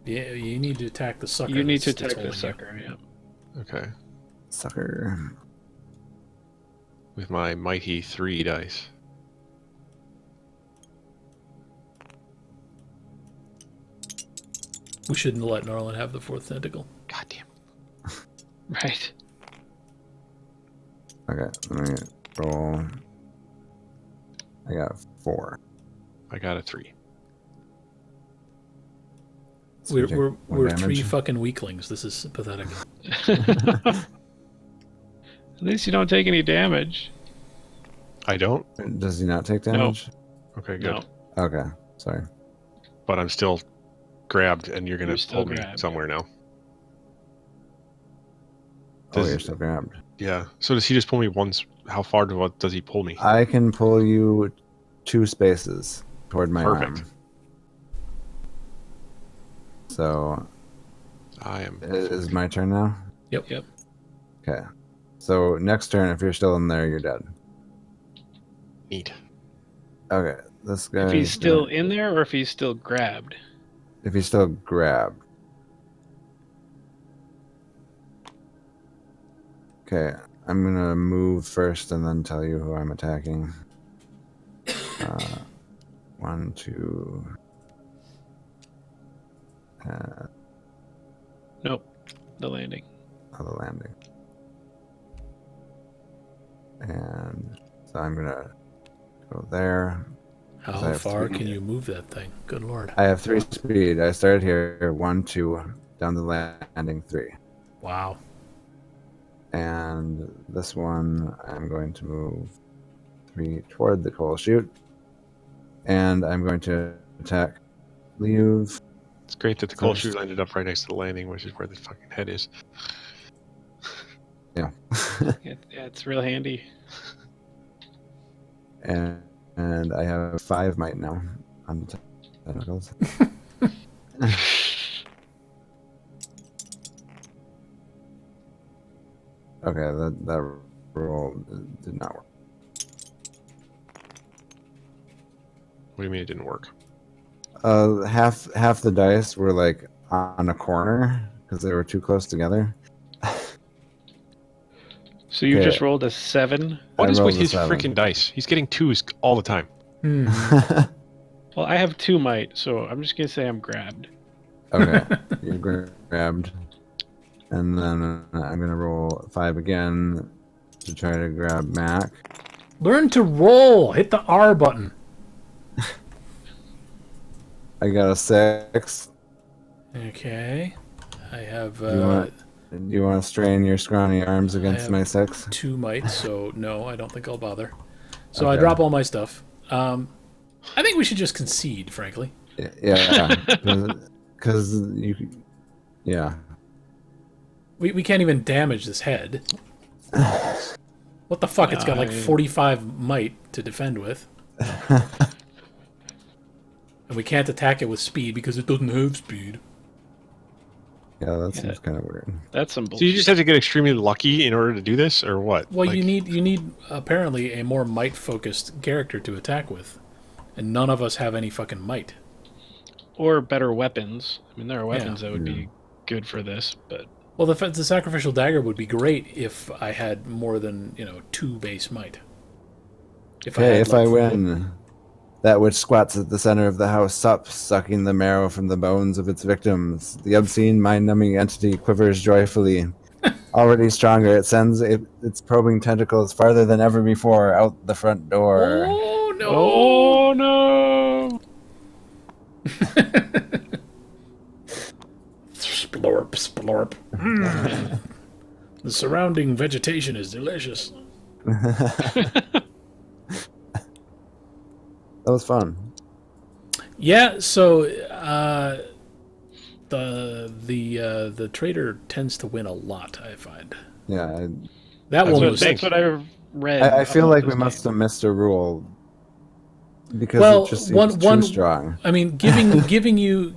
Yeah, you need to attack the sucker. You need to that's attack the holding you. sucker. Yeah. Okay. Sucker. With my mighty 3 dice. We shouldn't let Norland have the 4th tentacle. God damn. Right. Okay, let me roll. I got 4. I got a 3. So you take We're 1 3 damage. fucking weaklings. This is pathetic. At least you don't take any damage. I don't? Does he not take damage? Okay, good. No. Okay, sorry. But I'm still grabbed, and you're going You're to still pull me grabbed. somewhere now. Oh, Does- you're still grabbed. Yeah. So does he just pull me once? How far does he pull me? I can pull you 2 spaces toward my Perfect. arm. So, I am. is my turn now? Yep. Okay. So, next turn, if you're still in there, you're dead. Neat. Okay, this guy. If he's still in there or if he's still grabbed. If he's still grabbed. Okay, I'm gonna move first and then tell you who I'm attacking. 1, 2. Nope. The landing. The landing. And so I'm gonna go there. I How have far 3. can you move that thing? Good lord. I have 3 speed. I started here 1, 2, down the landing 3. Wow. And this one, I'm going to move 3 toward the coal chute. And I'm going to attack Leave. It's great that the coal First. chute ended up right next to the landing, which is where the fucking head is. Yeah. Yeah, it's real handy. and I have 5 might now on the tentacles. Okay, that roll did not work. What do you mean it didn't work? Half the dice were like on a corner because they were too close together. So you Okay. just rolled a 7? What I is rolled with a his 7. freaking dice? He's getting 2s all the time. Well, I have 2 might, so I'm just gonna say I'm grabbed. Okay, you grabbed, and then I'm gonna roll 5 again to try to grab Mac. Learn to roll. Hit the R button. I got a 6. Okay. I have Do you want to strain your scrawny arms against have my 6? 2 might, so no, I don't think I'll bother. So I Okay. drop all my stuff. I think we should just concede, frankly. Yeah, because yeah. We can't even damage this head. What the fuck? It's got like 45 might to defend with. And we can't attack it with speed because it doesn't have speed. Yeah, that seems kind of weird. That's some So bullshit. you just have to get extremely lucky in order to do this, or what? Well, Like, you need apparently a more might-focused character to attack with. And none of us have any fucking might. Or better weapons. I mean, there are weapons that would be good for this, but... Well, the sacrificial dagger would be great if I had more than, 2 base might. If I win, that which squats at the center of the house sups, sucking the marrow from the bones of its victims. The obscene, mind-numbing entity quivers joyfully. Already stronger, it sends its probing tentacles farther than ever before out the front door. Oh, no! Oh, no! Splorp, splorp. Mm. The surrounding vegetation is delicious. That was fun. Yeah, so the trader tends to win a lot, I find. Yeah, That's what I read. I feel about like this we must game. have missed a rule because it just seems too strong. I mean, giving you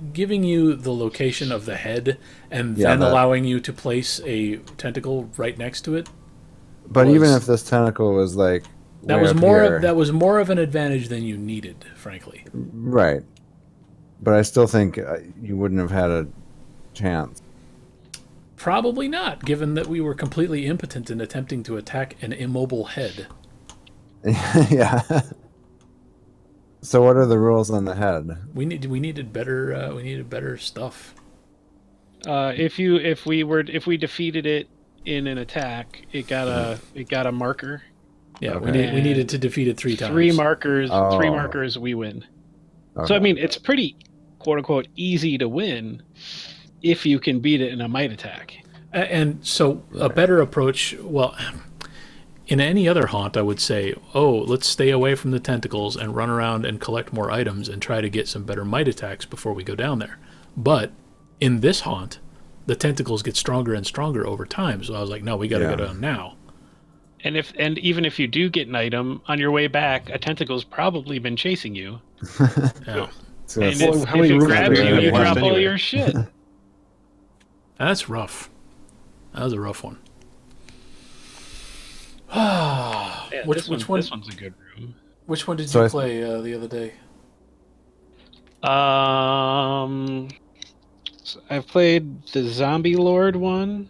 the location of the head and then allowing you to place a tentacle right next to it. But even if this tentacle was like that was more of an advantage than you needed, frankly. Right. But I still think you wouldn't have had a chance. Probably not, given that we were completely impotent in attempting to attack an immobile head. Yeah. So what are the rules on the head? We needed better stuff. If we defeated it in an attack, it got a marker. Yeah, we needed to defeat it 3 times. 3 markers, we win. Okay. So I mean, it's pretty quote unquote easy to win if you can beat it in a might attack. And so a better approach, well, in any other haunt, I would say, let's stay away from the tentacles and run around and collect more items and try to get some better might attacks before we go down there. But in this haunt, the tentacles get stronger and stronger over time. So I was like, no, we got to go down now. And even if you do get an item on your way back, a tentacle's probably been chasing you. Yeah. So And Well, if how many it rooms grabs do we you, have you left drop all anyway? your shit. That's rough. That was a rough one. Yeah, Which one? This one's a good room. Which one did So you play the other day? So I've played the Zombie Lord one.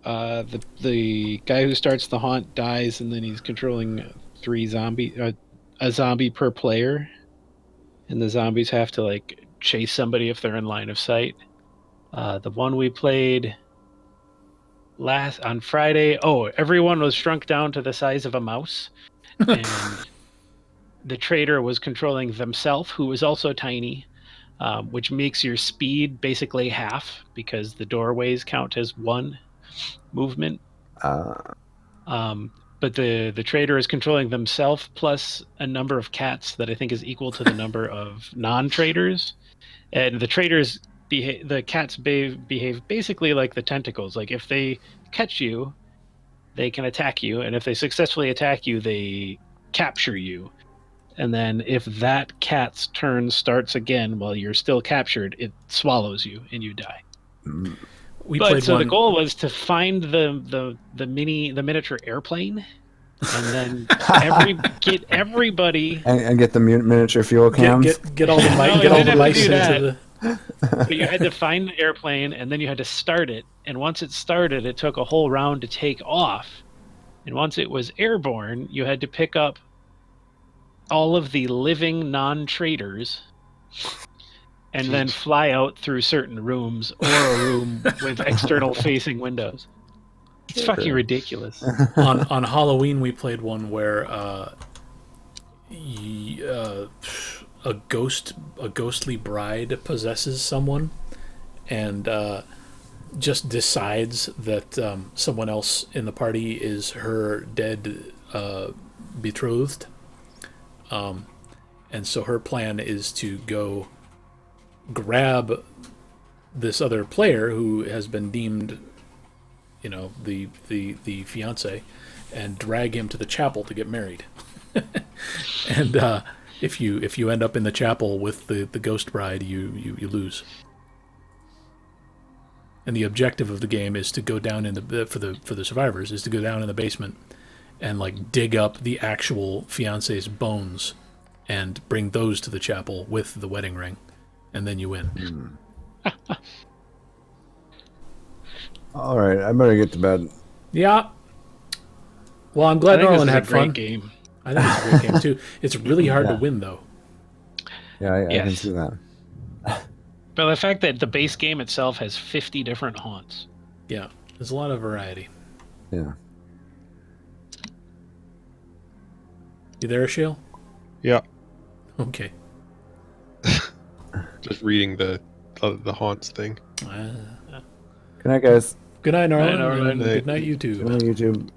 The guy who starts the haunt dies, and then he's controlling a zombie per player, and the zombies have to like chase somebody if they're in line of sight. The one we played on Friday. Oh, everyone was shrunk down to the size of a mouse, and the trader was controlling themselves, who was also tiny, which makes your speed basically half because the doorways count as 1 movement. But the trader is controlling themselves plus a number of cats that I think is equal to the number of non-traders, and the traders the cats behave basically like the tentacles. Like if they catch you, they can attack you, and if they successfully attack you, they capture you. And then if that cat's turn starts again while you're still captured, it swallows you and you die. we But played so one. the goal was to find the miniature airplane, and then get everybody. And get the miniature fuel cams. Get all the No, mice you get all didn't the have to mice do into that. the. But you had to find the airplane, and then you had to start it. And once it started, it took a whole round to take off. And once it was airborne, you had to pick up all of the living non-traders and then fly out through certain rooms or a room with external facing windows. It's fucking ridiculous. on Halloween we played one where a ghostly bride possesses someone and just decides that someone else in the party is her dead betrothed, and so her plan is to go grab this other player who has been deemed, the fiance, and drag him to the chapel to get married. And if you end up in the chapel with the ghost bride, you lose. And the objective of the game is to go down in the for the survivors is to go down in the basement and like dig up the actual fiance's bones and bring those to the chapel with the wedding ring, and then you win. All right, I better get to bed. Yeah. Well, I'm glad I think Norland this is had a great fun. game. I think it's a great game too. It's really hard to Yeah. win though. Yeah, I can Yes. see that. But the fact that the base game itself has 50 different haunts. Yeah, there's a lot of variety. Yeah. You there, Ashil? Yeah, Okay. just reading the haunts thing. Good night, guys. Good night, Norland. Norland. And good night, you too. Good night, YouTube.